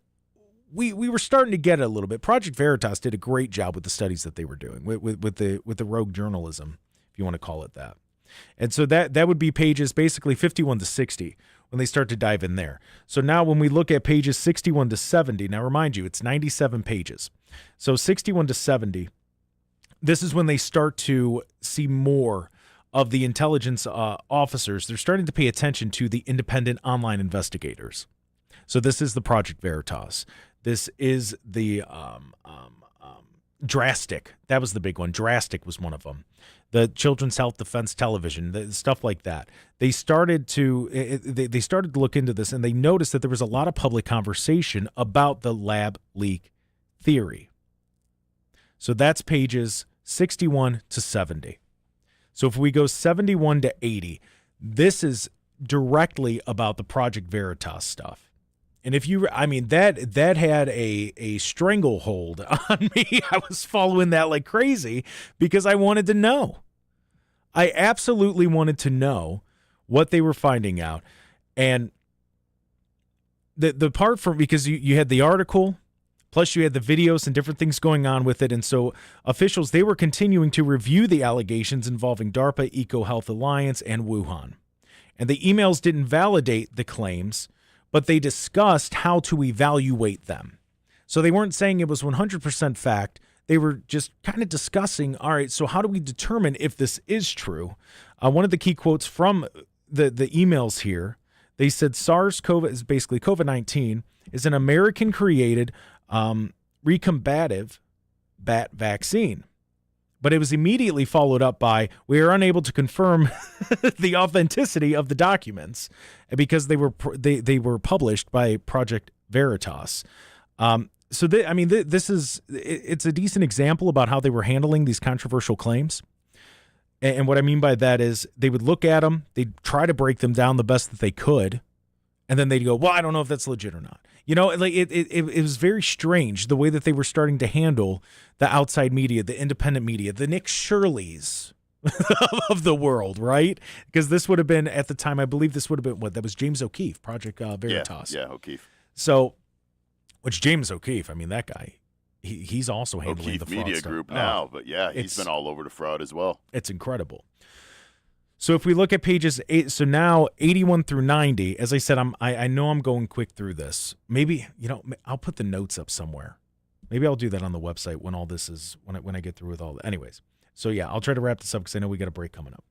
S2: we were starting to get it a little bit. Project Veritas did a great job with the studies that they were doing, with the rogue journalism, if you want to call it that. And so that would be pages basically 51 to 60 when they start to dive in there. So now when we look at pages 61 to 70, now remind you, it's 97 pages. So 61 to 70, this is when they start to see more of the intelligence officers. They're starting to pay attention to the independent online investigators. So this is the Project Veritas. This is the Drastic. That was the big one. Drastic was one of them. The Children's Health Defense Television, stuff like that. They started to look into this, and they noticed that there was a lot of public conversation about the lab leak theory. So that's pages 61 to 70. So if we go 71 to 80, this is directly about the Project Veritas stuff. And that had a stranglehold on me. I was following that like crazy because I wanted to know. I absolutely wanted to know what they were finding out. And the part because you had the article, plus you had the videos and different things going on with it. And so officials, they were continuing to review the allegations involving DARPA, EcoHealth Alliance, and Wuhan. And the emails didn't validate the claims, but they discussed how to evaluate them. So they weren't saying it was 100% fact. They were just kind of discussing, all right, so how do we determine if this is true? One of the key quotes from the emails here, they said SARS-CoV is basically COVID-19 is an American-created recombative bat vaccine. But it was immediately followed up by, we are unable to confirm the authenticity of the documents because they were published by Project Veritas. This is a decent example about how they were handling these controversial claims. And what I mean by that is they would look at them, they'd try to break them down the best that they could, and then they'd go, well, I don't know if that's legit or not. It was very strange the way that they were starting to handle the outside media, the independent media, the Nick Shirleys of the world, right? Because this would have been, at the time, I believe this would have been, that was James O'Keefe, Project Veritas.
S3: Yeah, O'Keefe.
S2: So, which James O'Keefe, I mean, that guy, he's also handling
S3: O'Keefe
S2: the fraud
S3: Media
S2: stuff.
S3: Group now, but yeah, he's been all over the fraud as well.
S2: It's incredible. So if we look at pages 81 through 90, as I said, I know I'm going quick through this. Maybe, I'll put the notes up somewhere. Maybe I'll do that on the website when all this is, when I get through with all that. Anyways, so yeah, I'll try to wrap this up because I know we got a break coming up.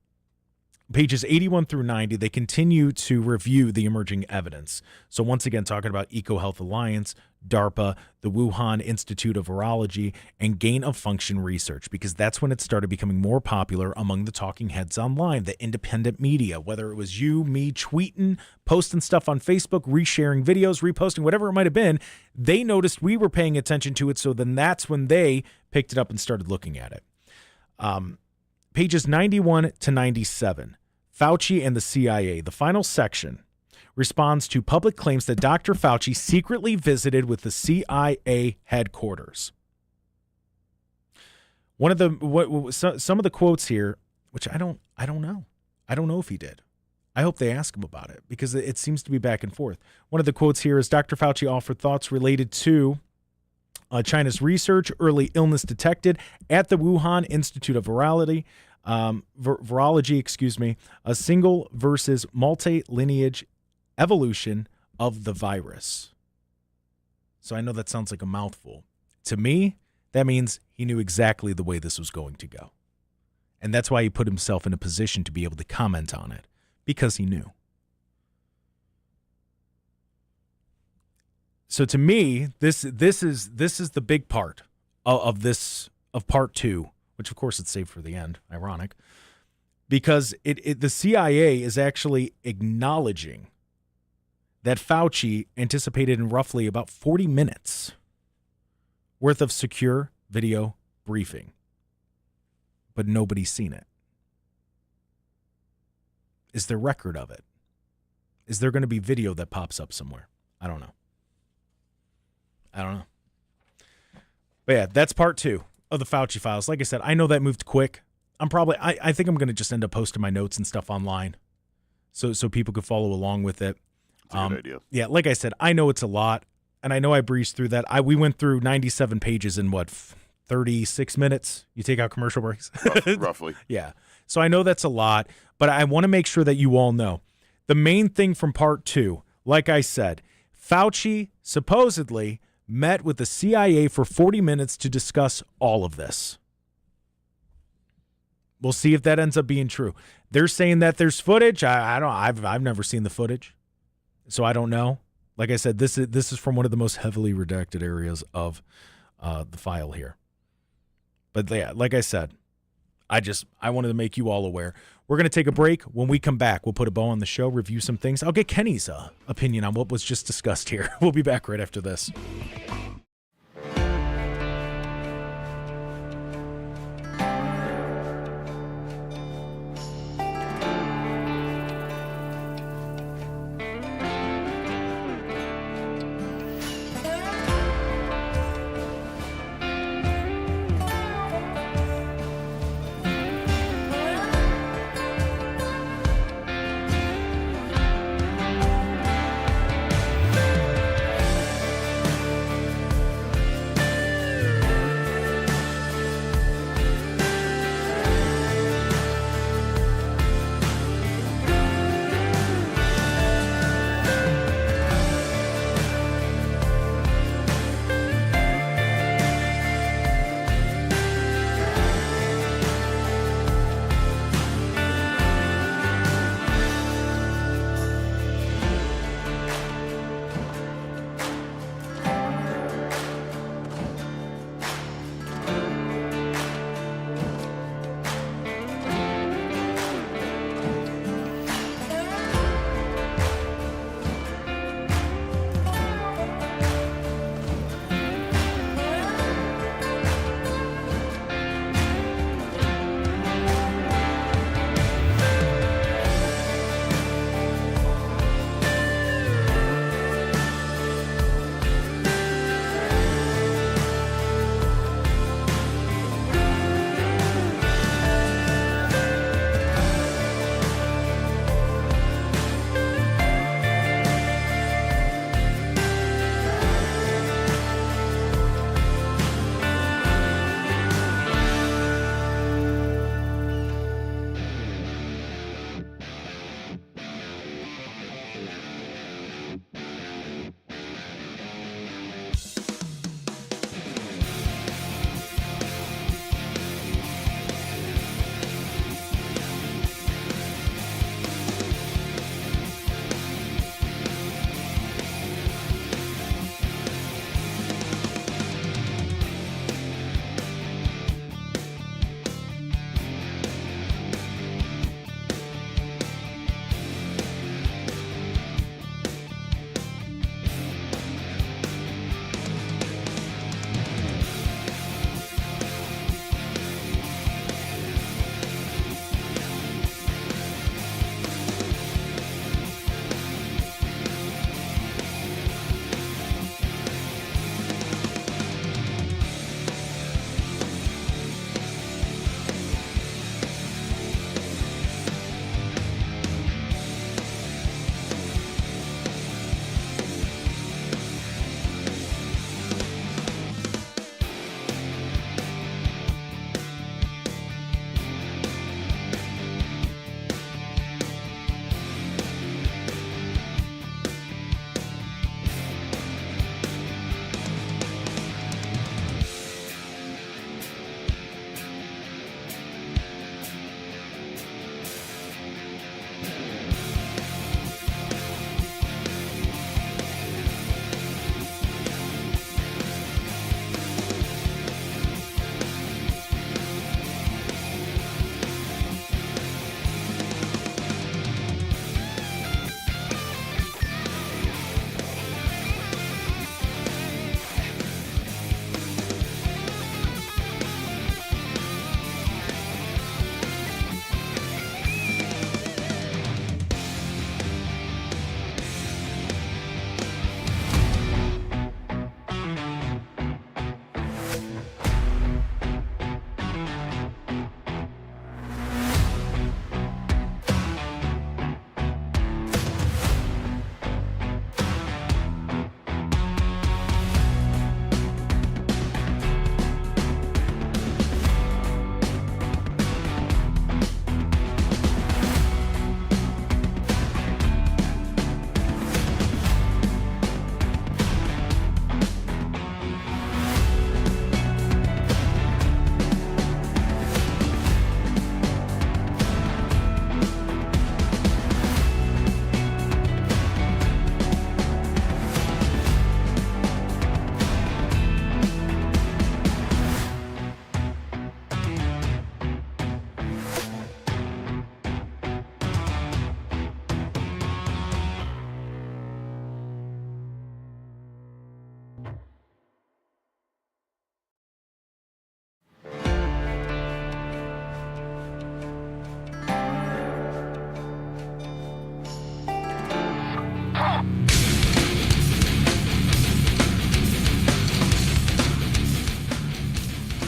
S2: Pages 81 through 90, they continue to review the emerging evidence. So once again, talking about EcoHealth Alliance, DARPA, the Wuhan Institute of Virology, and gain-of-function research, because that's when it started becoming more popular among the talking heads online, the independent media, whether it was you, me, tweeting, posting stuff on Facebook, resharing videos, reposting, whatever it might have been. They noticed we were paying attention to it, so then that's when they picked it up and started looking at it. Pages 91 to 97, Fauci and the CIA. The final section responds to public claims that Dr. Fauci secretly visited with the CIA headquarters. Some of the quotes here, which I don't know. I don't know if he did. I hope they ask him about it because it seems to be back and forth. One of the quotes here is Dr. Fauci offered thoughts related to China's research, early illness detected at the Wuhan Institute of Virology, a single versus multi-lineage evolution of the virus. So I know that sounds like a mouthful. To me, that means he knew exactly the way this was going to go. And that's why he put himself in a position to be able to comment on it, because he knew. So to me, this is the big part of part 2, which of course it's saved for the end. Ironic, because the CIA is actually acknowledging that Fauci anticipated in roughly about 40 minutes worth of secure video briefing, but nobody's seen it. Is there record of it? Is there going to be video that pops up somewhere? I don't know. But yeah, that's part 2 of the Fauci Files. Like I said, I know that moved quick. I think I'm going to just end up posting my notes and stuff online so people could follow along with it.
S3: That's a good idea.
S2: Yeah, like I said, I know it's a lot, and I know I breezed through that. We went through 97 pages in 36 minutes? You take out commercial breaks?
S3: Roughly.
S2: Yeah. So I know that's a lot, but I want to make sure that you all know. The main thing from part 2, like I said, Fauci supposedly met with the CIA for 40 minutes to discuss all of this. We'll see if that ends up being true. They're saying that there's footage. I've never seen the footage, so I don't know. Like I said, this is from one of the most heavily redacted areas of the file here. But yeah, like I said, I wanted to make you all aware. We're going to take a break. When we come back, we'll put a bow on the show, review some things. I'll get Kenny's opinion on what was just discussed here. We'll be back right after this.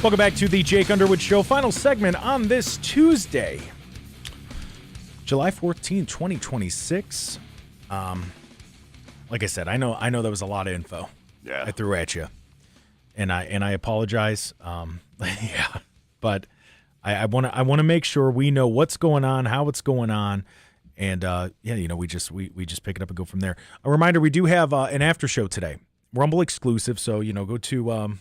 S2: Welcome back to the Jake Underwood Show. Final segment on this Tuesday, July 14, 2026. Like I said, I know there was a lot of info.
S3: Yeah.
S2: I threw at you, and I apologize. Yeah, but I want to make sure we know what's going on, how it's going on, and we just pick it up and go from there. A reminder: we do have an after show today, Rumble exclusive. So go to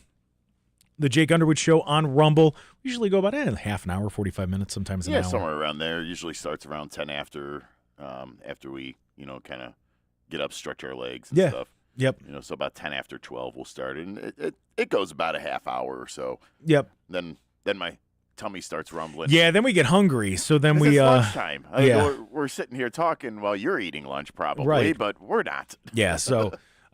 S2: the Jake Underwood Show on Rumble. We usually go about half an hour, 45 minutes, sometimes an hour.
S3: Yeah, somewhere around there. Usually starts around 10 after we kind of get up, stretch our legs and stuff.
S2: Yep.
S3: So about 10 after 12 we'll start, and it goes about a half hour or so.
S2: Yep.
S3: Then my tummy starts rumbling.
S2: Yeah, then we get hungry, so then we
S3: it's lunchtime.
S2: Yeah.
S3: We're sitting here talking while you're eating lunch, probably,
S2: right.
S3: But we're not.
S2: Yeah. So,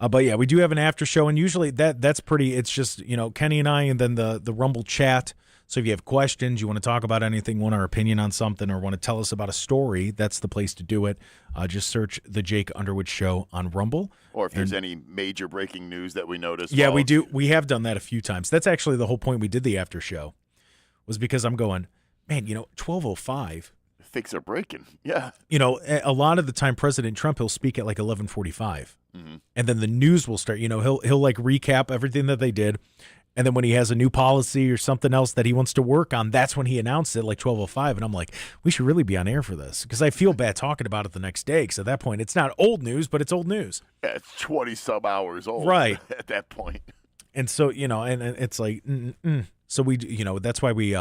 S2: but yeah, we do have an after show, and usually that's pretty. It's just Kenny and I, and then the Rumble chat. So if you have questions, you want to talk about anything, want our opinion on something, or want to tell us about a story, that's the place to do it. Just search the Jake Underwood Show on Rumble.
S3: Or if there's any major breaking news that we noticed.
S2: Yeah, we do. We have done that a few times. That's actually the whole point we did the after show, was because I'm going, man, 12:05.
S3: Things are breaking. Yeah.
S2: A lot of the time, President Trump, he'll speak at like 11:45. Mm-hmm. And then the news will start. He'll like recap everything that they did. And then when he has a new policy or something else that he wants to work on, that's when he announced it, like 12:05. And I'm like, we should really be on air for this, because I feel bad talking about it the next day. Because at that point, it's not old news, but it's old news.
S3: Yeah, it's 20-some hours old.
S2: Right.
S3: At that point.
S2: And so, and it's like, so we, that's why we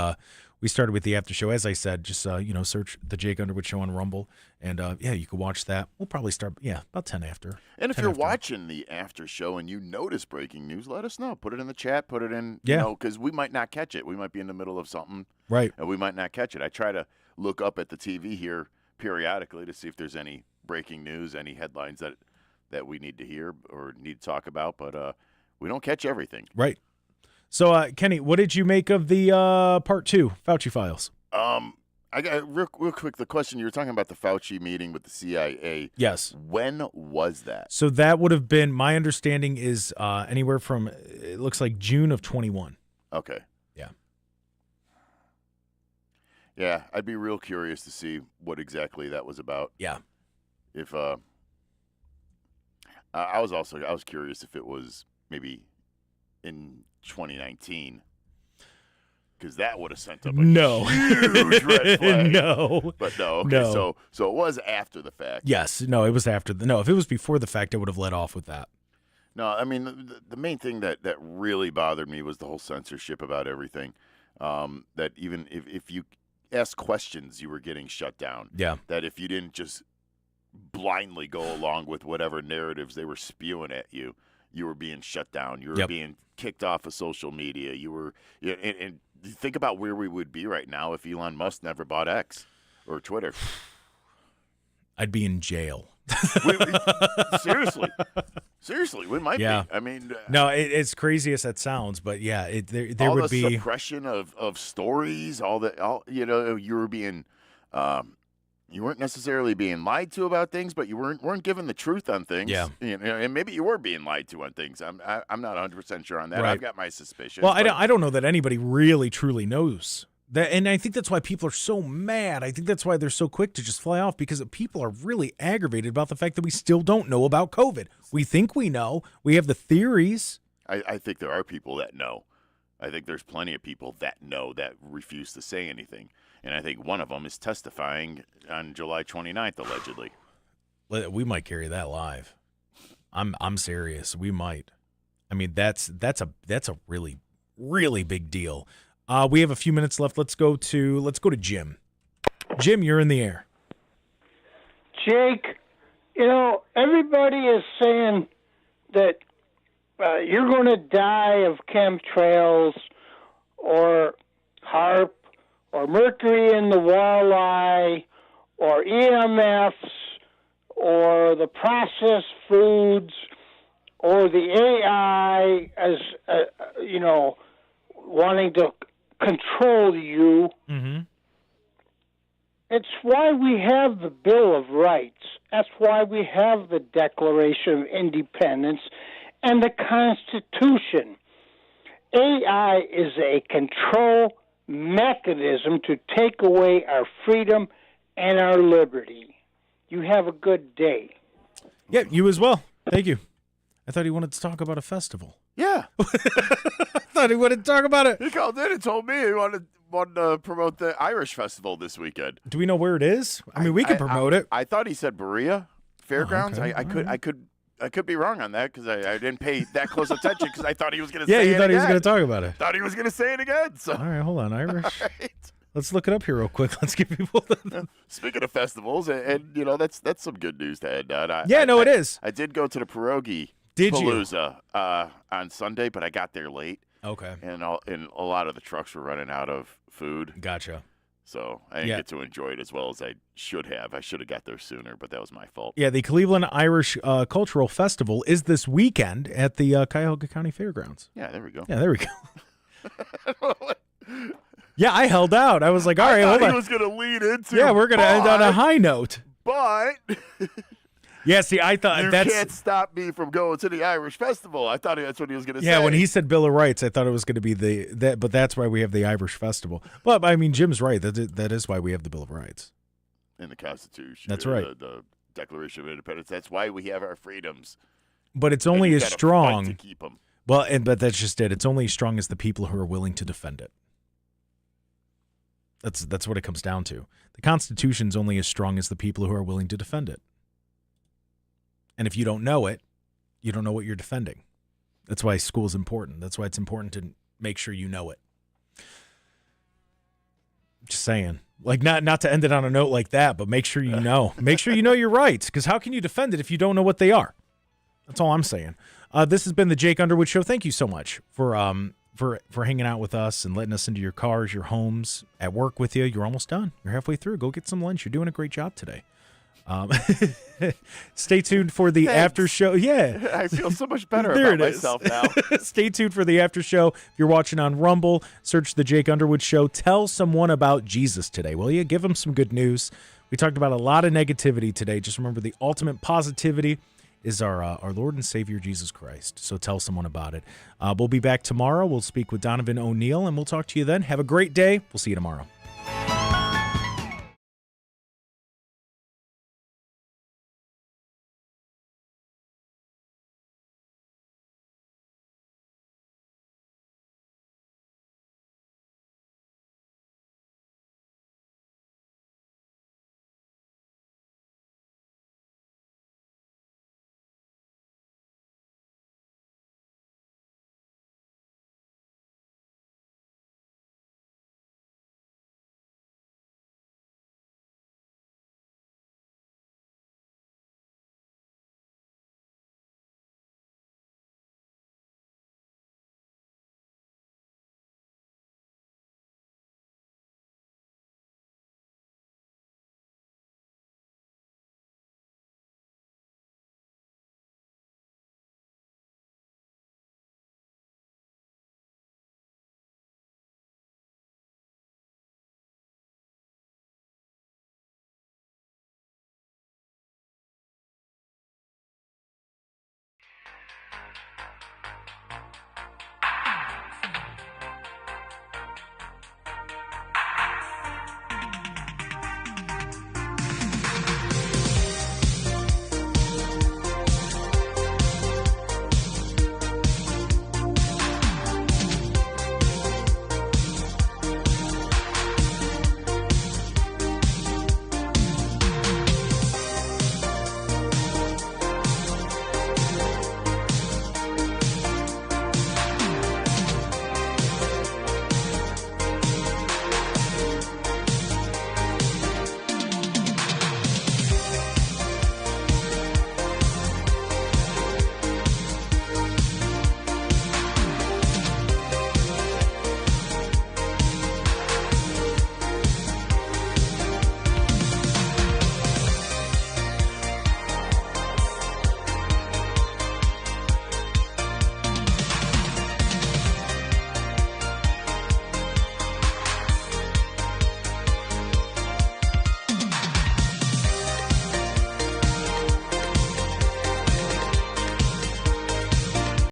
S2: started with the after show. As I said, just, search the Jake Underwood Show on Rumble. And, you can watch that. We'll probably start, about 10 after.
S3: And if you're watching the after show and you notice breaking news, let us know. Put it in the chat. Put it in, because we might not catch it. We might be in the middle of something.
S2: Right.
S3: And we might not catch it. I try to look up at the TV here periodically to see if there's any breaking news, any headlines that we need to hear or need to talk about. But we don't catch everything.
S2: Right. So, Kenny, what did you make of the part 2 Fauci Files?
S3: I got real quick. The question, you were talking about the Fauci meeting with the CIA.
S2: Yes.
S3: When was that?
S2: So that would have been, my understanding is anywhere from, it looks like June of 21.
S3: Okay.
S2: Yeah.
S3: Yeah, I'd be real curious to see what exactly that was about.
S2: Yeah.
S3: If I was curious if it was maybe in 2019. Because that would have sent up a huge red flag.
S2: No.
S3: But no. Okay,
S2: no.
S3: So it was after the fact.
S2: Yes. No, it was after. No, if it was before the fact, it would have led off with that.
S3: No, I mean, the main thing that really bothered me was the whole censorship about everything. That even if you asked questions, you were getting shut down.
S2: Yeah.
S3: That if you didn't just blindly go along with whatever narratives they were spewing at you, you were being shut down. You were being kicked off of social media. You were, and think about where we would be right now if Elon Musk never bought X or Twitter.
S2: I'd be in jail.
S3: Seriously, we might be. I mean,
S2: no, it's crazy as that sounds, but yeah, there
S3: all
S2: would be
S3: the suppression of stories. You were being, you weren't necessarily being lied to about things, but you weren't given the truth on things.
S2: Yeah,
S3: and maybe you were being lied to on things. I'm not 100% sure on that.
S2: Right.
S3: I've got my suspicions.
S2: Well, I don't know that anybody really truly knows. And I think that's why people are so mad. I think that's why they're so quick to just fly off, because people are really aggravated about the fact that we still don't know about COVID. We think we know. We have the theories.
S3: I think there are people that know. I think there's plenty of people that know that refuse to say anything. And I think one of them is testifying on July 29th, allegedly.
S2: We might carry that live. I'm serious. We might. I mean, that's a really, really big deal. We have a few minutes left. Let's go to Jim. Jim, you're in the air.
S12: Jake, everybody is saying that you're going to die of chemtrails or HAARP or mercury in the walleye or EMFs or the processed foods or the AI as, wanting to control you.
S2: Mm-hmm.
S12: It's why we have the Bill of Rights. That's why we have the Declaration of Independence and the Constitution. AI is a control mechanism to take away our freedom and our liberty. You have a good day.
S2: Yeah, you as well. Thank you. I thought he wanted to talk about a festival.
S3: Yeah.
S2: I thought he wanted to talk about it.
S3: He called in and told me he wanted to promote the Irish festival this weekend.
S2: Do we know where it is? I mean, we could promote it.
S3: I thought he said Berea Fairgrounds.
S2: Oh, okay.
S3: I could be wrong on that because I didn't pay that close attention because I thought he was going to say it.
S2: Yeah, you thought he was
S3: again.
S2: going to talk about it.
S3: Thought he was going to say it again. So.
S2: All right, hold on, Irish.
S3: All right.
S2: Let's look it up here real quick. Let's give people
S3: Speaking of festivals, and you know, that's some good news to head down.
S2: It is.
S3: I did go to the Pierogi
S2: Did
S3: Palooza on Sunday, but I got there late.
S2: Okay.
S3: And a lot of the trucks were running out of food.
S2: Gotcha.
S3: So I didn't get to enjoy it as well as I should have. I should have got there sooner, but that was my fault.
S2: Yeah, the Cleveland Irish Cultural Festival is this weekend at the Cuyahoga County Fairgrounds.
S3: Yeah, there we go.
S2: Yeah, there we go. Yeah, I held out. I was like, all right, hold on.
S3: He was going to lead into.
S2: Yeah, we're going to end on a high note.
S3: But.
S2: Yeah, see, I thought
S3: you can't stop me from going to the Irish festival. I thought that's what he was going to say.
S2: Yeah, when he said Bill of Rights, I thought it was going to be but that's why we have the Irish festival. But I mean, Jim's right. That is why we have the Bill of Rights.
S3: In the Constitution.
S2: That's right.
S3: The Declaration of Independence. That's why we have our freedoms.
S2: But it's only as strong.
S3: To keep them.
S2: Well, but that's just it. It's only as strong as the people who are willing to defend it. That's what it comes down to. The Constitution's only as strong as the people who are willing to defend it. And if you don't know it, you don't know what you're defending. That's why school's important. That's why it's important to make sure you know it. Just saying. Like, not to end it on a note like that, but make sure you know. Make sure you know your rights, because how can you defend it if you don't know what they are? That's all I'm saying. This has been the Jake Underwood Show. Thank you so much for hanging out with us and letting us into your cars, your homes, at work with you. You're almost done. You're halfway through. Go get some lunch. You're doing a great job today. Stay tuned for the after show. Yeah,
S3: I feel so much better about myself now.
S2: Stay tuned for the after show. If you're watching on Rumble, search the Jake Underwood Show. Tell someone about Jesus today, will you? Give them some good news. We talked about a lot of negativity today. Just remember, the ultimate positivity is our Lord and Savior Jesus Christ. So tell someone about it. We'll be back tomorrow. We'll speak with Donovan O'Neill, and we'll talk to you then. Have a great day. We'll see you tomorrow.